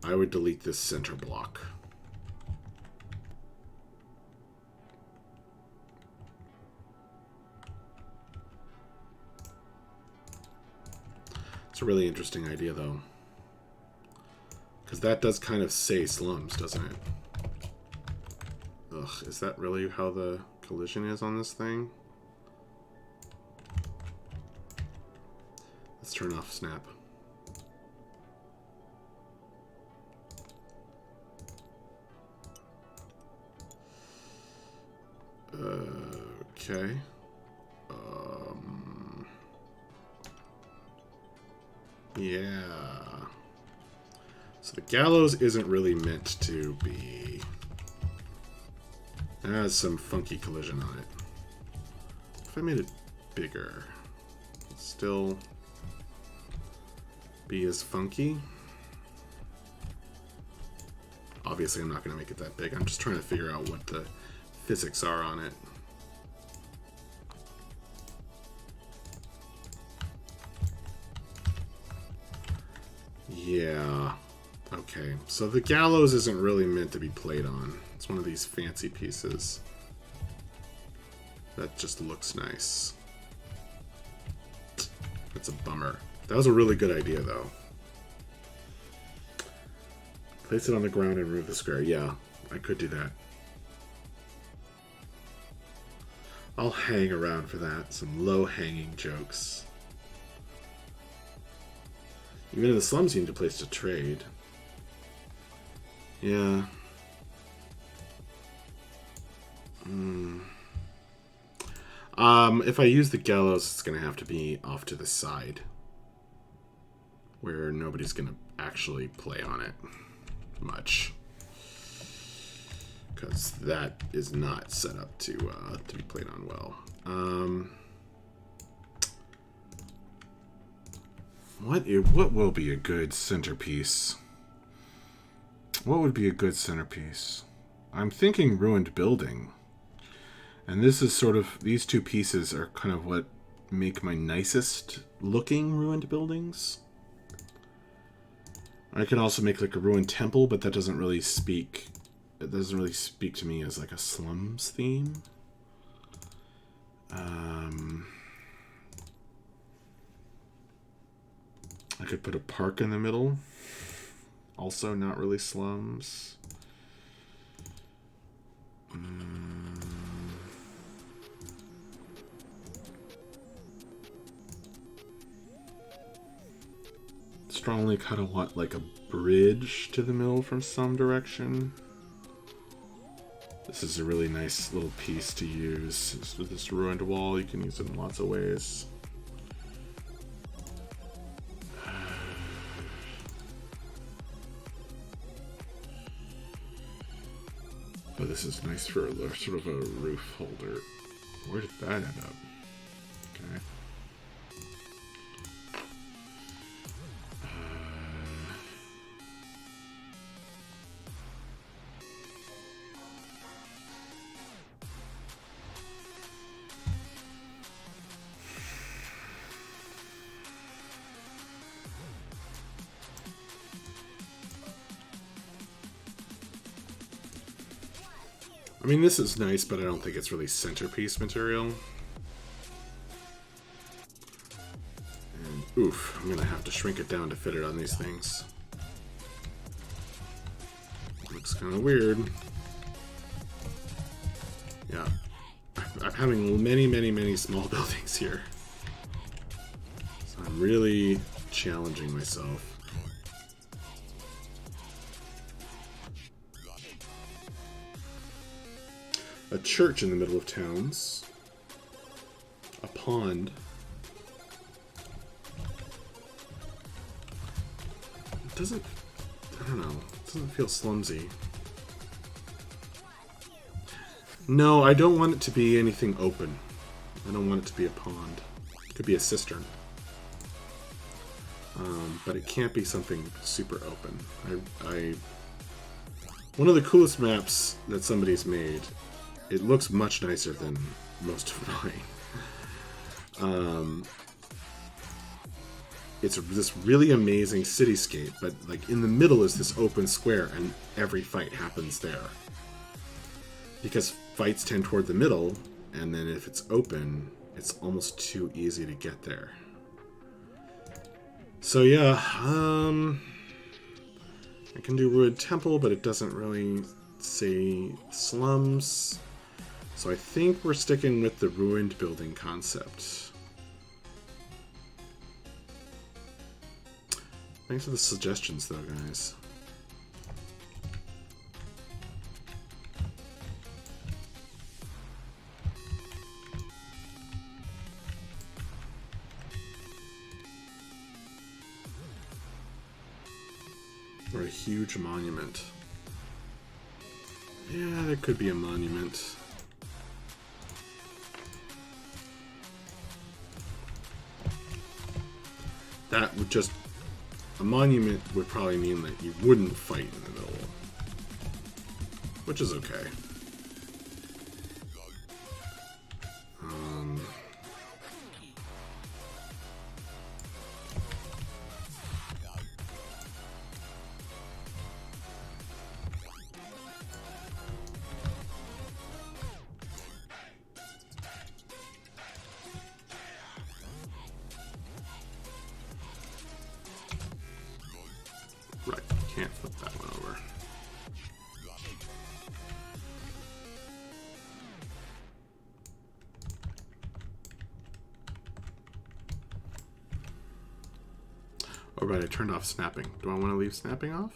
I would delete this center block. It's a really interesting idea though. Because that does kind of say slums, doesn't it? Ugh, is that really how the collision is on this thing? Let's turn off snap. Okay. Yeah. So the gallows isn't really meant to be... It has some funky collision on it. If I made it bigger, it'd still be as funky. Obviously, I'm not going to make it that big. I'm just trying to figure out what the physics are on it. Yeah. Okay. So the gallows isn't really meant to be played on. It's one of these fancy pieces that just looks nice. That's a bummer. That was a really good idea, though. Place it on the ground and remove the square. Yeah, I could do that. I'll hang around for that. Some low-hanging jokes. Even in the slums, you need a place to trade. Yeah. If I use the gallows, it's going to have to be off to the side, where nobody's going to actually play on it much, because that is not set up to be played on well. What will be a good centerpiece? What would be a good centerpiece? I'm thinking ruined building. And this is sort of, these two pieces are kind of what make my nicest looking ruined buildings. I could also make like a ruined temple, but that doesn't really speak, it doesn't really speak to me as like a slums theme. I could put a park in the middle. Also not really slums. Strongly kind of want like a bridge to the middle from some direction. This is a really nice little piece to use. With this ruined wall, you can use it in lots of ways. But this is nice for a, sort of a roof holder. Where did that end up? Okay. I mean, this is nice, but I don't think it's really centerpiece material. And oof, I'm gonna have to shrink it down to fit it on these things. Looks kind of weird. Yeah, I'm having many small buildings here. So I'm really challenging myself. A church in the middle of towns. A pond. It doesn't, I don't know, it doesn't feel slumsy. No, I don't want it to be anything open. I don't want it to be a pond. It could be a cistern. But it can't be something super open. One of the coolest maps that somebody's made, it looks much nicer than most of mine. It's this really amazing cityscape, but like in the middle is this open square, and every fight happens there. Because fights tend toward the middle, and then if it's open, it's almost too easy to get there. So yeah, I can do Ruined Temple, but it doesn't really say slums. So I think we're sticking with the ruined building concept. Thanks for the suggestions, though, guys. Or a huge monument. Yeah, there could be a monument. That would just... A monument would probably mean that you wouldn't fight in the middle. Which is okay. Right, can't flip that one over. Oh, right, I turned off snapping. Do I want to leave snapping off?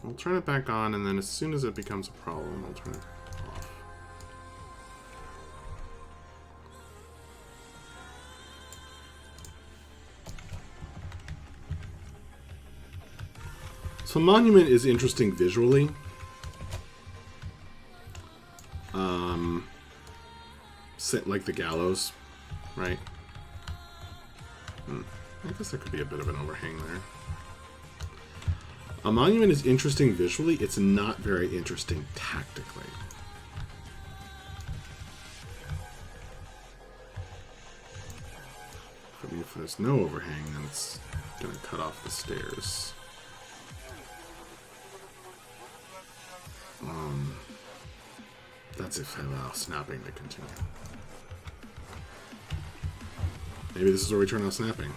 I'll turn it back on, and then as soon as it becomes a problem, I'll turn it off. So Monument is interesting visually. Like the gallows, right? I guess there could be a bit of an overhang there. A monument is interesting visually. It's not very interesting tactically. I mean, if there's no overhang, then it's going to cut off the stairs. That's if I allow snapping to continue. Maybe this is where we turn on snapping.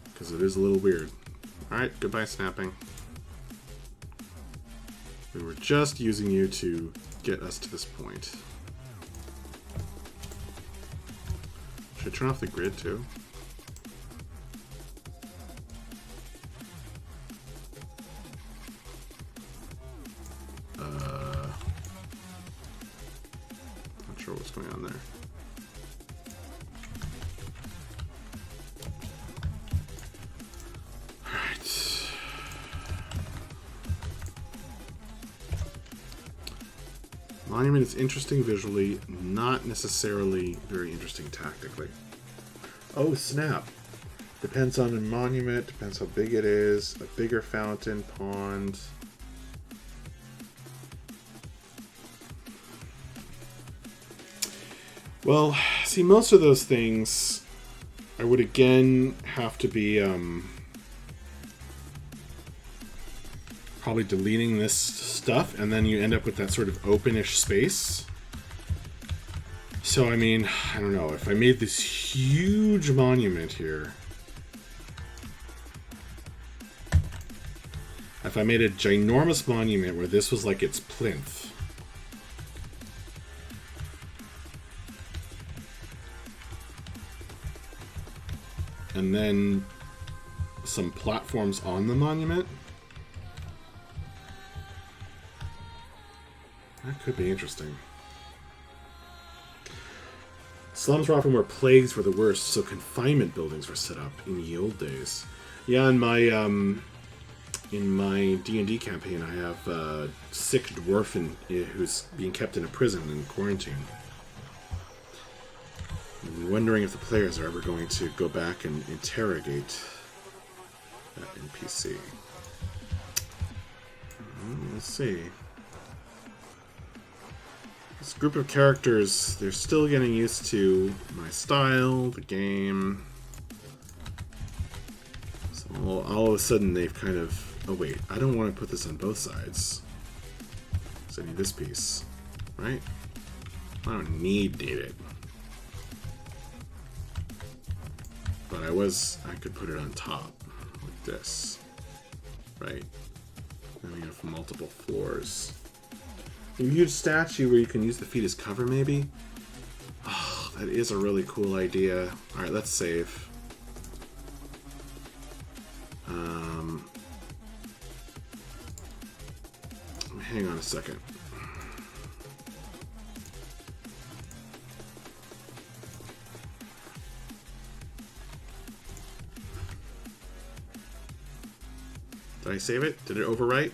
Because it is a little weird. Alright, goodbye snapping. We were just using you to get us to this point. Should I turn off the grid too? Not sure what's going on there. Monument is interesting visually, not necessarily very interesting tactically. Oh, snap. Depends on the monument, depends how big it is. A bigger fountain, pond. Well, see, most of those things I would again have to be probably deleting this stuff, and then you end up with that sort of openish space. So, I mean, I don't know. If I made this huge monument here, if I made a ginormous monument where this was like its plinth, and then some platforms on the monument, that could be interesting. Slums were often where plagues were the worst, so confinement buildings were set up in ye old days. Yeah, in my D&D campaign, I have a sick dwarf who's being kept in a prison in quarantine. I'm wondering if the players are ever going to go back and interrogate that NPC. We'll see. This group of characters, they're still getting used to my style, the game. So all of a sudden they've kind of... Oh wait, I don't want to put this on both sides. So I need this piece, right? I don't need it. But I I could put it on top like this, right? Then we have multiple floors. A huge statue where you can use the feet as cover, maybe? Oh, that is a really cool idea. Alright, let's save. Hang on a second. Did I save it? Did it overwrite?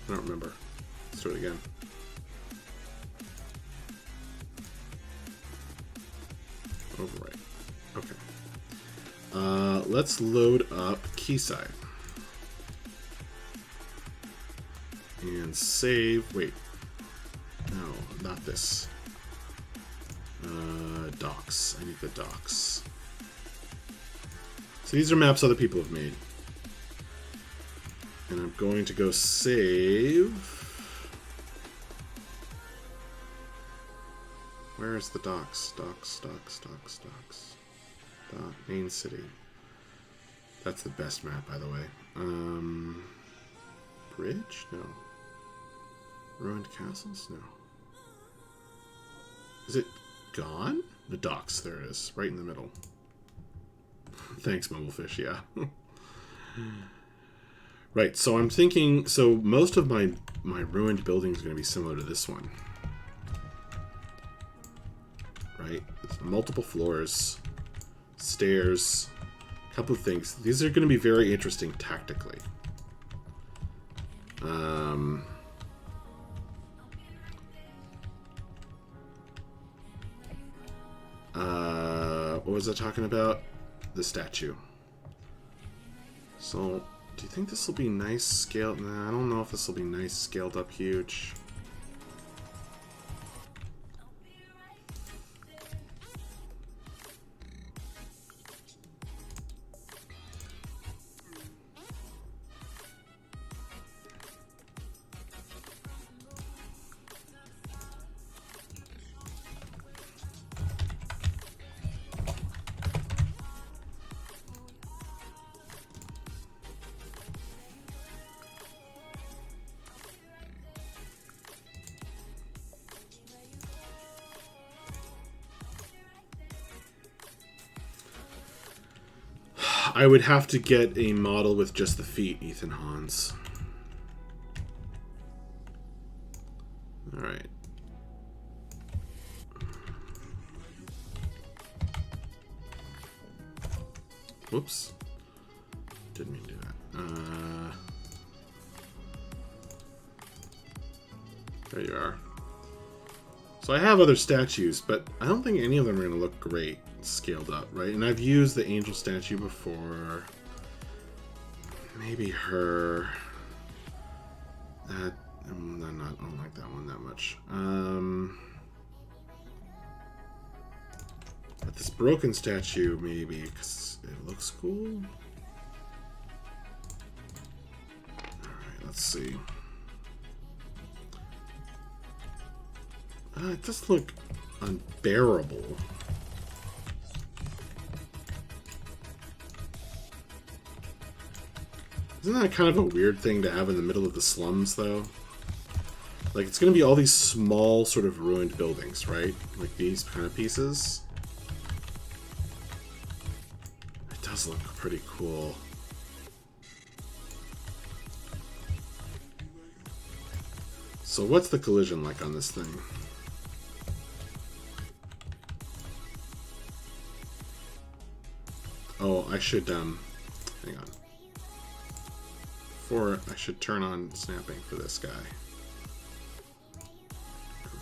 I don't remember. Let's do it again. Overwrite. Okay. Let's load up Quayside. And save. Wait. No, not this. Docks. I need the docks. So these are maps other people have made. And I'm going to go save. Where is the docks? Docks. Main city. That's the best map, by the way. Bridge? No. Ruined castles? No. Is it gone? The docks, there it is. Right in the middle. Thanks, Mumblefish, yeah. Right, so I'm thinking... So most of my ruined building is going to be similar to this one. Right? It's multiple floors. Stairs. A couple of things. These are going to be very interesting tactically. What was I talking about? The statue. So, do you think this will be nice scaled? Nah, I don't know if this will be nice scaled up huge. I would have to get a model with just the feet, Ethan Hans. Alright. Whoops. Didn't mean to do that. There you are. So I have other statues, but I don't think any of them are going to look great scaled up, right? And I've used the angel statue before. Maybe her. That I don't like that one that much. But this broken statue, maybe, because it looks cool. Alright, let's see. It does look unbearable. Isn't that kind of a weird thing to have in the middle of the slums, though? Like, it's going to be all these small, sort of ruined buildings, right? Like these kind of pieces. It does look pretty cool. So what's the collision like on this thing? Oh, I should, hang on. I should turn on snapping for this guy.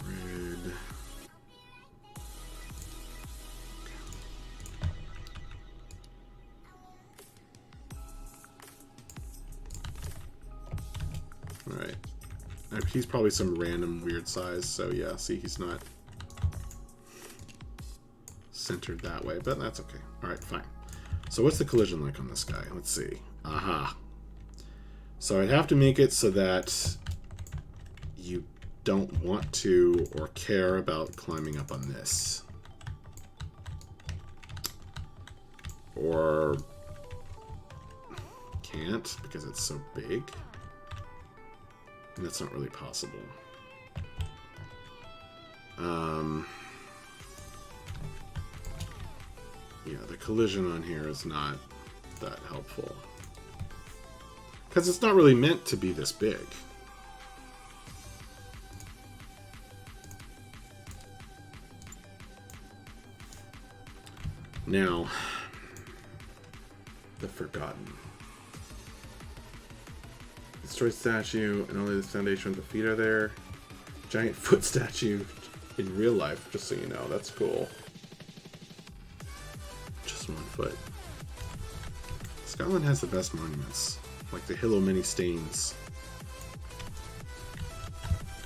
Grid. Alright. He's probably some random weird size, so yeah, see, he's not centered that way, but that's okay. Alright, fine. So what's the collision like on this guy? Let's see. Aha. So I'd have to make it so that you don't want to or care about climbing up on this. Or can't because it's so big. And that's not really possible. Yeah, the collision on here is not that helpful. Because it's not really meant to be this big. Now, the Forgotten. Destroy statue, and only the foundation of the feet are there. Giant foot statue in real life, just so you know. That's cool. Just 1 foot. Scotland has the best monuments, like the Hill o' Many Stains.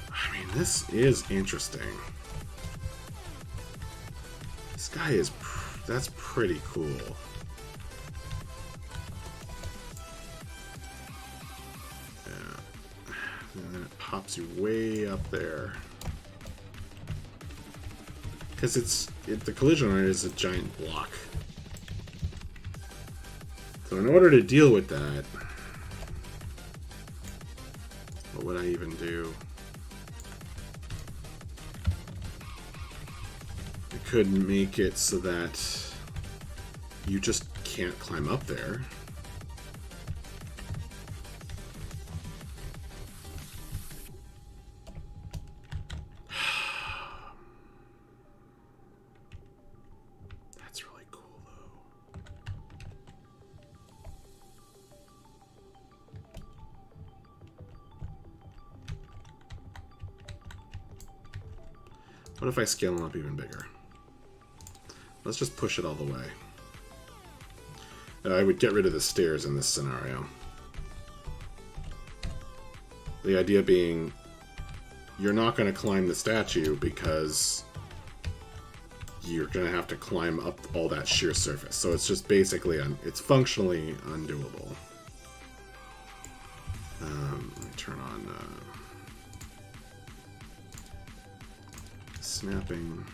I mean, this is interesting. This guy is... that's pretty cool. Yeah. And then it pops you way up there. Because the collision on it is a giant block. So in order to deal with that, what would I even do? I could make it so that you just can't climb up there. That's really cool, though. What if I scale them up even bigger? Let's just push it all the way. I would get rid of the stairs in this scenario. The idea being, you're not going to climb the statue because you're going to have to climb up all that sheer surface. So it's just basically, it's functionally undoable. Let me turn on snapping.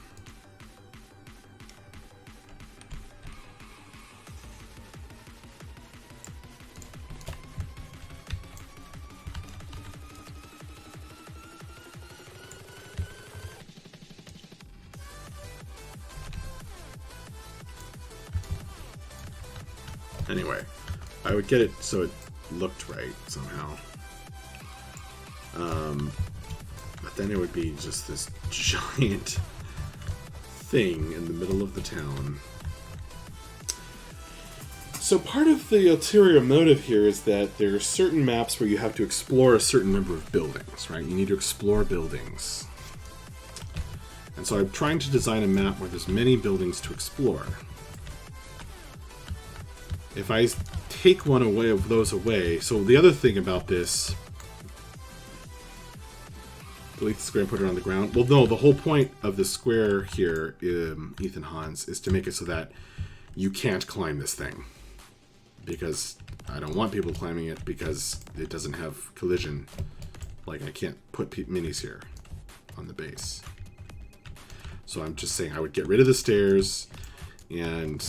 Anyway, I would get it so it looked right somehow. But then it would be just this giant thing in the middle of the town. So part of the ulterior motive here is that there are certain maps where you have to explore a certain number of buildings, right? You need to explore buildings. And so I'm trying to design a map where there's many buildings to explore. If I take one away of those away, so the other thing about this, delete the square and put it on the ground. Well, no, the whole point of the square here, Ethan Hans, is to make it so that you can't climb this thing. Because I don't want people climbing it because it doesn't have collision. Like, I can't put minis here on the base. So I'm just saying I would get rid of the stairs and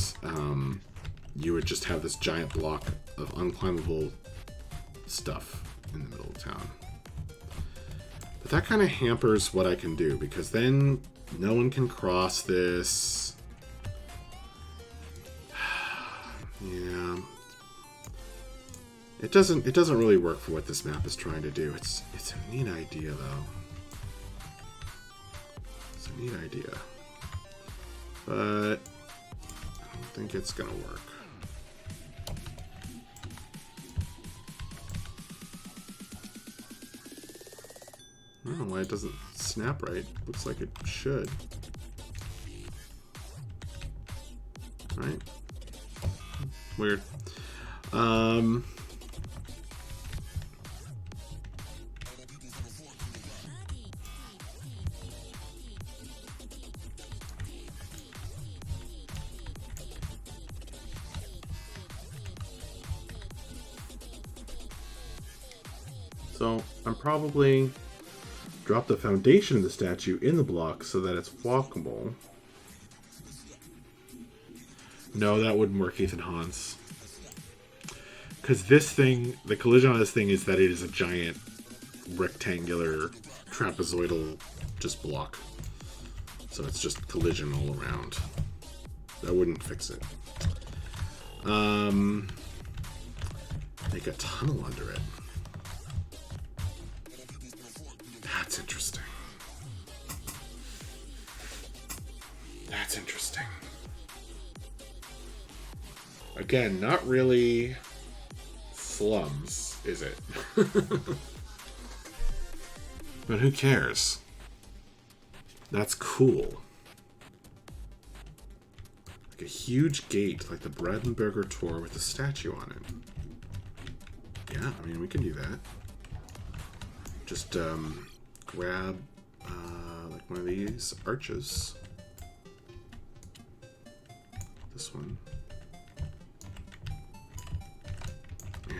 you would just have this giant block of unclimbable stuff in the middle of town. But that kind of hampers what I can do, because then no one can cross this. Yeah. It doesn't really work for what this map is trying to do. It's a neat idea, though. It's a neat idea. But I don't think it's gonna work. I don't know why it doesn't snap right. Looks like it should. Right? Weird. So I'm probably Drop the foundation of the statue in the block so that it's walkable. No, that wouldn't work, Ethan Hans. Because this thing, the collision on this thing is that it is a giant rectangular trapezoidal just block. So it's just collision all around. That wouldn't fix it. Make a tunnel under it. That's interesting. That's interesting. Again, not really slums, is it? But who cares? That's cool. Like a huge gate, like the Brandenburger Tor with a statue on it. Yeah, I mean, we can do that. Just grab like one of these arches. This one.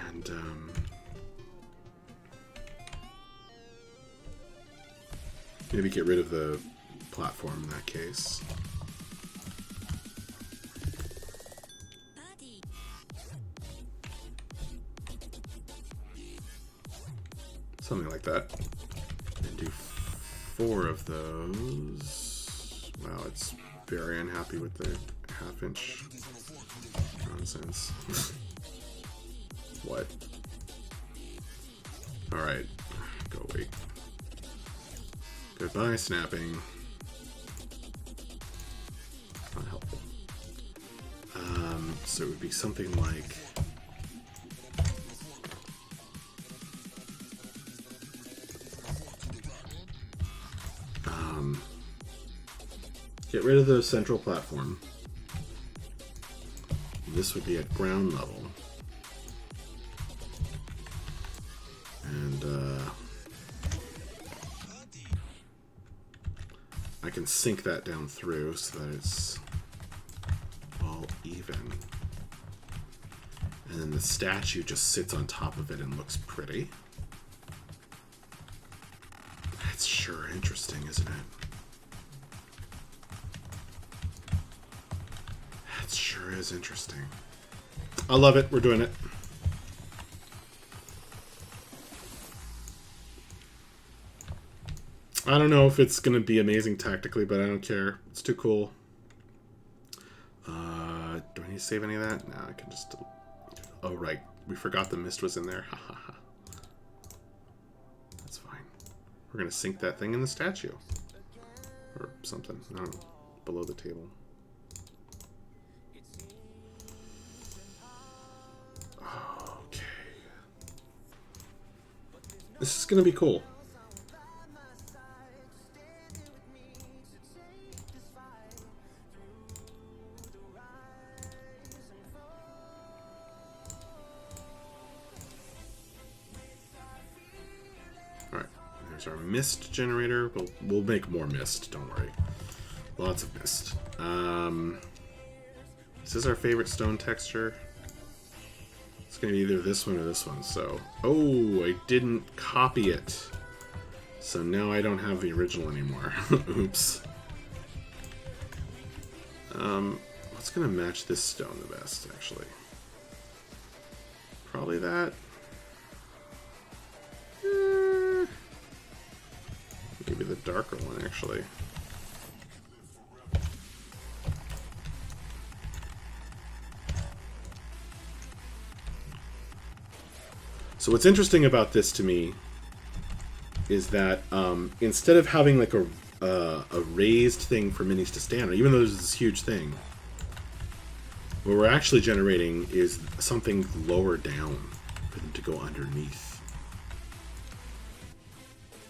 And maybe get rid of the platform in that case. Something like that. And do 4 of those. Wow, it's very unhappy with the half-inch nonsense. What? Alright. Go away. Goodbye, snapping. Not helpful. So it would be something like... get rid of the central platform. This would be at ground level. And I can sink that down through so that it's all even. And then the statue just sits on top of it and looks pretty. That's sure interesting, isn't it? That sure is interesting. I love it. We're doing it. I don't know if it's going to be amazing tactically, but I don't care. It's too cool. Do I need to save any of that? No, I can just... Oh, right. We forgot the mist was in there. Ha ha ha. That's fine. We're going to sink that thing in the statue. Or something. I don't know. Below the table. Okay. This is going to be cool. Our mist generator. We'll make more mist, don't worry. Lots of mist. This is our favorite stone texture. It's gonna be either this one or this one, so... Oh, I didn't copy it. So now I don't have the original anymore. Oops. What's gonna match this stone the best, actually? Probably that. Give me the darker one, actually. So what's interesting about this to me is that instead of having like a raised thing for minis to stand on, even though there's this huge thing, what we're actually generating is something lower down for them to go underneath.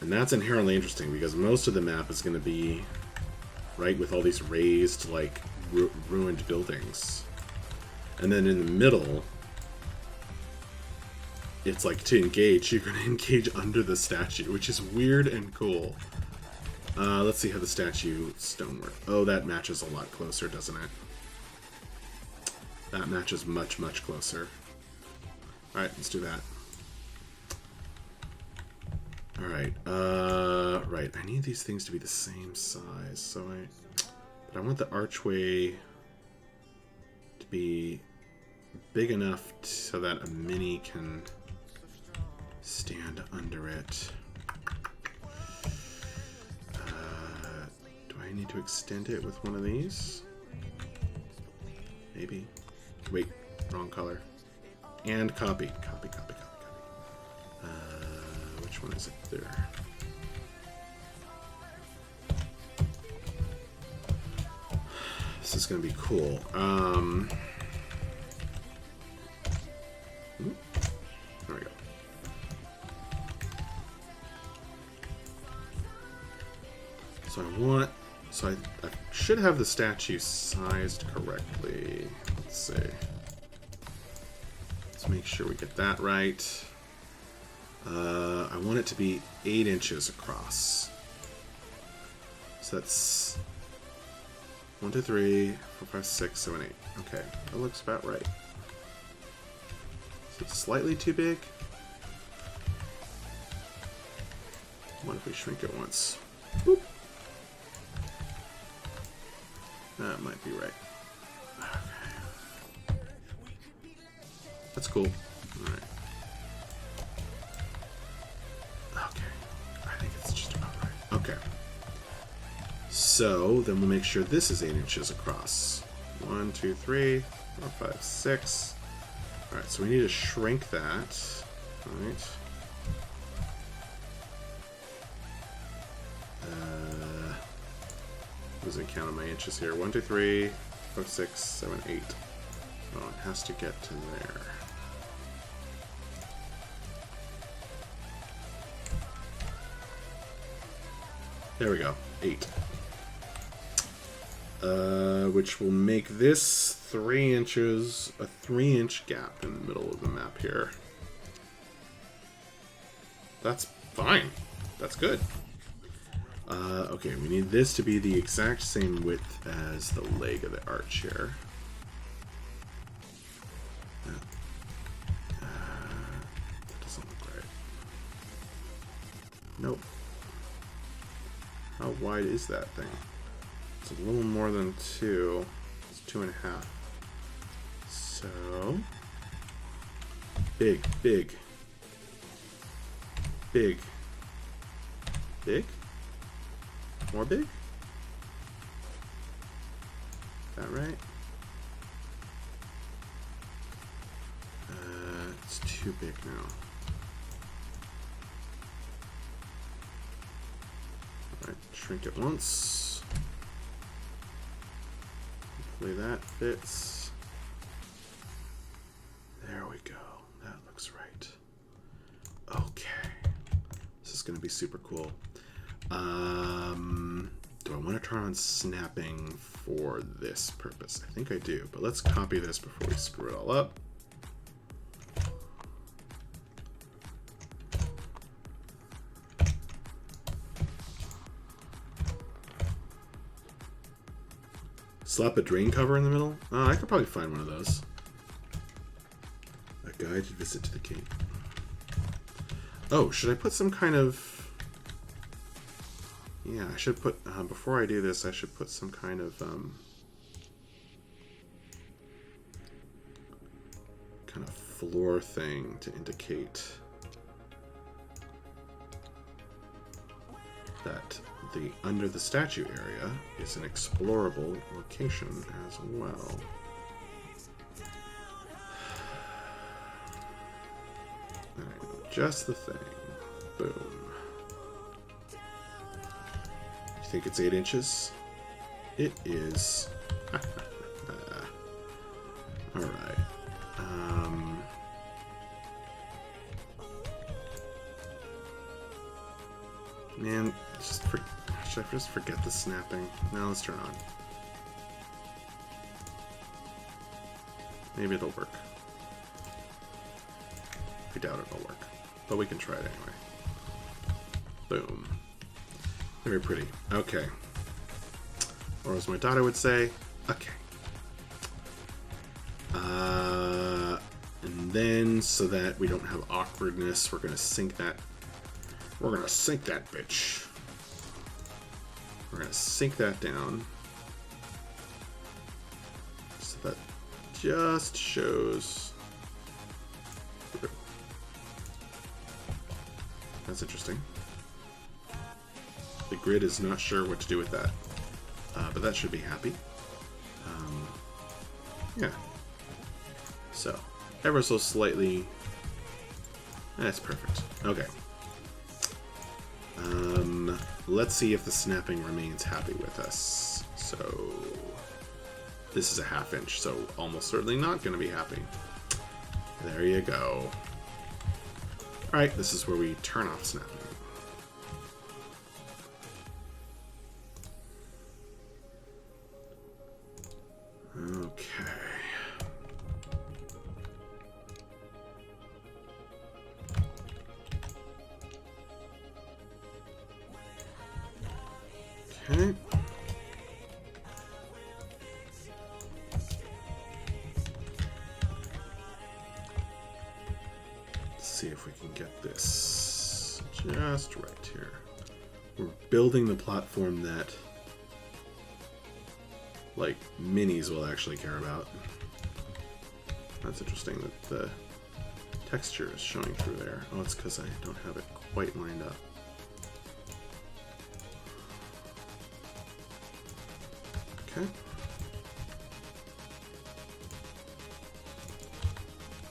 And that's inherently interesting because most of the map is going to be, right, with all these raised, like, ruined buildings. And then in the middle, it's like to engage, you're going to engage under the statue, which is weird and cool. Let's see how the statue stonework. Oh, that matches a lot closer, doesn't it? That matches much, much closer. Alright, let's do that. Alright, right. I need these things to be the same size, so but I want the archway to be big enough so that a mini can stand under it. Do I need to extend it with one of these? Maybe. Wait, wrong color. And copy. Copy. Which one is it there? This is going to be cool. There we go. So I should have the statue sized correctly. Let's see. Let's make sure we get that right. I want it to be 8 inches across. So that's 1, 2, 3, 4, 5, 6, 7, 8. Okay, that looks about right. So it's slightly too big. What if we shrink it once? Boop. That might be right. Okay. That's cool. Alright. Okay. I think it's just about right. Okay. So, then we'll make sure this is 8 inches across. 1, 2, 3, 4, 5, 6. Alright, so we need to shrink that. Alright. Losing count of my inches here. 1, 2, 3, 4, 6, 7, 8. Oh, it has to get to there. There we go. 8. Which will make this 3 inches, a 3-inch gap in the middle of the map here. That's fine. That's good. Okay, we need this to be the exact same width as the leg of the arch here. That doesn't look right. Nope. How wide is that thing? It's a little more than 2. It's 2.5. So... Big. Big. More big? Is that right? It's too big now. Alright, shrink it once. Hopefully that fits. There we go. That looks right. Okay. This is going to be super cool. Do I want to turn on snapping for this purpose? I think I do, but let's copy this before we screw it all up. Slap a drain cover in the middle? Oh, I could probably find one of those. A guided visit to the king. Oh, should I put some kind of... Yeah, I should put, before I do this, I should put some kind of floor thing to indicate that the under the statue area is an explorable location as well. Alright, just the thing. Boom. Think it's 8 inches? It is. Alright. Man, should I just forget the snapping? No, let's turn on. Maybe it'll work. I doubt it'll work. But we can try it anyway. Boom. Very pretty. Okay. Or as my daughter would say, okay. And then, so that we don't have awkwardness, we're going to sync that We're gonna sink that bitch. We're gonna sink that down. So that just shows. That's interesting. The grid is not sure what to do with that. But that should be happy. Yeah. So, ever so slightly. That's perfect. Okay. Let's see if the snapping remains happy with us. So, this is a 1/2 inch, so almost certainly not going to be happy. There you go. Alright, this is where we turn off snapping. Okay. Okay. Let's see if we can get this just right here. We're building the platform that, like, minis will actually care about. That's interesting that the texture is showing through there. Oh, it's because I don't have it quite lined up. Okay.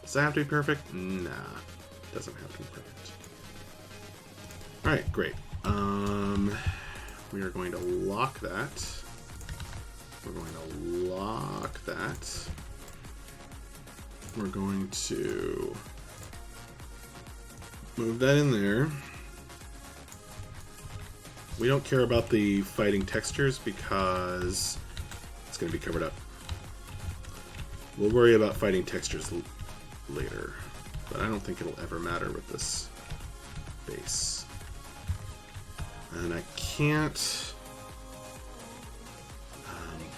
Does that have to be perfect? Nah, it doesn't have to be perfect. Alright, great. We are going to lock that. We're going to lock that. We're going to move that in there. We don't care about the fighting textures because it's going to be covered up. We'll worry about fighting textures later, but I don't think it'll ever matter with this base. And I can't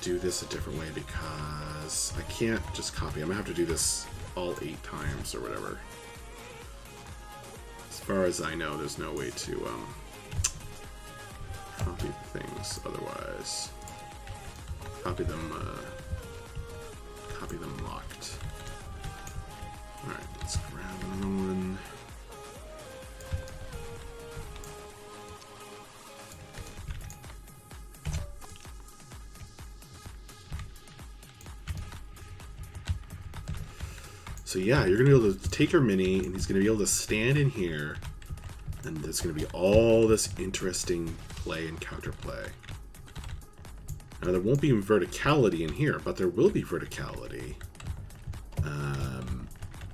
do this a different way because I can't just copy. I'm going to have to do this all 8 times or whatever. As far as I know, there's no way to copy the things otherwise. Copy them locked. Alright, let's grab another one. So yeah, you're going to be able to take your mini, and he's going to be able to stand in here, and there's going to be all this interesting play and counterplay. Now, there won't be verticality in here, but there will be verticality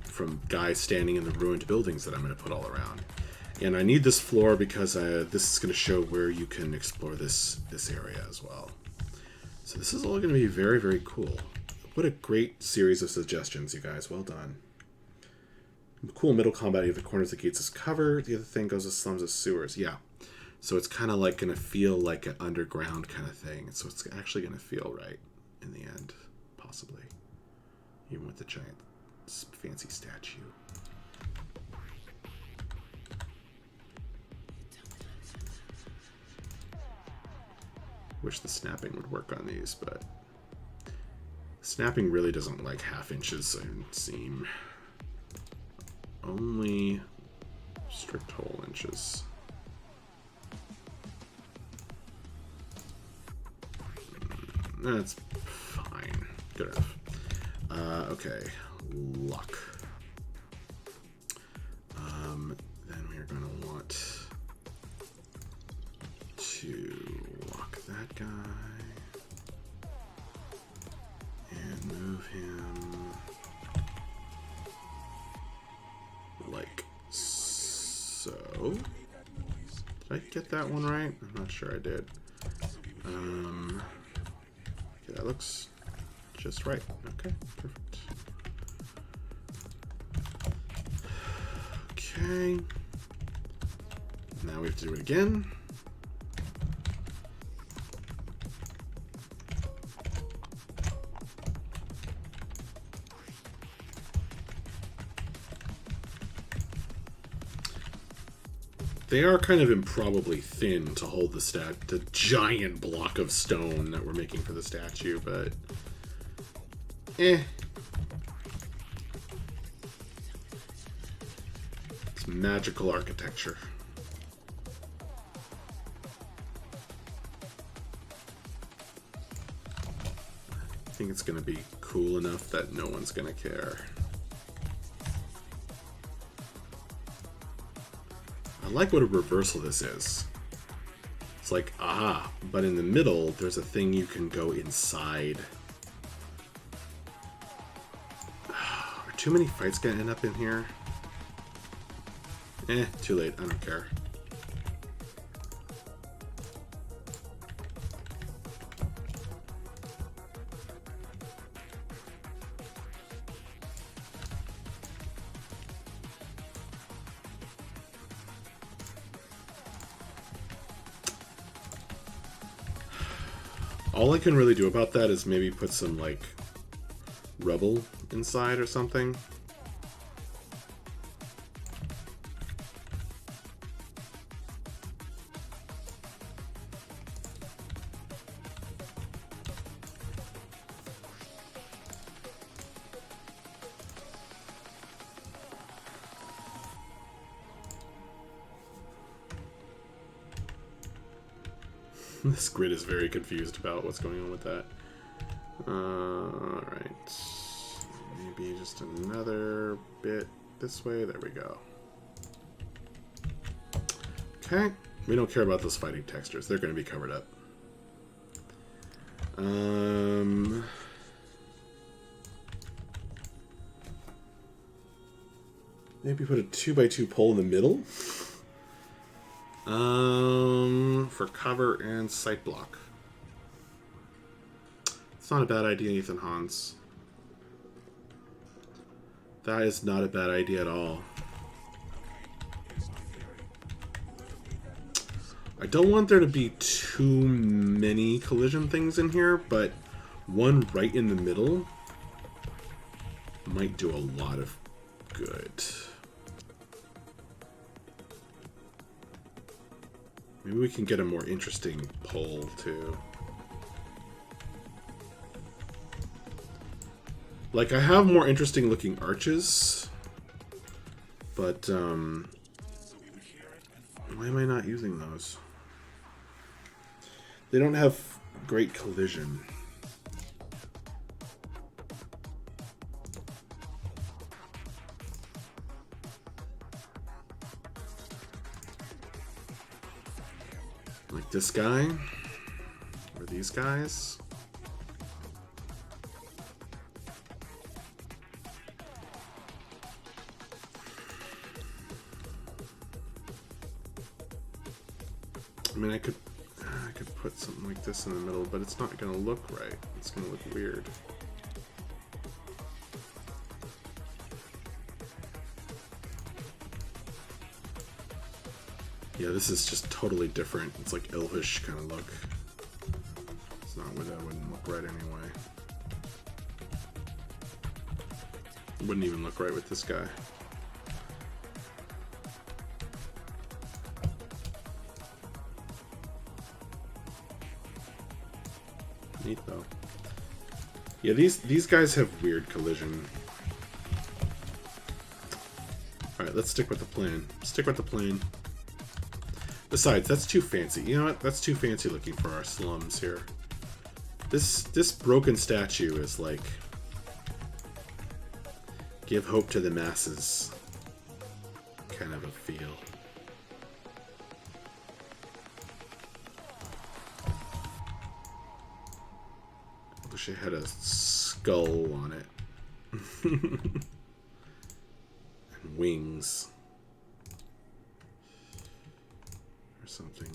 from guys standing in the ruined buildings that I'm going to put all around. And I need this floor because this is going to show where you can explore this area as well. So this is all going to be very, very cool. What a great series of suggestions, you guys. Well done. Cool middle combat. You have the corners of the gates as cover. The other thing goes as slums as sewers. Yeah. So it's kind of like going to feel like an underground kind of thing. So it's actually going to feel right in the end, possibly. Even with the giant fancy statue. Wish the snapping would work on these, but snapping really doesn't like 1/2 inches, it would seem. Only strict whole inches. That's fine. Good enough. Okay. Lock. Then we are going to want to lock that guy. And move him like so. Did I get that one right? I'm not sure I did. Okay, that looks just right. Okay, perfect. Okay. Now we have to do it again. They are kind of improbably thin to hold the giant block of stone that we're making for the statue, but it's magical architecture. I think it's going to be cool enough that no one's going to care. I like what a reversal this is. It's like, aha, but in the middle, there's a thing you can go inside. Are too many fights going to end up in here? Too late. I don't care. All I can really do about that is maybe put some, like, rubble inside or something. This grid is very confused about what's going on with that. Alright. Maybe just another bit this way. There we go. Okay. We don't care about those fighting textures. They're going to be covered up. Maybe put a 2x2 pole in the middle. For cover and sight block. It's not a bad idea, Ethan Hans. That is not a bad idea at all. I don't want there to be too many collision things in here, but one right in the middle might do a lot of good. Maybe we can get a more interesting pole, too. Like, I have more interesting looking arches, but, why am I not using those? They don't have great collision. Like this guy, or these guys. I mean, I could put something like this in the middle, but it's not going to look right. It's going to look weird. Yeah, this is just totally different. It's like elvish kind of look. It's not what that wouldn't look right anyway. It wouldn't even look right with this guy. Neat though. Yeah, these guys have weird collision. Alright, let's stick with the plan. Stick with the plan. Besides, that's too fancy. You know what? That's too fancy looking for our slums here. This broken statue is like, give hope to the masses kind of a feel. I wish I had a skull on it. And wings. Something.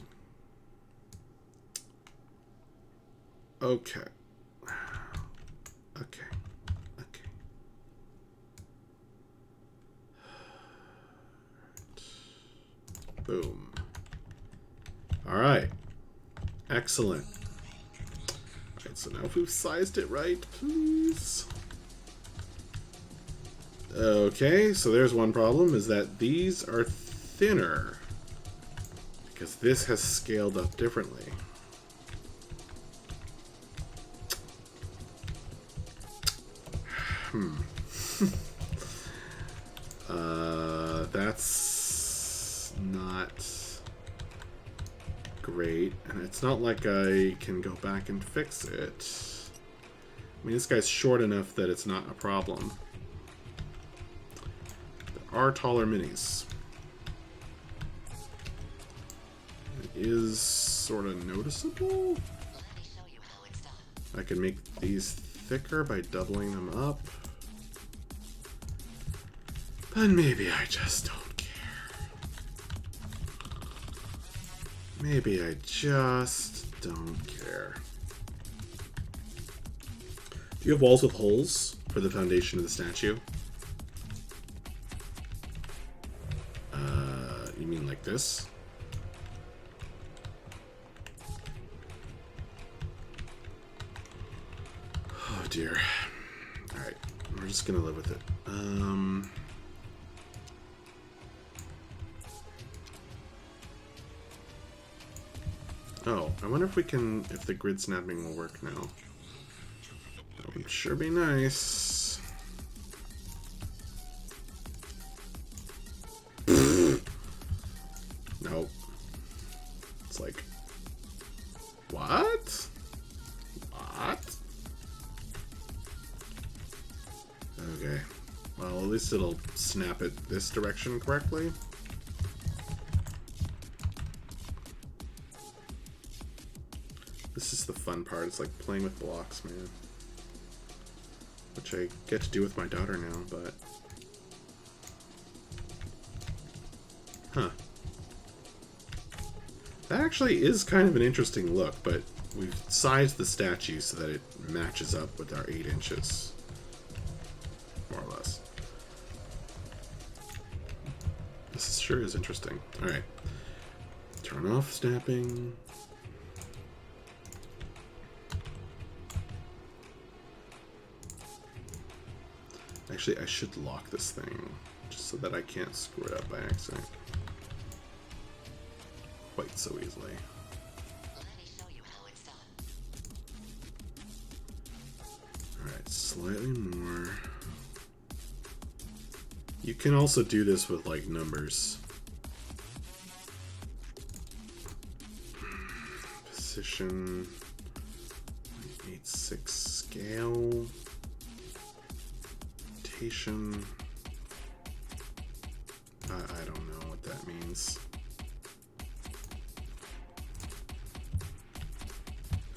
Okay. Okay. Okay. Boom. All right. Excellent. All right, so now if we've sized it right, please. Okay, so there's one problem, is that these are thinner. Because this has scaled up differently. That's not great, and it's not like I can go back and fix it. I mean, this guy's short enough that it's not a problem. There are taller minis. It is sort of noticeable. I can make these thicker by doubling them up. But maybe I just don't care. Maybe I just don't care. Do you have walls with holes for the foundation of the statue? You mean like this? Oh dear. Alright, we're just gonna live with it. Oh, I wonder if we can, if the grid snapping will work now. That would sure be nice. Nope. It's like, what? What? Okay. Well, at least it'll snap it this direction correctly. This is the fun part. It's like playing with blocks, man. Which I get to do with my daughter now, but... Huh. That actually is kind of an interesting look, but we've sized the statue so that it matches up with our 8 inches. More or less. This sure is interesting. Alright. Turn off snapping. Actually, I should lock this thing, just so that I can't screw it up by accident. Quite so easily. Let me show you how it's done. Alright, slightly more. You can also do this with, like, numbers. Position. 8.6 scale. Rotation. I don't know what that means.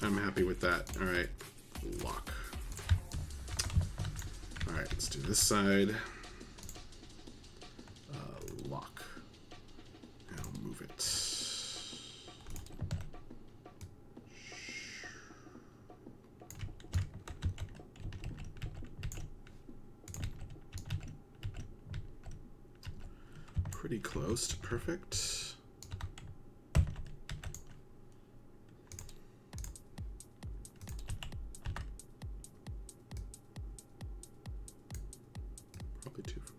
I'm happy with that. Alright. Lock. Alright, let's do this side. Lock. And I'll move it. Pretty close to perfect. Probably too far.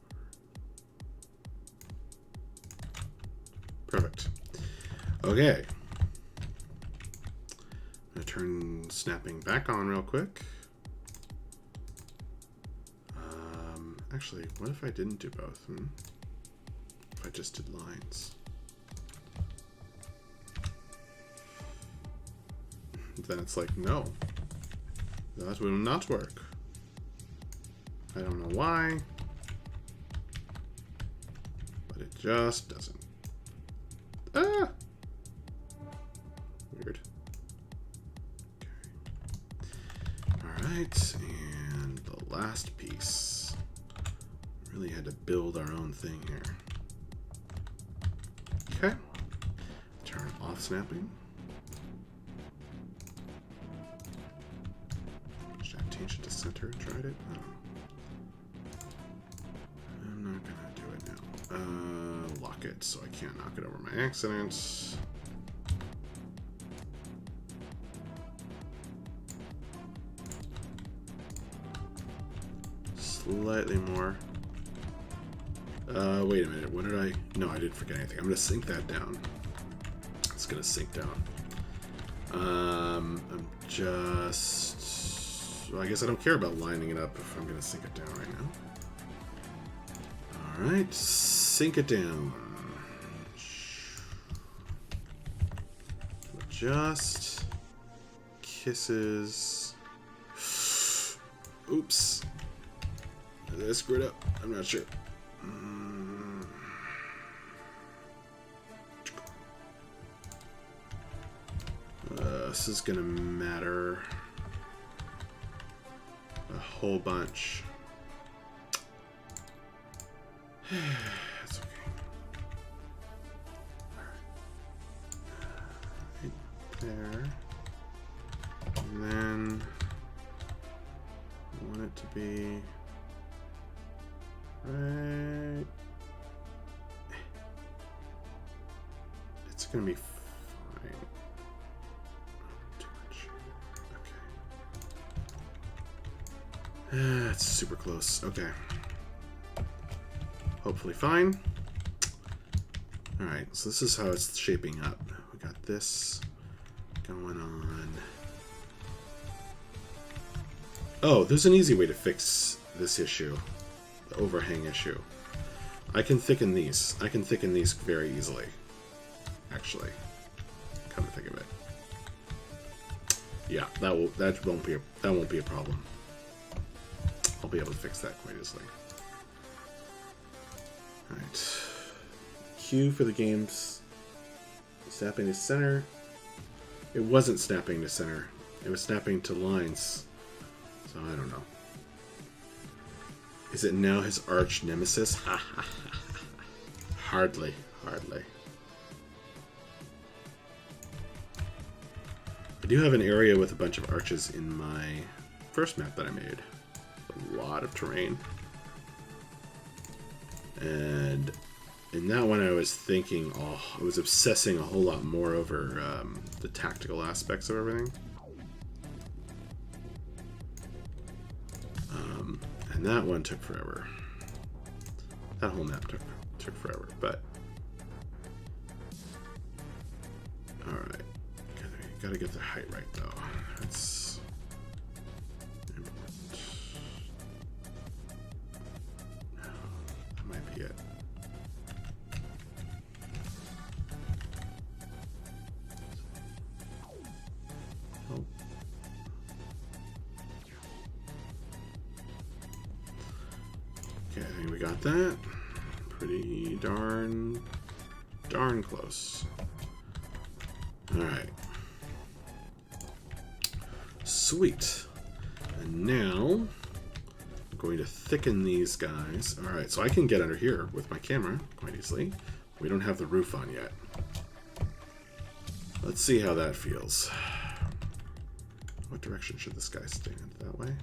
Perfect. Okay. I'm gonna turn snapping back on real quick. Actually, what if I didn't do both? If I just did lines. Then it's like, no. That will not work. I don't know why. But it just doesn't. Ah! Weird. Okay. Alright, and the last piece. Really had to build our own thing here. Okay. Turn off snapping. Should I change it to center? Tried it? I don't know. I'm not gonna do it now. Lock it so I can't knock it over by accident. Slightly more. Wait a minute, what did I... No, I didn't forget anything. I'm gonna sink that down. just gonna sink down. I'm just... Well, I guess I don't care about lining it up if I'm gonna sink it down right now. Alright, sink it down. Just kisses. Oops. Did I screw it up? I'm not sure. This is gonna matter a whole bunch. It's okay. Right there. And then I want it to be right. It's gonna be fine. Too much. Okay. It's super close. Okay. Hopefully fine. Alright, so this is how it's shaping up. We got this going on. Oh, there's an easy way to fix this issue. The overhang issue. I can thicken these. I can thicken these very easily. Actually. Come to think of it. Yeah, that won't be a problem. I'll be able to fix that quite easily. Alright. Q for the game's snapping to center. It wasn't snapping to center. It was snapping to lines. So I don't know. Is it now his arch nemesis? Ha ha ha. Hardly. Hardly. I do have an area with a bunch of arches in my first map that I made. A lot of terrain. And in that one I was thinking, I was obsessing a whole lot more over the tactical aspects of everything. And that one took forever. That whole map took forever, but... Alright. Gotta get the height right, though. That's... That might be it. Oh. Okay, I think we got that. Pretty darn close. Alright. Sweet. And now I'm going to thicken these guys. Alright, so I can get under here with my camera quite easily. We don't have the roof on yet. Let's see how that feels. What direction should this guy stand? That way?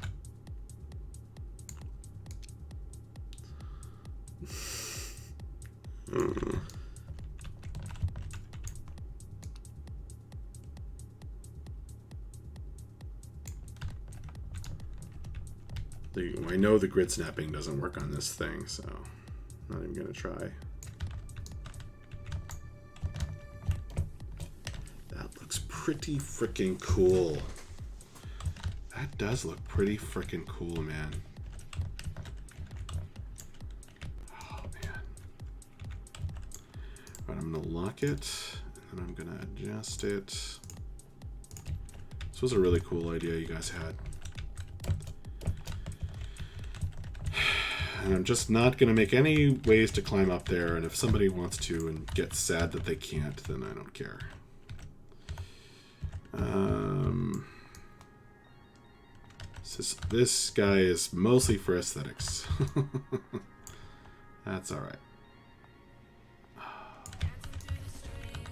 I know the grid snapping doesn't work on this thing, so I'm not even going to try. That looks pretty freaking cool. That does look pretty freaking cool, man. Oh, man. Alright, I'm going to lock it, and then I'm going to adjust it. This was a really cool idea you guys had. And I'm just not going to make any ways to climb up there, and if somebody wants to and gets sad that they can't, then I don't care. This guy is mostly for aesthetics. That's alright.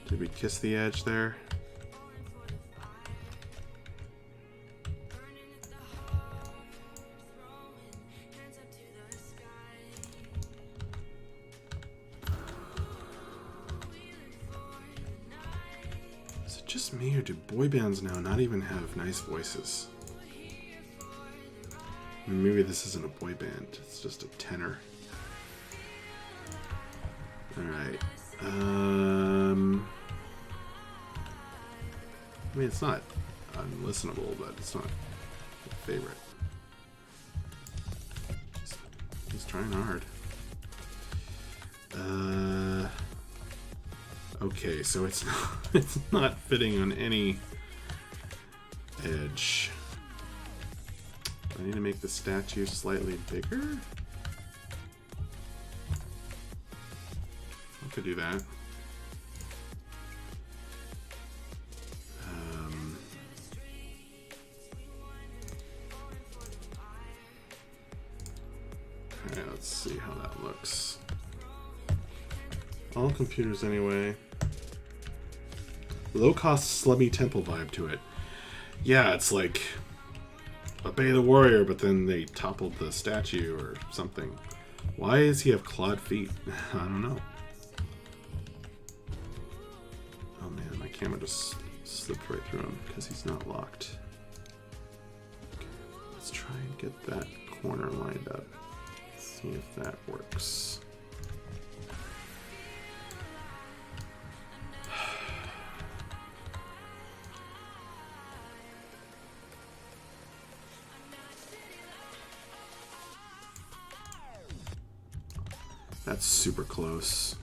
Did we kiss the edge there? Is it just me, or do boy bands now not even have nice voices? I mean, maybe this isn't a boy band, it's just a tenor. Alright. I mean, it's not unlistenable, but it's not my favorite. He's trying hard. Okay, so it's not, it's not fitting on any edge. Do I need to make the statue slightly bigger? I could do that. Alright, let's see how that looks. All computers anyway. Low-cost slummy temple vibe to it. Yeah, it's like Obey the Warrior, but then they toppled the statue or something. Why does he have clawed feet? I don't know. Oh man, my camera just slipped right through him because he's not locked. Okay, let's try and get that corner lined up. See if that works. That's super close.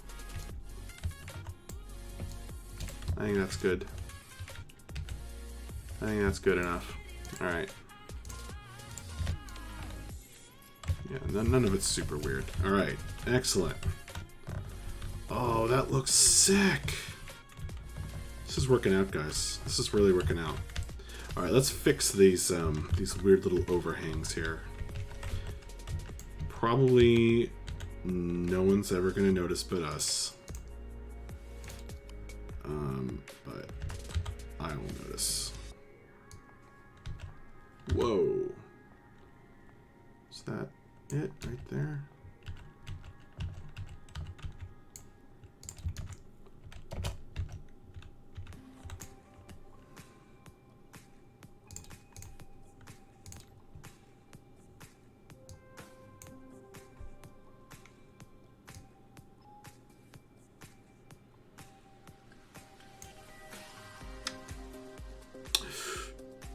I think that's good. I think that's good enough. Alright. Yeah, none of it's super weird. Alright, excellent. Oh, that looks sick! This is working out, guys. This is really working out. Alright, let's fix these weird little overhangs here. Probably no one's ever going to notice but us. But I will notice. Whoa. Is that it right there?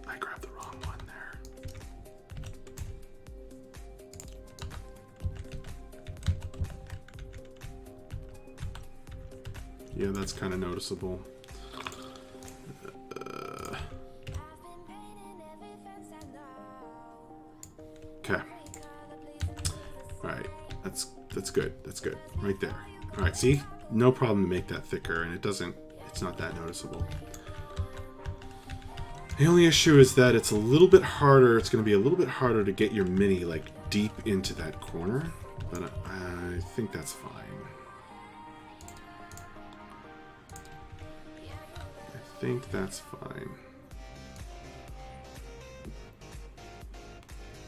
I grabbed the wrong one there. Yeah, that's kind of noticeable. Okay. All right, that's good. That's good. Right there. All right, see? No problem to make that thicker, and it's not that noticeable. The only issue is that it's a little bit harder. It's going to be a little bit harder to get your mini like deep into that corner, but I think that's fine. I think that's fine.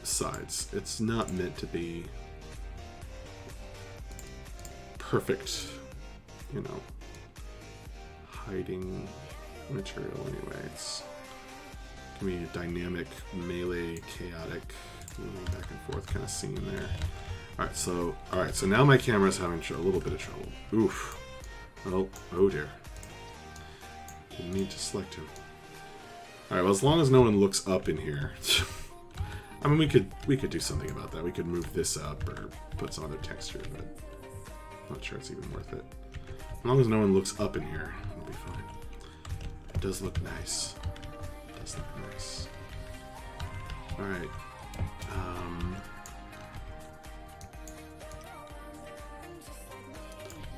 Besides, it's not meant to be perfect, you know, hiding material anyway. It's gonna be a dynamic, melee, chaotic, moving back and forth kind of scene there. Alright, so now my camera's having a little bit of trouble. Oof. Oh dear. Didn't need to select him. Alright, well, as long as no one looks up in here. I mean, we could do something about that. We could move this up or put some other texture, but I'm not sure it's even worth it. As long as no one looks up in here, it'll be fine. It does look nice. It does look nice. Alright.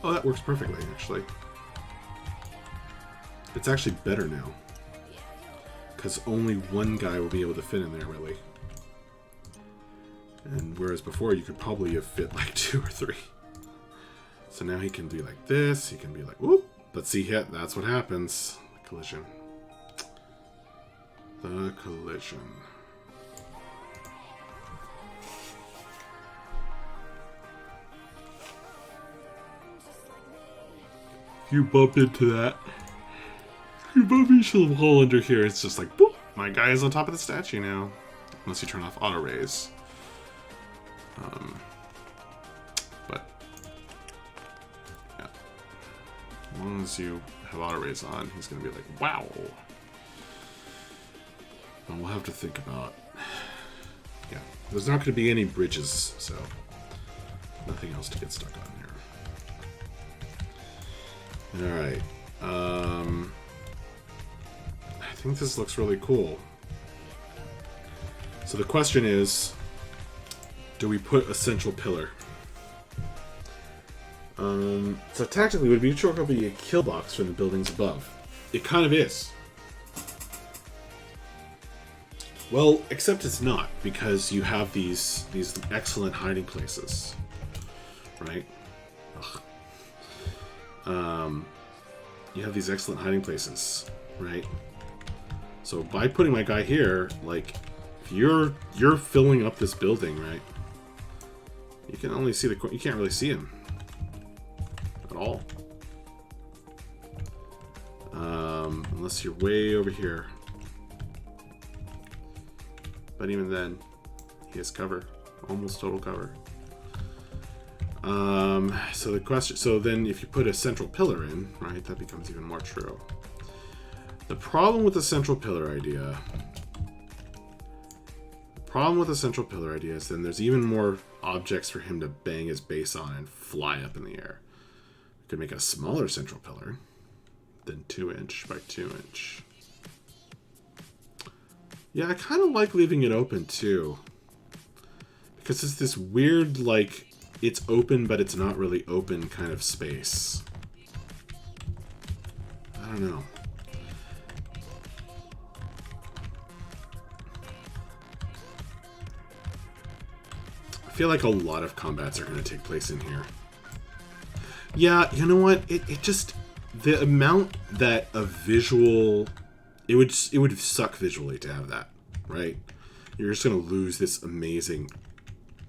Oh, that works perfectly, actually. It's actually better now. Because only one guy will be able to fit in there, really. And whereas before, you could probably have fit like 2 or 3. So now he can be like this, he can be like, whoop! But see, that's what happens. The collision. The collision. You bump into that. You bump into the wall under here. It's just like, boop! My guy is on top of the statue now. Unless you turn off auto raise. But yeah, as long as you have auto raise on, he's gonna be like, wow. We'll have to think about. Yeah, there's not going to be any bridges, so nothing else to get stuck on here. All right. I think this looks really cool. So the question is, do we put a central pillar? So tactically, would each orc be a kill box from the buildings above? It kind of is. Well, except it's not, because you have these excellent hiding places, right? You have these excellent hiding places, right? So by putting my guy here, like, if you're filling up this building, right? You can only see you can't really see him at all, unless you're way over here. But even then, he has cover, almost total cover. So the question, so then if you put a central pillar in, right, that becomes even more true. The problem with the central pillar idea, is then there's even more objects for him to bang his base on and fly up in the air. You could make a smaller central pillar than 2-inch by 2-inch. Yeah, I kind of like leaving it open too, because it's this weird, like, it's open but it's not really open kind of space. I don't know. I feel like a lot of combats are going to take place in here. Yeah, you know what? It just, the amount that a visual, it would suck visually to have that, right? You're just going to lose this amazing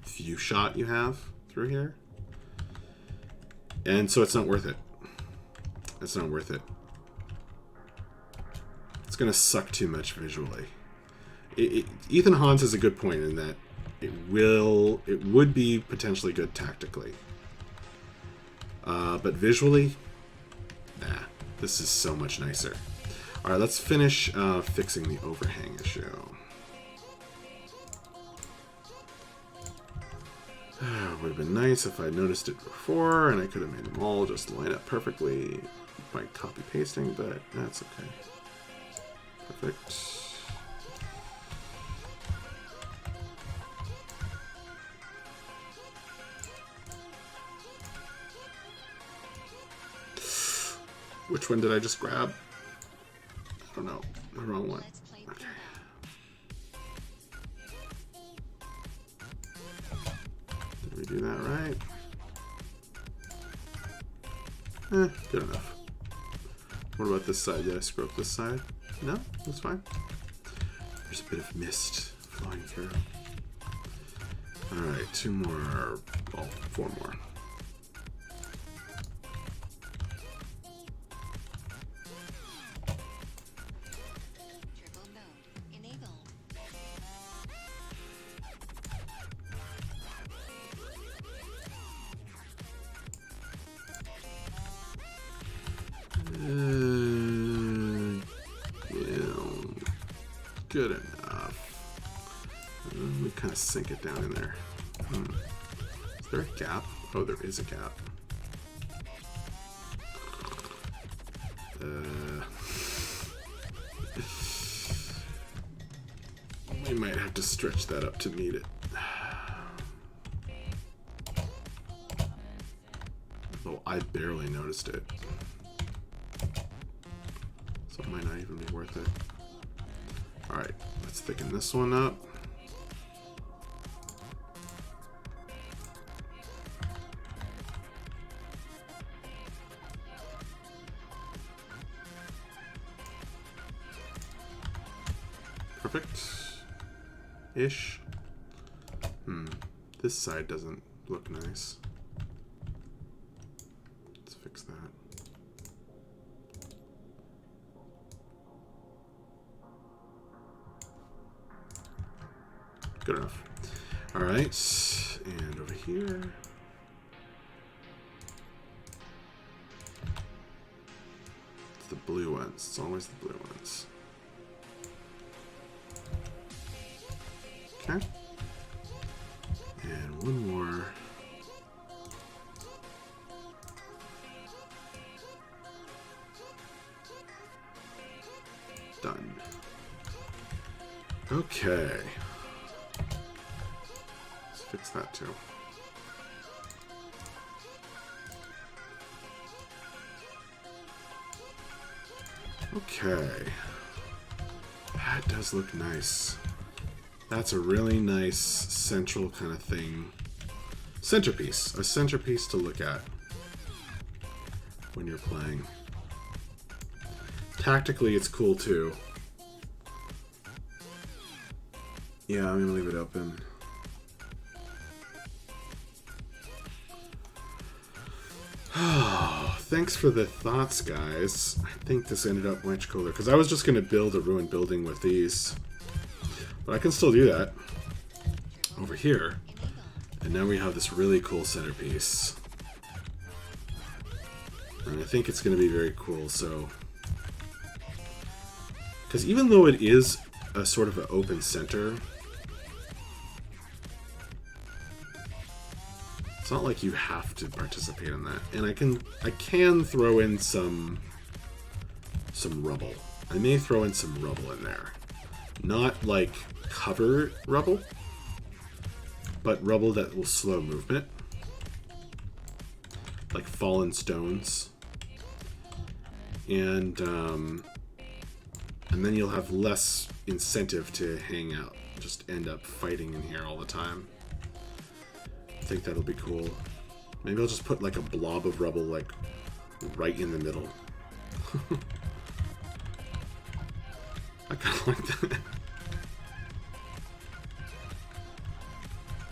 view shot you have through here. And so it's not worth it. It's not worth it. It's going to suck too much visually. Ethan Hans has a good point in that it would be potentially good tactically. But visually, nah, this is so much nicer. Alright, let's finish fixing the overhang issue. Would have been nice if I noticed it before, and I could have made them all just line up perfectly by copy pasting, but that's okay. Perfect. Which one did I just grab? I don't know. The wrong one. Okay. Did we do that right? Good enough. What about this side? Did I screw up this side? No, that's fine. There's a bit of mist flowing through. Alright, 2 more. Well, 4 more. Triple mode enabled. Good enough. Let me kind of sink it down in there. Is there a gap? Oh, there is a gap. We might have to stretch that up to meet it. Oh, I barely noticed it. So it might not even be worth it. Alright, let's thicken this one up. Perfect-ish. This side doesn't look nice. Let's fix that. Good enough. All right, and over here. It's the blue ones. It's always the blue ones. Okay. And one more. Done. Okay. Let's fix that too. Okay. That does look nice. That's a really nice central kind of thing. Centerpiece. A centerpiece to look at when you're playing. Tactically, it's cool too. Yeah, I'm gonna leave it open. Oh, thanks for the thoughts, guys. I think this ended up much cooler because I was just gonna build a ruined building with these, but I can still do that over here. And now we have this really cool centerpiece, and I think it's gonna be very cool. So. Because even though it is a sort of an open center, it's not like you have to participate in that. And I can throw in some rubble. I may throw in some rubble in there. Not like cover rubble, but rubble that will slow movement. Like fallen stones. And then you'll have less incentive to hang out. Just end up fighting in here all the time. I think that'll be cool. Maybe I'll just put like a blob of rubble like right in the middle. I kind of like that.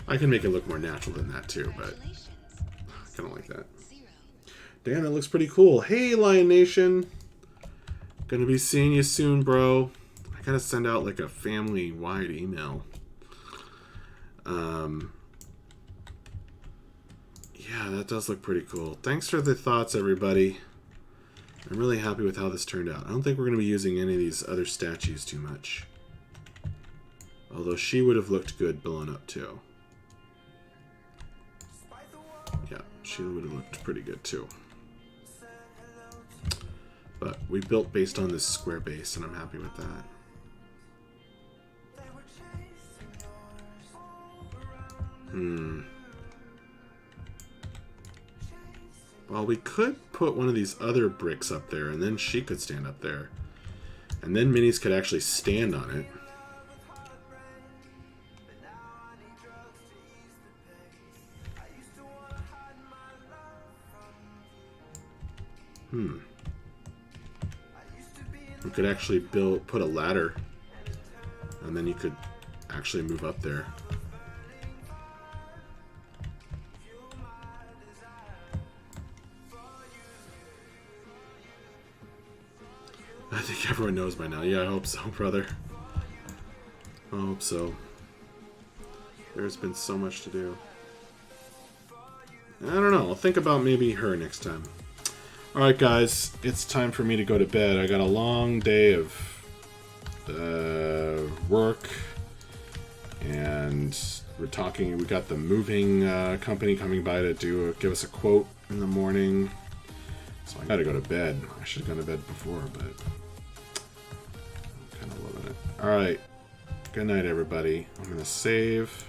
I can make it look more natural than that too, but I kind of like that. Damn, that looks pretty cool. Hey, Lion Nation! Gonna be seeing you soon, bro. I gotta send out like a family-wide email. Yeah, that does look pretty cool. Thanks for the thoughts, everybody. I'm really happy with how this turned out. I don't think we're gonna be using any of these other statues too much. Although she would have looked good blown up too. Yeah, she would have looked pretty good too. But we built based on this square base, and I'm happy with that. Well, we could put one of these other bricks up there, and then she could stand up there. And then Minis could actually stand on it. We could actually put a ladder, and then you could actually move up there. I think everyone knows by now. Yeah, I hope so, brother. I hope so. There's been so much to do. I don't know. I'll think about maybe her next time. Alright, guys. It's time for me to go to bed. I got a long day of work. And we got the moving company coming by to give us a quote in the morning. So I gotta go to bed. I should have gone to bed before, but I'm kind of loving it. Alright. Good night, everybody. I'm gonna save.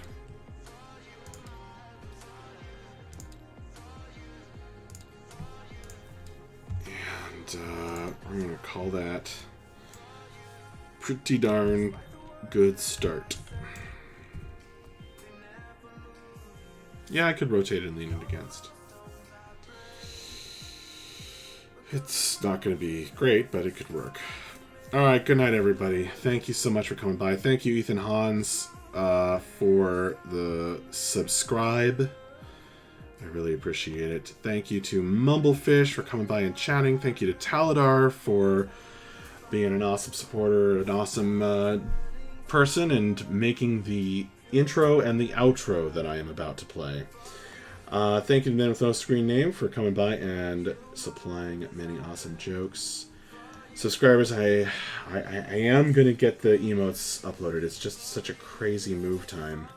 And we're gonna call that pretty darn good start. Yeah, I could rotate it and lean it against. It's not going to be great, but it could work. Alright, good night, everybody. Thank you so much for coming by. Thank you, Ethan Hans, for the subscribe. I really appreciate it. Thank you to Mumblefish for coming by and chatting. Thank you to Taladar for being an awesome supporter, an awesome person, and making the intro and the outro that I am about to play. Thank you to Men With No Screen Name for coming by and supplying many awesome jokes. subscribers, I am gonna get the emotes uploaded. It's just such a crazy move time.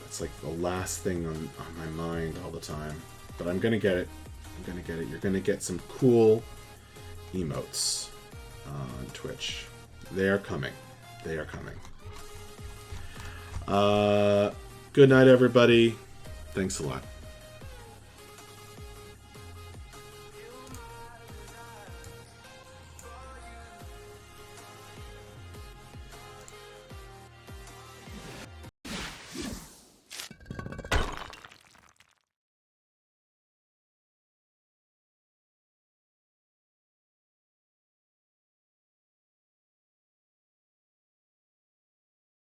It's like the last thing on my mind all the time. But I'm gonna get it. I'm gonna get it. You're gonna get some cool emotes on Twitch. They are coming. They are coming. Good night, everybody. Thanks a lot.